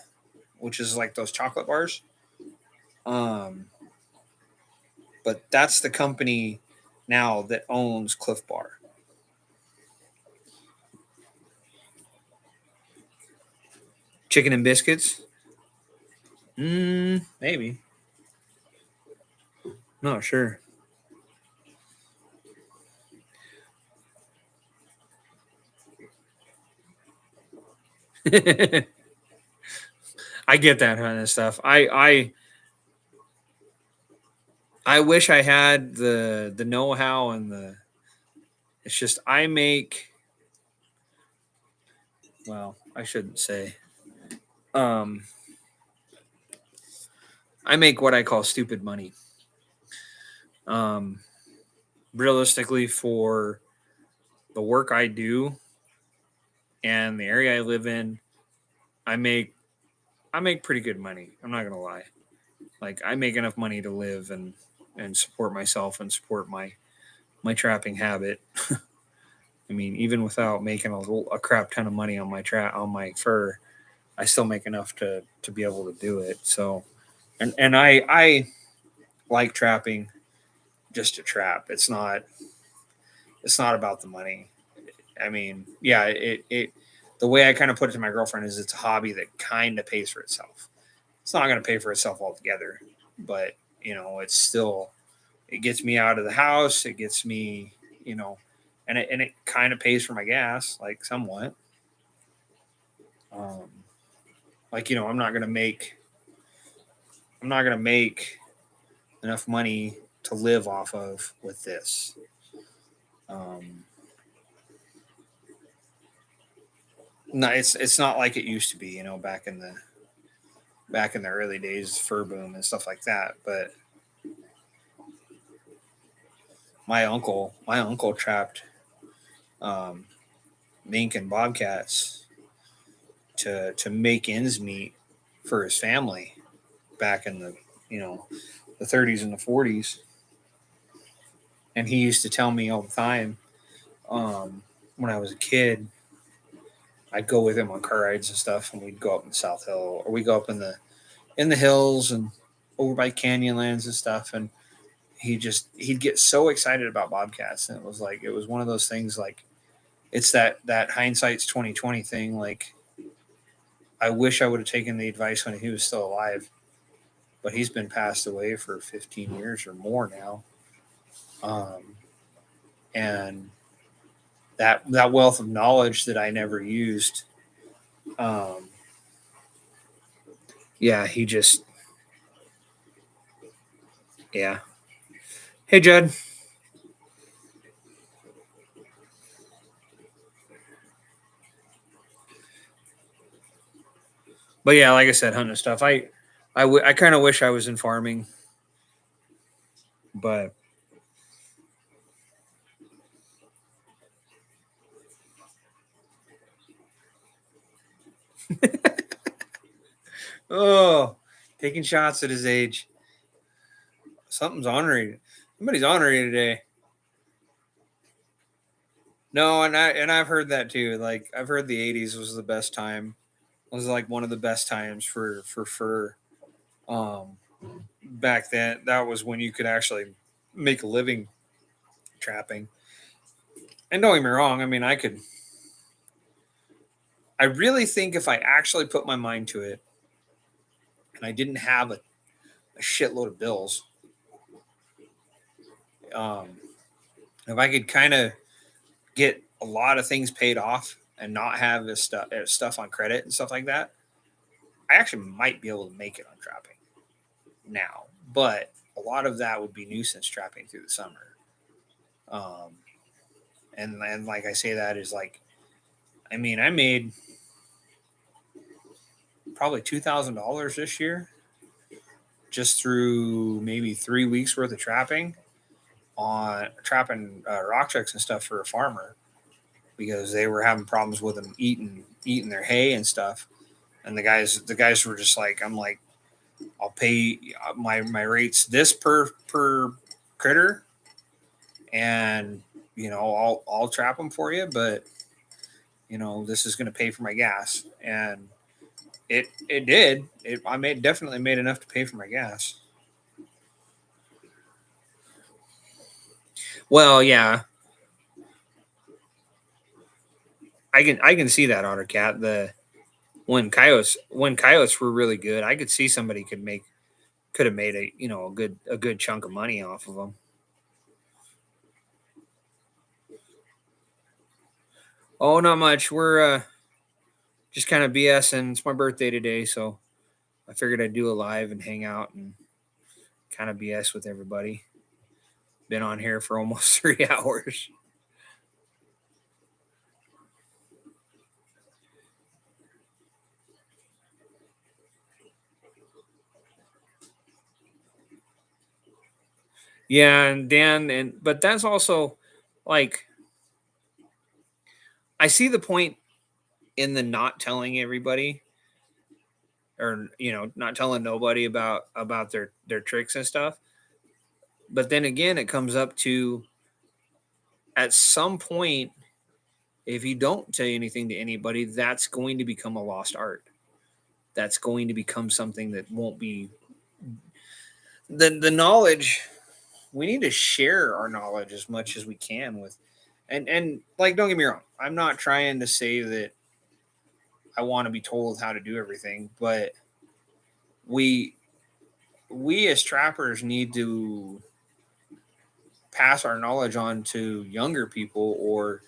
which is like those chocolate bars. Um, but that's the company now that owns Cliff Bar. Chicken and biscuits. Maybe. Not sure. I get that kind of stuff. I wish I had the know how and the. It's just I make. Well, I shouldn't say. Um, I make what I call stupid money. Um, realistically, for the work I do and the area I live in, I make I make pretty good money. I'm not gonna lie. Like I make enough money to live and support myself and support my trapping habit. I mean, even without making a crap ton of money on my fur, I still make enough to be able to do it. So, and I like trapping just to trap. It's not about the money. I mean, yeah, it the way I kind of put it to my girlfriend is it's a hobby that kind of pays for itself. It's not going to pay for itself altogether, but it's still it gets me out of the house. It gets me, and it kind of pays for my gas, like somewhat. Um, like I'm not gonna make enough money to live off of with this. Um, no, it's not like it used to be, back in the early days, fur boom and stuff like that. But my uncle trapped um, mink and bobcats to make ends meet for his family back in the 30s and the 40s. And he used to tell me all the time, when I was a kid, I'd go with him on car rides and stuff, and we'd go up in South Hill, or we go up in the hills and over by Canyonlands and stuff. And he'd get so excited about bobcats, and it was one of those things like it's that hindsight's 2020 thing. Like I wish I would have taken the advice when he was still alive, but he's been passed away for 15 years or more now. Um, and that wealth of knowledge that I never used. Um, yeah, he just yeah. Hey, Judd. But yeah, like I said, hunting stuff. I kind of wish I was in farming, but oh, taking shots at his age. Something's honoring. Somebody's honoring today. No, and I've heard that too. Like I've heard the '80s was the best time. Was like one of the best times for fur. Um, Back then, that was when you could actually make a living trapping. And don't get me wrong. I mean, I could. I really think if I actually put my mind to it, and I didn't have a shitload of bills, um, if I could kind of get a lot of things paid off and not have this stuff on credit and stuff like that, I actually might be able to make it on trapping now. But a lot of that would be nuisance trapping through the summer. Um, and like I say, that is like, I mean, I made probably $2,000 this year just through maybe 3 weeks worth of trapping on trapping rock chucks and stuff for a farmer because they were having problems with them eating their hay and stuff. And the guys were just like, I'm like, I'll pay my rates this per critter, and I'll trap them for you, but this is going to pay for my gas, and it did. I definitely made enough to pay for my gas. Well, yeah, I can see that, Otter Cat. The when coyotes were really good, I could see somebody could have made a good chunk of money off of them. Oh, not much. We're just kind of BSing. It's my birthday today, so I figured I'd do a live and hang out and kind of BS with everybody. Been on here for almost 3 hours. Yeah, and Dan, but that's also like I see the point in the not telling everybody, or not telling nobody about their tricks and stuff. But then again, it comes up to at some point, if you don't tell anything to anybody, that's going to become a lost art. That's going to become something that won't be the knowledge. We need to share our knowledge as much as we can with, and like, don't get me wrong, I'm not trying to say that I want to be told how to do everything, but we we as trappers need to pass our knowledge on to younger people or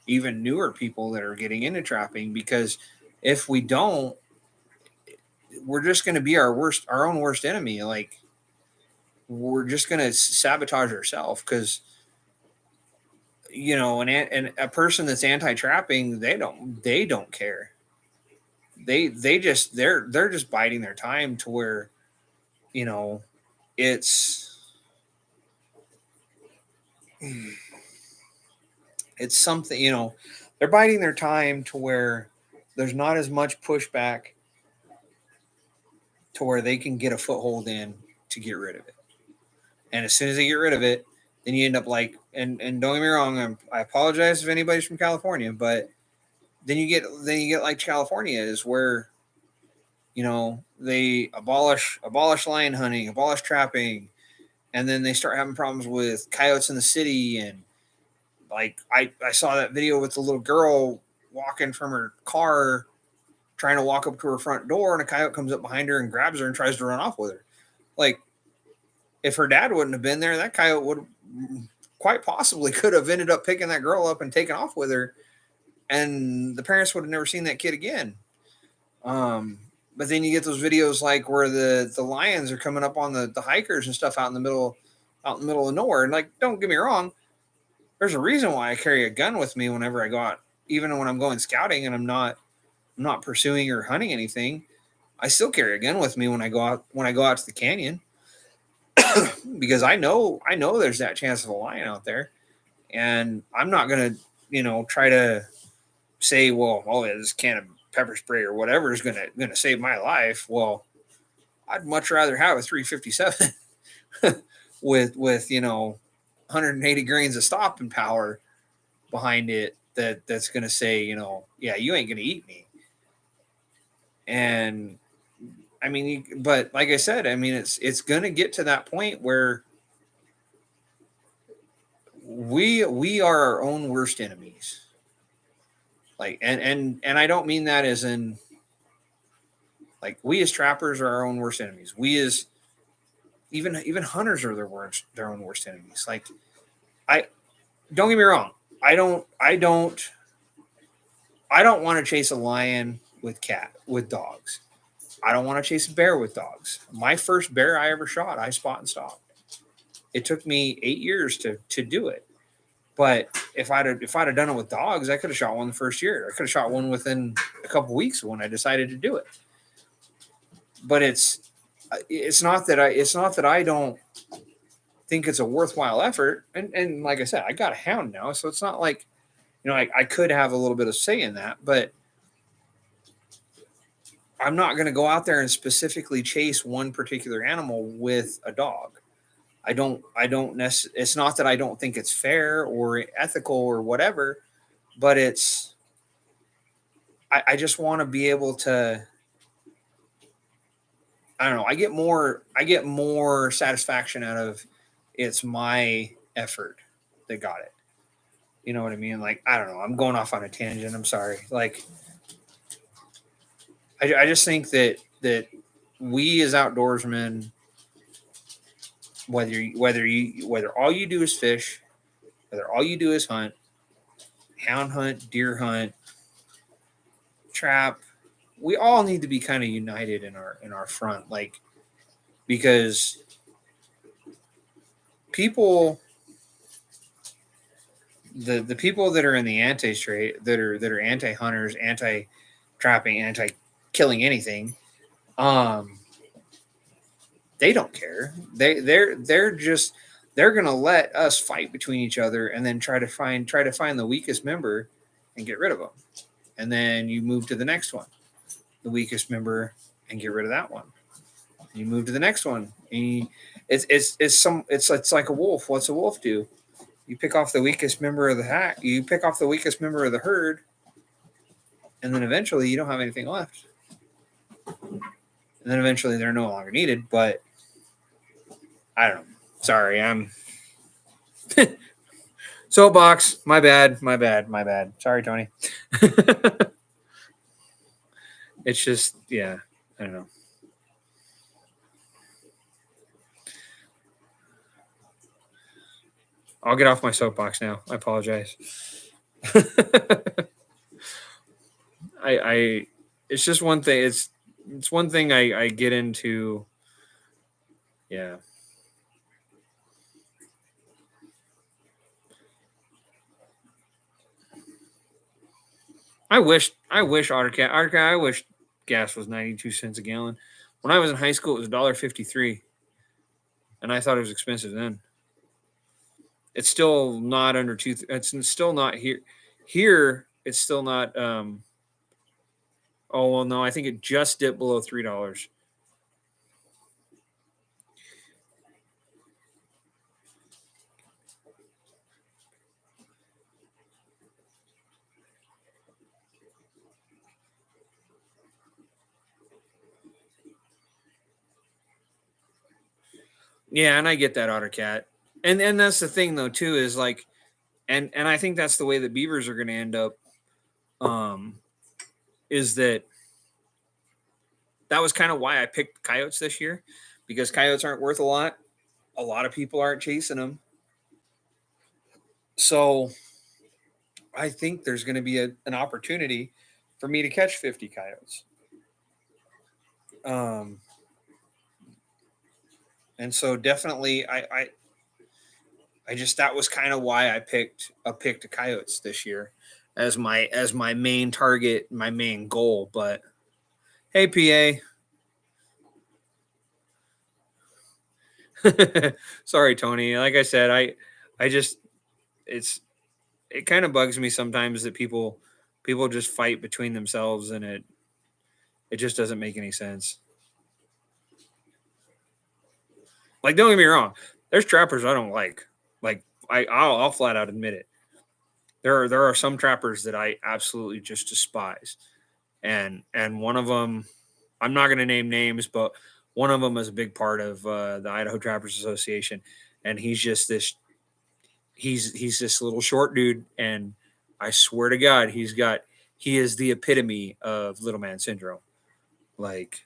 even newer people that are getting into trapping, because if we don't, we're just going to be our own worst enemy. Like, we're just going to sabotage ourselves, because and a person that's anti-trapping, they don't care. They're just biding their time to where you know it's it's something, they're biding their time to where there's not as much pushback to where they can get a foothold in to get rid of it. And as soon as they get rid of it, then you end up like, and don't get me wrong, I apologize if anybody's from California, but then you get like California is where they abolish lion hunting, abolish trapping, and then they start having problems with coyotes in the city. And like, I saw that video with the little girl walking from her car trying to walk up to her front door, and a coyote comes up behind her and grabs her and tries to run off with her. Like, if her dad wouldn't have been there, that coyote would quite possibly could have ended up picking that girl up and taking off with her, and the parents would have never seen that kid again. Um, but then you get those videos like where the lions are coming up on the hikers and stuff out in the middle of nowhere. And like, don't get me wrong, there's a reason why I carry a gun with me whenever I go out, even when I'm going scouting and I'm not pursuing or hunting anything. I still carry a gun with me when I go out to the canyon, because I know there's that chance of a lion out there, and I'm not gonna try to say, well, yeah, this can of pepper spray or whatever is gonna save my life. Well, I'd much rather have a 357 with 180 grains of stopping power behind it that's going to say, yeah, you ain't going to eat me. And I mean, but like I said, I mean, it's going to get to that point where we are our own worst enemies. Like, and I don't mean that as in like we as trappers are our own worst enemies. We as even hunters are their own worst enemies. Like, I don't get me wrong. I don't want to chase a lion with dogs. I don't want to chase a bear with dogs. My first bear I ever shot, I spot and stopped. It took me 8 years to do it. But if I'd have done it with dogs, I could have shot one the first year. I could have shot one within a couple of weeks when I decided to do it. But it's not that I don't think it's a worthwhile effort. And like I said, I got a hound now, so it's not like I could have a little bit of say in that, but I'm not going to go out there and specifically chase one particular animal with a dog. It's not that I don't think it's fair or ethical or whatever, but I just want to be able to, I don't know. I get more satisfaction out of it's my effort that got it. You know what I mean? Like, I don't know. I'm going off on a tangent. I'm sorry. Like, I just think that we as outdoorsmen, whether all you do is fish, whether all you do is hunt, hound hunt, deer hunt, trap, we all need to be kind of united in our front, like, because people, the people that are in the anti trade, that are anti hunters, anti trapping, anti killing anything, um they don't care. They're gonna let us fight between each other and then try to find the weakest member and get rid of them. And then you move to the next one, the weakest member, and get rid of that one. And you move to the next one. It's like a wolf. What's a wolf do? You pick off the weakest member of the hack. You pick off the weakest member of the herd, and then eventually you don't have anything left. And then eventually they're no longer needed. But I don't know. Sorry, I'm soapbox. My bad. My bad. My bad. Sorry, Tony. It's just, yeah, I don't know. I'll get off my soapbox now. I apologize. I it's just one thing. It's one thing I get into. Yeah. I wish Ottercat, I wish gas was 92 cents a gallon. When I was in high school, it was $1.53, and I thought it was expensive then. It's still not under two. It's still not here. Here, it's still not. Oh well, no, I think it just dipped below $3. Yeah, and I get that, Ottercat, and that's the thing though too is like, and I think that's the way that beavers are going to end up. Um, is that was kind of why I picked coyotes this year, because coyotes aren't worth a lot. A lot of people aren't chasing them, so I think there's going to be an opportunity for me to catch 50 coyotes. Um, and so definitely, I just that was kind of why I picked the coyotes this year as my main target, my main goal. But hey, PA, sorry, Tony. Like I said, I just it's it kind of bugs me sometimes that people just fight between themselves, and it just doesn't make any sense. Like, don't get me wrong, there's trappers I don't like. Like, I'll flat out admit it. there are some trappers that I absolutely just despise, and one of them, I'm not going to name names, but one of them is a big part of the Idaho Trappers Association, and he's this little short dude, and I swear to God, he is the epitome of little man syndrome. Like,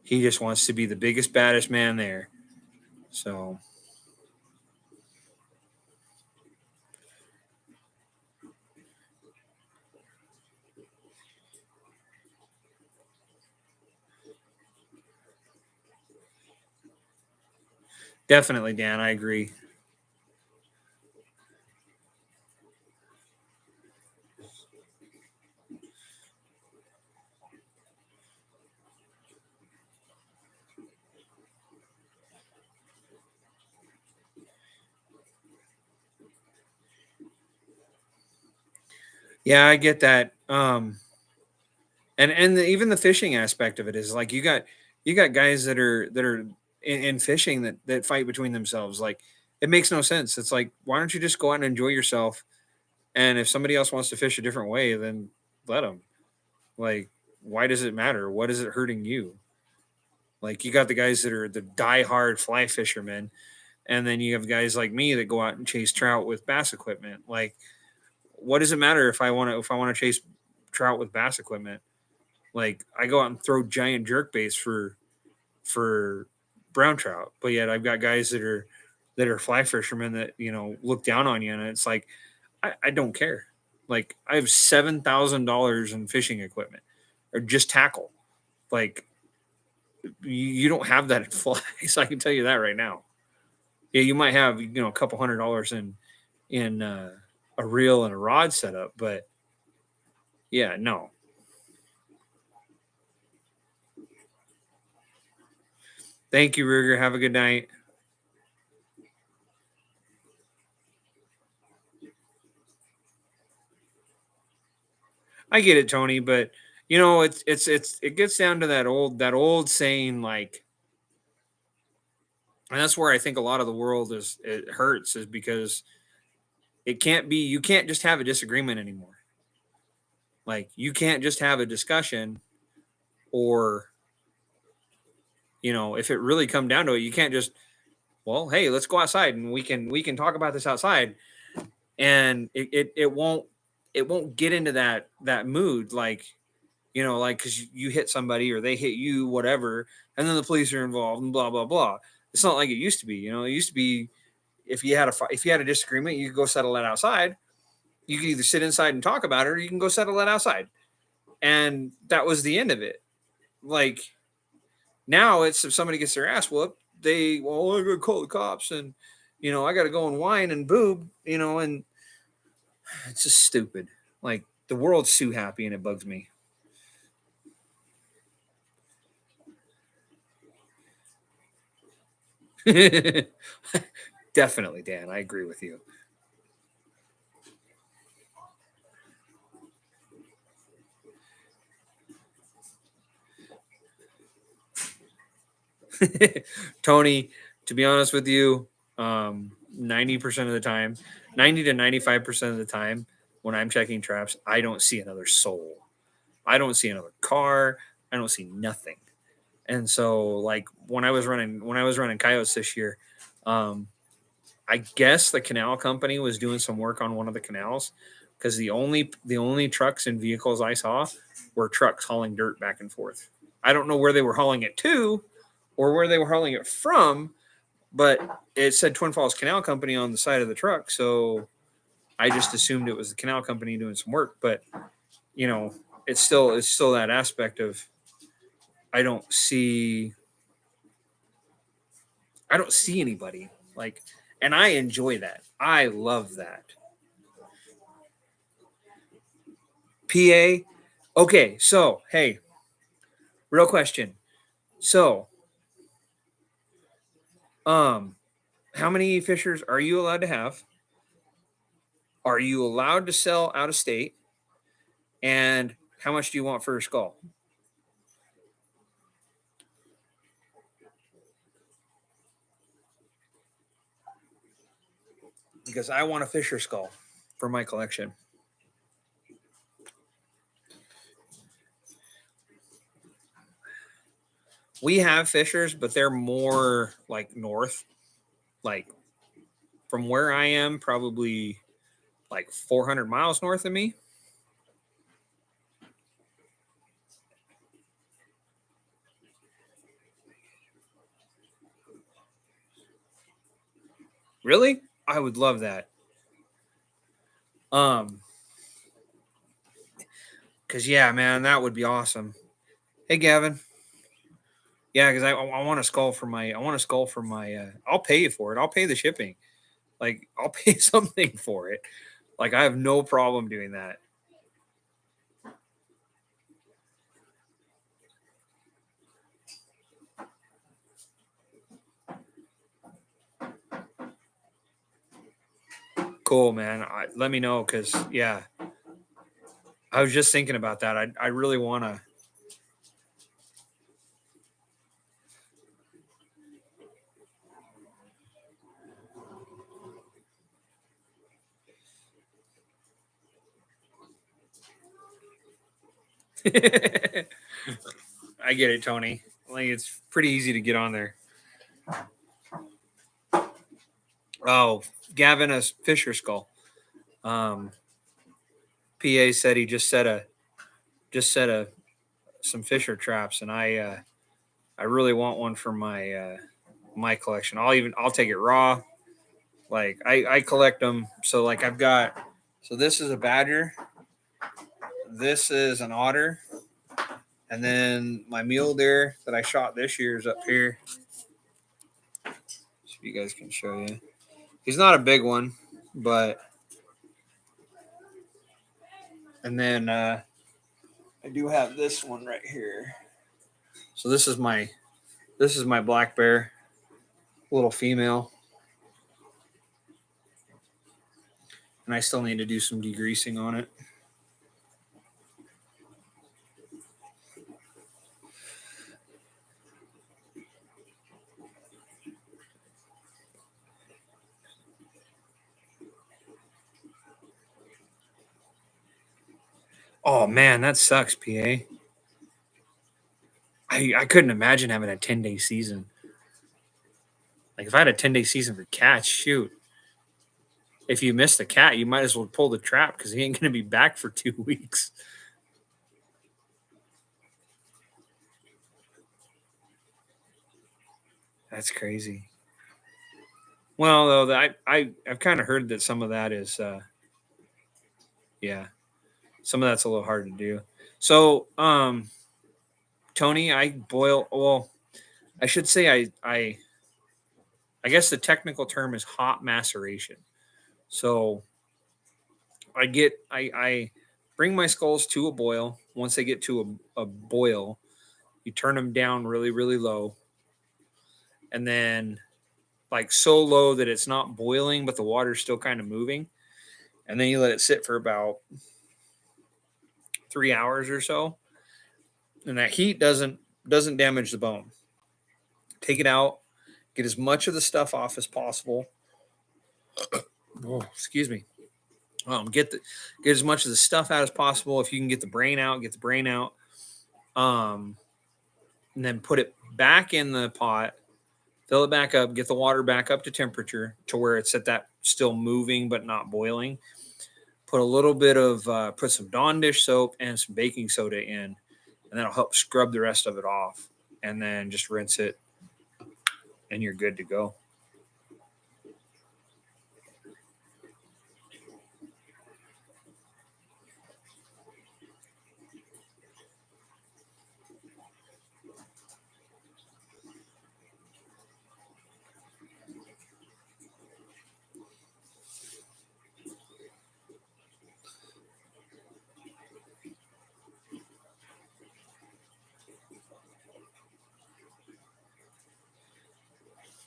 he just wants to be the biggest, baddest man there. So definitely, Dan, I agree. Yeah, I get that. Even the fishing aspect of it is like you got guys that are in fishing that fight between themselves. Like, it makes no sense. It's like, why don't you just go out and enjoy yourself? And if somebody else wants to fish a different way, then let them. Like, why does it matter? What is it hurting you? Like, you got the guys that are the diehard fly fishermen, and then you have guys like me that go out and chase trout with bass equipment. Like, what does it matter if I want to chase trout with bass equipment? Like, I go out and throw giant jerk baits for brown trout, but yet I've got guys that are fly fishermen that look down on you, and it's like, I don't care. Like, I have $7,000 in fishing equipment or just tackle. Like, you don't have that in flies. I can tell you that right now. Yeah, you might have a couple $100 in a reel and a rod setup, but yeah, no. Thank you, Ruger. Have a good night. I get it, Tony, but it gets down to that old saying, like, and that's where I think a lot of the world it hurts, is because you can't just have a disagreement anymore. Like, you can't just have a discussion, or if it really come down to it, you can't just, well, hey, let's go outside and we can talk about this outside, and it won't get into that mood, like, like, because you hit somebody or they hit you, whatever, and then the police are involved and blah blah blah. It's not like it used to be. It used to be, if you had a disagreement, you could go settle it outside. You could either sit inside and talk about it, or you can go settle it outside, and that was the end of it. Like, now it's, if somebody gets their ass whooped, I gotta call the cops, and I gotta go and whine and boob, and it's just stupid. Like, the world's too happy, and it bugs me. Definitely, Dan. I agree with you. Tony, to be honest with you, 90% of the time, 90 to 95% of the time, when I'm checking traps, I don't see another soul. I don't see another car. I don't see nothing. And so, like, when I was running coyotes this year, um, I guess the canal company was doing some work on one of the canals, because the only trucks and vehicles I saw were trucks hauling dirt back and forth. I don't know where they were hauling it to or where they were hauling it from, but it said Twin Falls Canal Company on the side of the truck, so I just assumed it was the canal company doing some work. But you know, it's still that aspect of, I don't see I don't see anybody, like, and I enjoy that. I love that. PA. Okay, so hey, real question. So, um, how many fishers are you allowed to have? Are you allowed to sell out of state? And how much do you want for a skull? Because I want a fisher skull. for my collection. We have fishers, but they're more like north, like from where I am, probably like 400 miles north of me. Really? I would love that. Cause yeah, man, that would be awesome. Hey, Gavin. Yeah, because I want a skull for my I'll pay you for it. I'll pay the shipping. Like I'll pay something for it. Like I have no problem doing that. Cool, man. Let me know because yeah, I was just thinking about that. I really want to. I get it, Tony. Like it's pretty easy to get on there. Oh, Gavin, a Fisher skull. Um, PA said he just set a some Fisher traps, and I really want one for my collection. I'll take it raw. Like I collect them. So like I've got so this is a badger, this is an otter, and then my mule deer that I shot this year is up here. So you guys can show you. He's not a big one, but and then I do have this one right here. So this is my black bear, little female. And I still need to do some degreasing on it. Oh man, that sucks, PA. I couldn't imagine having a 10-day season. Like if I had a 10-day season for cats, shoot. If you miss the cat, you might as well pull the trap because he ain't gonna be back for 2 weeks. That's crazy. Well, though, I've kind of heard that some of that is, yeah, some of that's a little hard to do. So, Tony, I boil. Well, I should say I guess the technical term is hot maceration. So I bring my skulls to a boil. Once they get to a boil, you turn them down really really low, and then like so low that it's not boiling, but the water's still kind of moving, and then you let it sit for about 3 hours or so, and that heat doesn't damage the bone. Take it out, get as much of the stuff off as possible. Oh, excuse me. Get as much of the stuff out as possible. If you can get the brain out, get the brain out. Um, and then put it back in the pot, fill it back up, get the water back up to temperature to where it's at that still moving but not boiling. Put a little bit of put some Dawn dish soap and some baking soda in, and that'll help scrub the rest of it off. And then just rinse it, and you're good to go.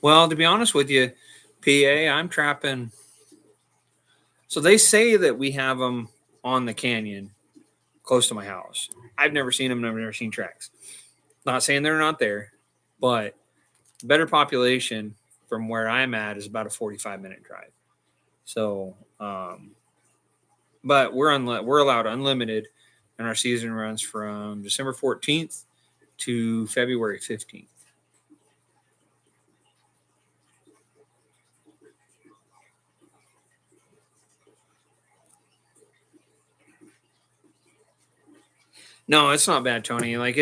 Well, to be honest with you, PA, I'm trapping. So they say that we have them on the canyon close to my house. I've never seen them. I've never seen tracks. Not saying they're not there, but better population from where I'm at is about a 45-minute drive. So but we're allowed unlimited, and our season runs from December 14th to February 15th. No, it's not bad, Tony. Like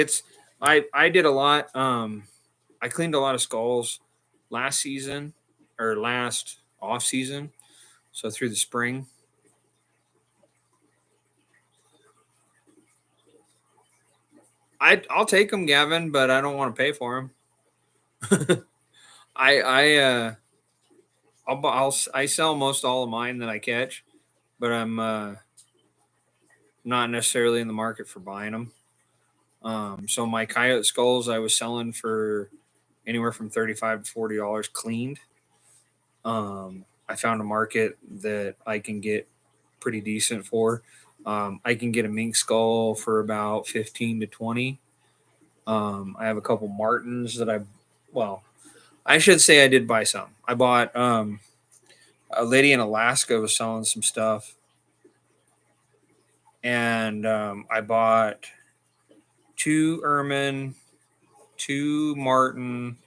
I did a lot. I cleaned a lot of skulls last season or last off season, so through the spring. I'll take them, Gavin, but I don't want to pay for them. I sell most all of mine that I catch, but I'm not necessarily in the market for buying them. So my coyote skulls I was selling for anywhere from $35 to $40 cleaned. I found a market that I can get pretty decent for. I can get a mink skull for about 15 to 20. I have a couple martins that I should say I did buy some. I bought a lady in Alaska was selling some stuff, and I bought 2 ermine, 2 martin,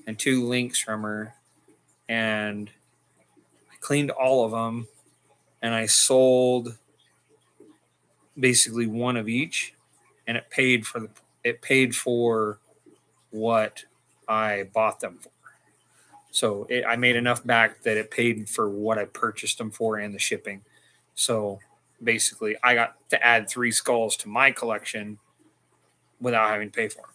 and 2 lynx from her, and I cleaned all of them, and I sold basically one of each, and it paid for what I bought them for. So I made enough back that it paid for what I purchased them for and the shipping. So basically, I got to add 3 skulls to my collection without having to pay for them.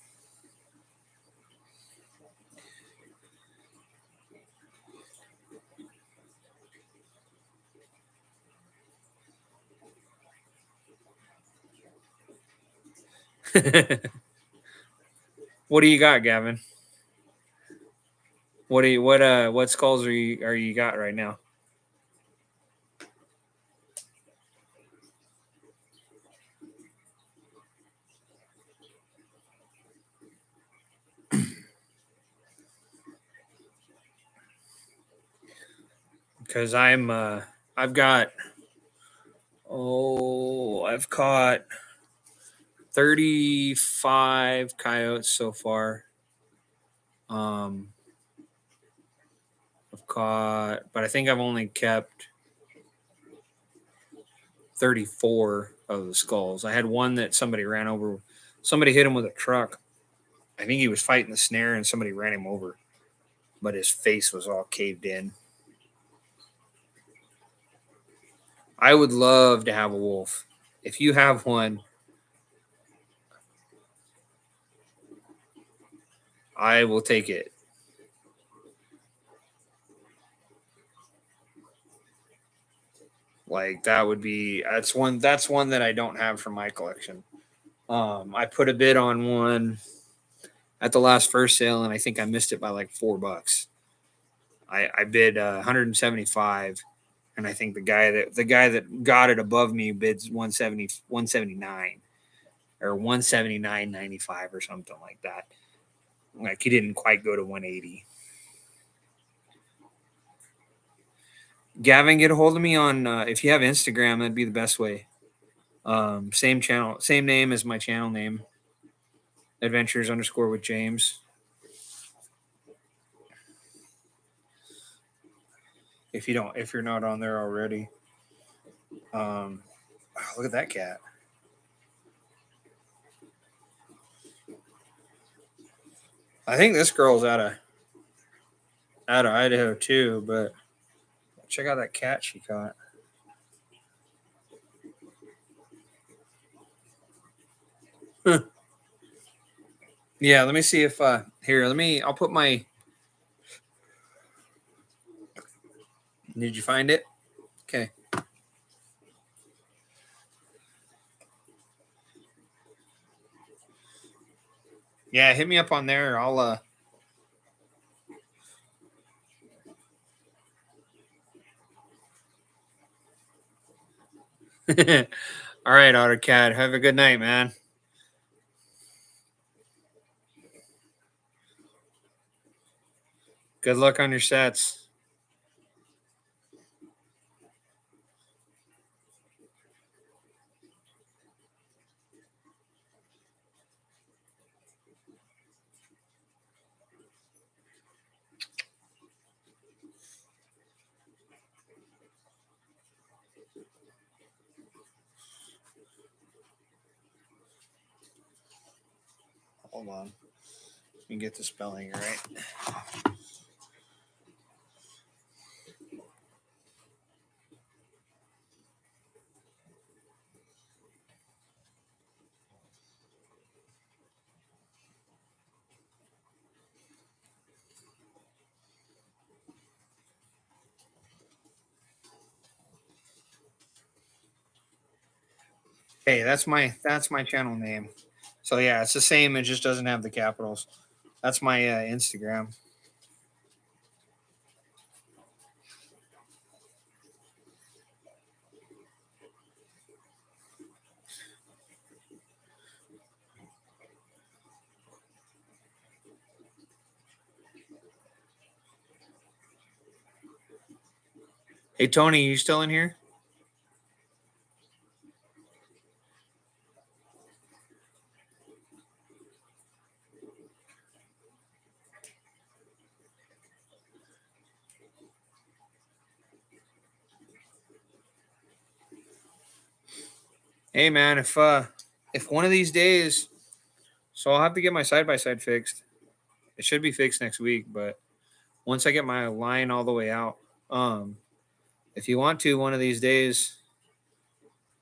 What do you got, Gavin? What skulls are you got right now? Because I've caught 35 coyotes so far. But I think I've only kept 34 of the skulls. I had one that somebody ran over. Somebody hit him with a truck. I think he was fighting the snare and somebody ran him over, but his face was all caved in. I would love to have a wolf. If you have one, I will take it. Like that's one that I don't have from my collection. I put a bid on one at the last first sale, and I think I missed it by like $4. I bid 175, and I think the guy that got it above me bids 179 or 179.95 or something like that. Like he didn't quite go to 180. Gavin, get a hold of me on if you have Instagram. That'd be the best way. Same channel, same name as my channel name, Adventures _ with James. If you're not on there already. Look at that cat. I think this girl's out of Idaho too, but check out that cat she caught. Yeah, let me see if here, I'll put my Did you find it? Okay. Yeah, hit me up on there. I'll All right, AutoCAD. Have a good night, man. Good luck on your sets. Hold on. Let me get the spelling right. Hey, that's my channel name. So yeah, it's the same. It just doesn't have the capitals. That's my Instagram. Hey Tony, you still in here? Hey man, if one of these days, so I'll have to get my side by side fixed. It should be fixed next week, but once I get my line all the way out, um, if you want to, one of these days,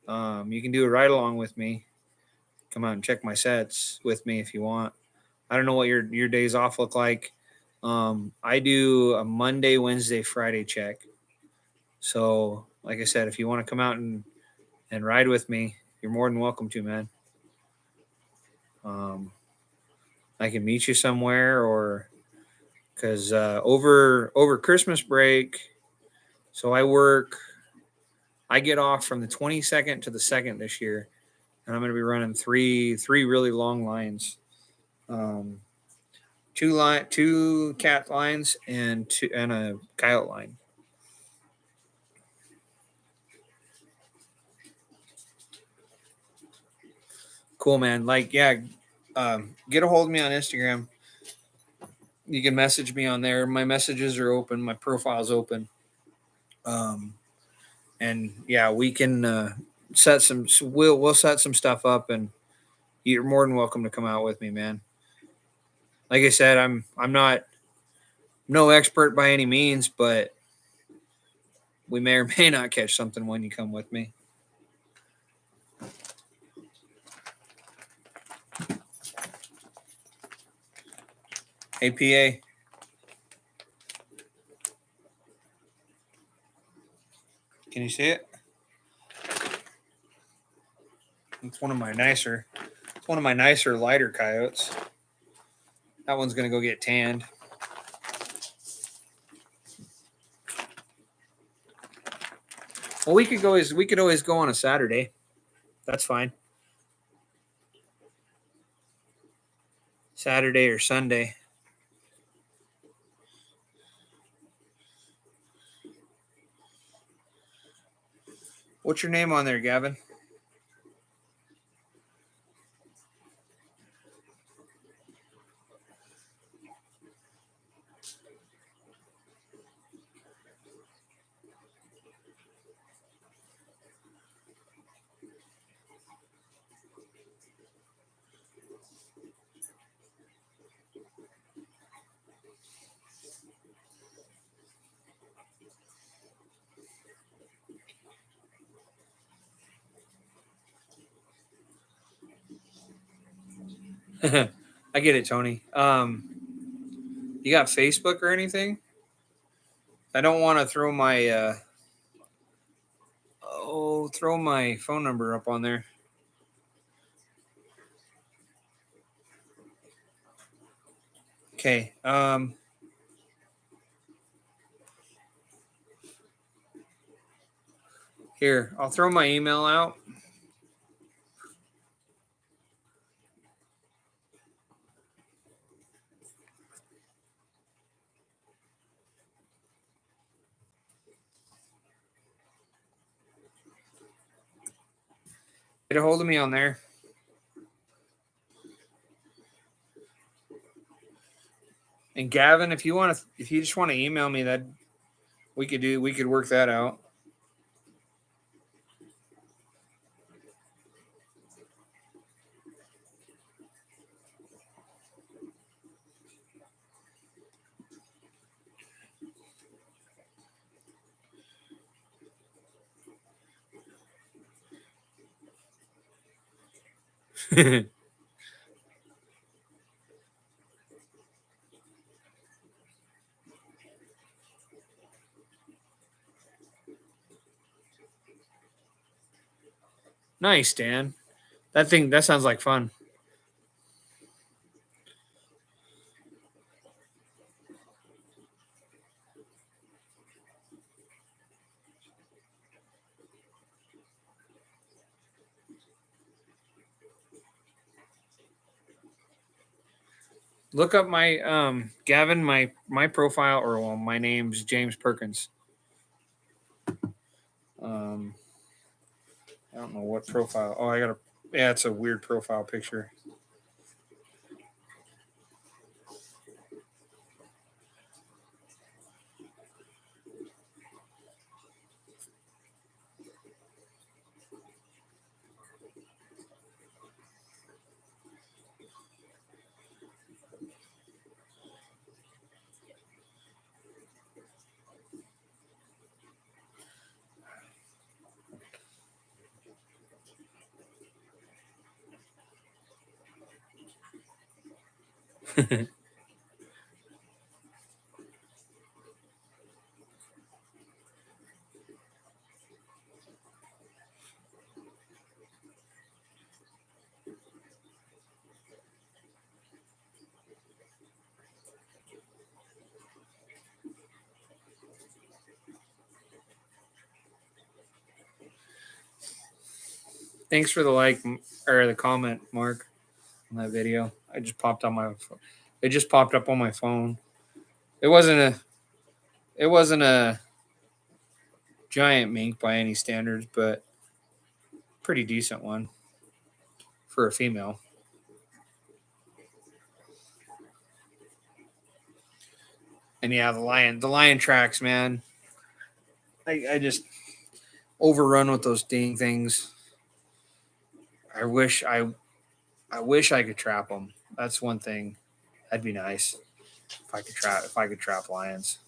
you can do a ride along with me. Come out and check my sets with me if you want. I don't know what your days off look like. I do a Monday, Wednesday, Friday check. So, like I said, if you want to come out and ride with me, you're more than welcome to, man. Um, I can meet you somewhere, or because over Christmas break, so I get off from the 22nd to the 2nd this year, and I'm going to be running three really long lines, um, two cat lines and a coyote line. Cool, man. Like, yeah, get a hold of me on Instagram. You can message me on there. My messages are open. My profile's open. Um, and yeah, we can set some. We'll set some stuff up, and you're more than welcome to come out with me, man. Like I said, I'm not no expert by any means, but we may or may not catch something when you come with me. APA. Can you see it? It's one of my nicer. It's one of my nicer lighter coyotes. That one's gonna go get tanned. Well, we could always go on a Saturday. That's fine. Saturday or Sunday. What's your name on there, Gavin? I get it, Tony. You got Facebook or anything? I don't want to throw my phone number up on there. Okay. Here, I'll throw my email out. Get a hold of me on there. And Gavin, if you just want to email me, that we could work that out. Nice, Dan. That sounds like fun. Look up my Gavin, my profile, or well, my name's James Perkins. Um I don't know what profile. Oh, I got a yeah, it's a weird profile picture. Thanks for the like or the comment, Mark, on that video. I just popped on my it just popped up on my phone. It wasn't a it wasn't a giant mink by any standards, but pretty decent one for a female. And yeah, the lion tracks, man. I just overrun with those dang things. I wish I wish I could trap them. That's one thing. That'd be nice if I could trap lions.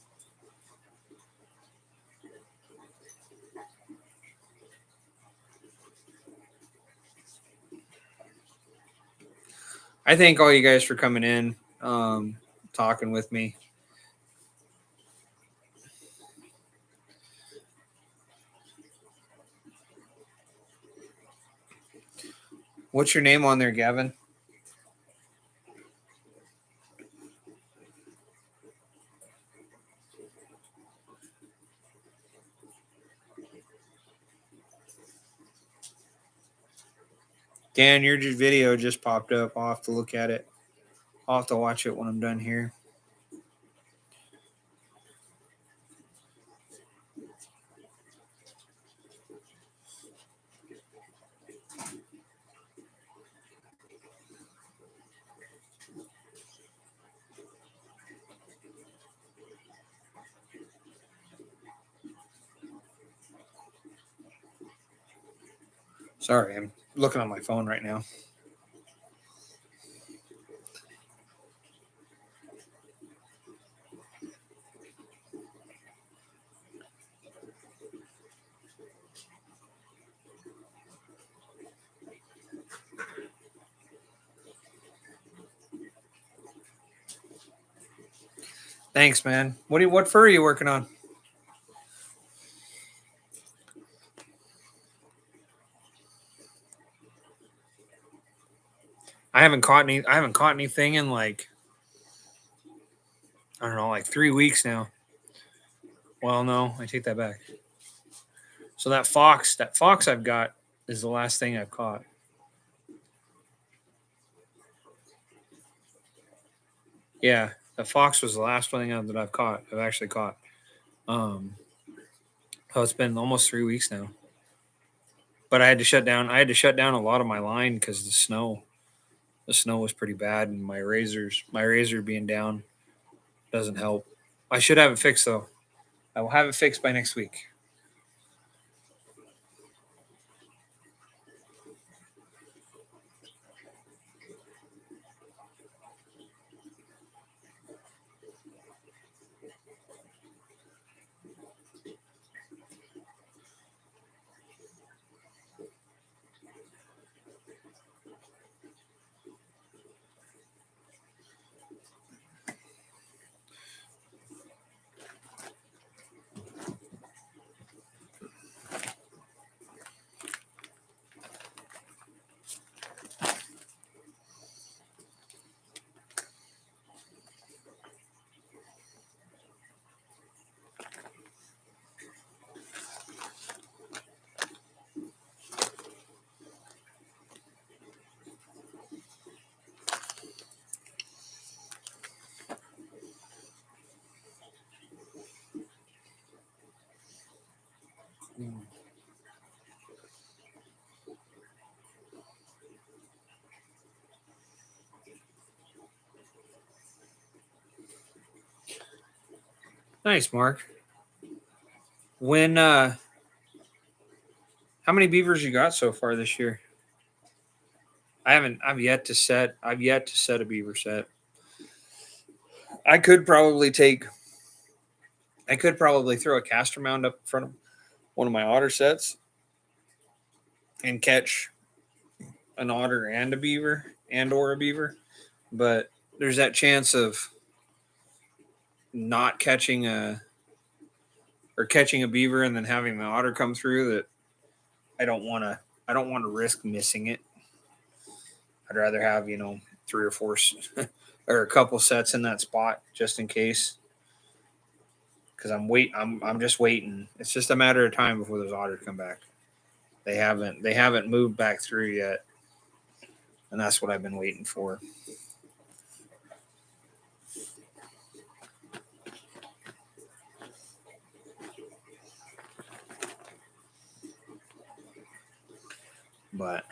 I thank all you guys for coming in, talking with me. What's your name on there, Gavin? Dan, your video just popped up. I'll have to look at it. I'll have to watch it when I'm done here. Sorry, I'm looking on my phone right now. Thanks, man. What fur are you working on? I haven't caught anything in like I don't know, like 3 weeks now. Well, no, I take that back. So that fox I've got is the last thing I've caught. Yeah, the fox was the last one that I've actually caught. Oh, it's been almost 3 weeks now. But I had to shut down. I had to shut down a lot of my line because the snow. The snow was pretty bad, and my razor being down doesn't help. I should have it fixed though. I will have it fixed by next week. Nice, Mark. When how many beavers you got so far this year? I've yet to set a beaver set. I could probably throw a caster mound up in front of one of my otter sets and catch an otter and a beaver or a beaver, but there's that chance of not catching catching a beaver and then having the otter come through that I don't want to risk missing it. I'd rather have, 3 or 4 or a couple sets in that spot just in case. Cuz I'm just waiting. It's just a matter of time before those otters come back. They haven't moved back through yet. And that's what I've been waiting for. But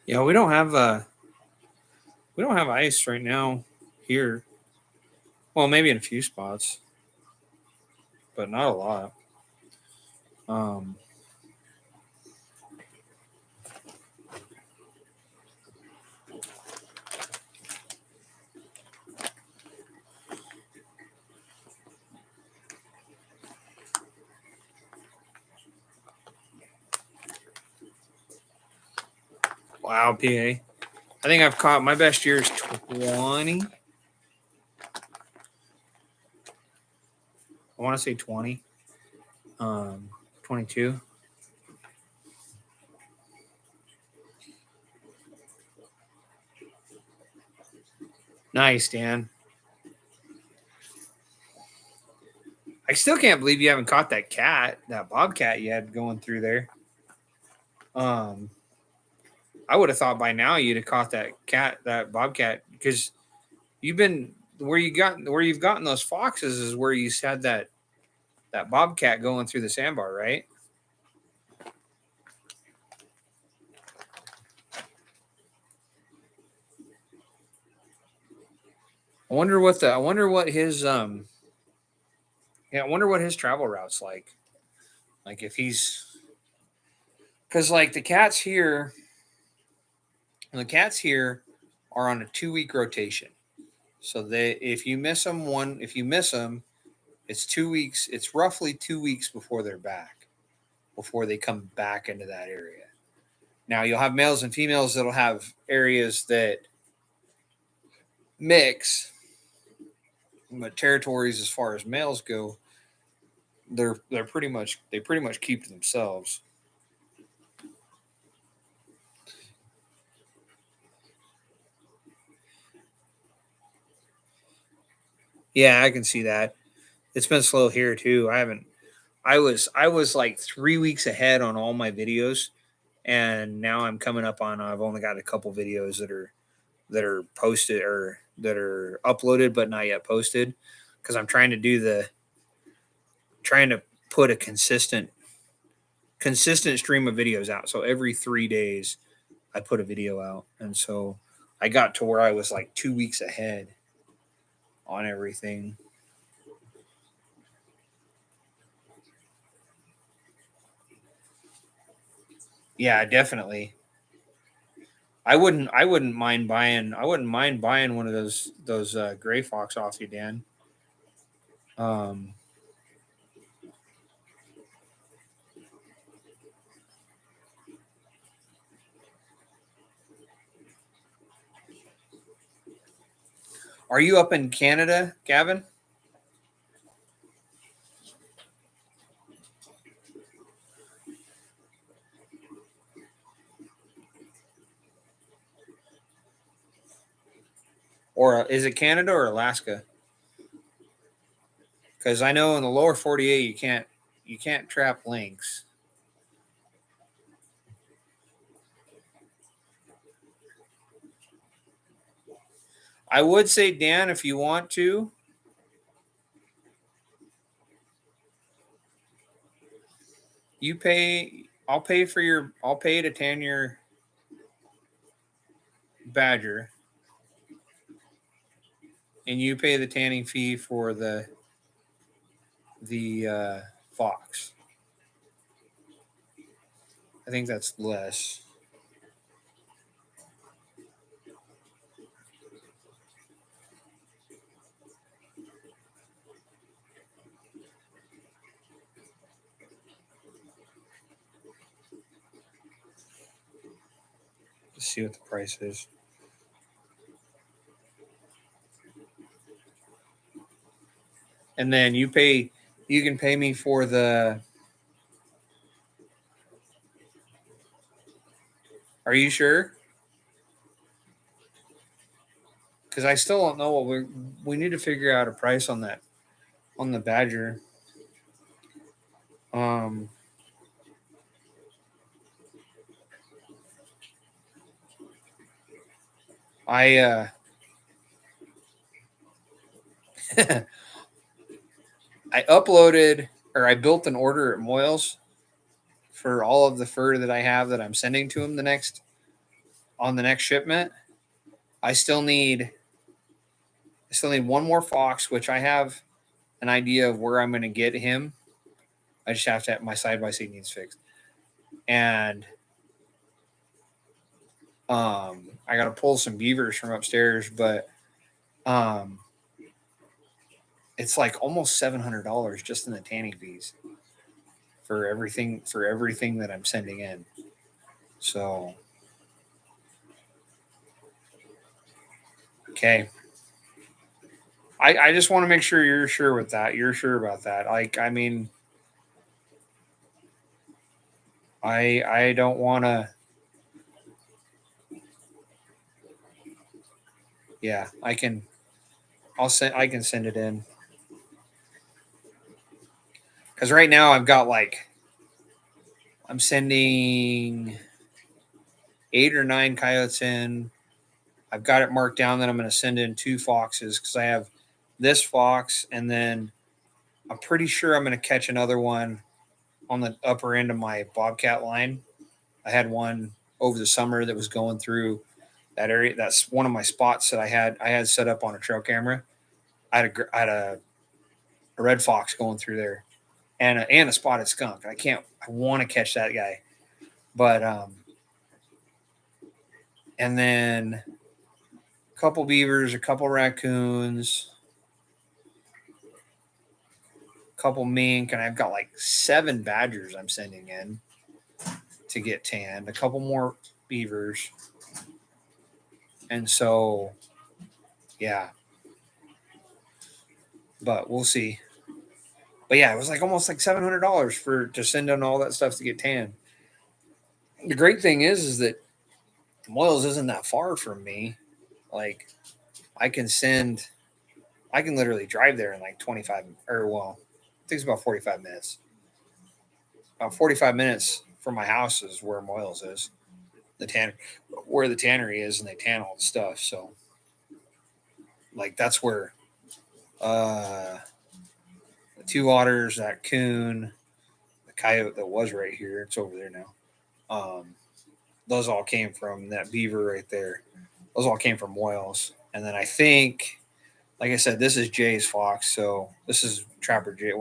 yeah, we don't have ice right now here. Well, maybe in a few spots, but not a lot. Um, wow, PA. I think I've caught my best year is 20. I want to say 20. 22. Nice, Dan. I still can't believe you haven't caught that bobcat you had going through there. I would have thought by now you'd have caught that bobcat, because you've been where you've gotten those foxes is where you had that bobcat going through the sandbar, right? I wonder what his I wonder what his travel route's like. Like if he's, because like the cats here are on a 2-week rotation. So if you miss them, it's 2 weeks. It's roughly 2 weeks before they're back, before they come back into that area. Now you'll have males and females that'll have areas that mix, but territories as far as males go, they pretty much keep to themselves. Yeah, I can see that. It's been slow here too. I was like 3 weeks ahead on all my videos, and now I'm coming up on, I've only got a couple videos that are posted or that are uploaded but not yet posted, because I'm trying to put a consistent stream of videos out. So every 3 days I put a video out, and so I got to where I was like 2 weeks ahead on everything. Yeah, definitely. I wouldn't mind buying one of those gray fox off you, Dan. Um, Are you up in Canada, Gavin? Or is it Canada or Alaska? Because I know in the lower 48 you can't trap lynx. I would say, Dan, if you want to, you pay. I'll pay to tan your badger, and you pay the tanning fee for the fox. I think that's less. Let's see what the price is. And then you can pay me for the. Are you sure? Because I still don't know what we need to figure out a price on that, on the badger. I I uploaded, or I built an order at Moyles for all of the fur that I have that I'm sending to him on the next shipment. I still need one more fox, which I have an idea of where I'm going to get him. I just have to have my side by side needs fixed, and I got to pull some beavers from upstairs, but it's like almost $700 just in the tanning fees for everything that I'm sending in. So okay. I just want to make sure you're sure with that. You're sure about that. Like, I mean, I don't want to. Yeah, I can. I can send it in because right now I've got I'm sending 8 or 9 coyotes in. I've got it marked down that I'm going to send in 2 foxes because I have this fox, and then I'm pretty sure I'm going to catch another one on the upper end of my bobcat line. I had one over the summer that was going through that area. That's one of my spots that I had set up on a trail camera. I had a red fox going through there, and a spotted skunk. I want to catch that guy, but and then a couple beavers, a couple raccoons, a couple mink, and I've got like 7 badgers I'm sending in to get tanned. A couple more beavers, and so yeah. But we'll see. But yeah, it was like almost like $700 to send in all that stuff to get tanned. The great thing is that Moyles isn't that far from me. Like, I can literally drive there in like 25, or well, it takes about 45 minutes. About 45 minutes from my house is where Moyles is, where the tannery is, and they tan all the stuff. So, like, that's where the 2 otters, that coon, the coyote that was right here, it's over there now. Those all came from that beaver right there. Those all came from Moyles. And then I think, like I said, this is Jay's fox. So this is Trapper Jay.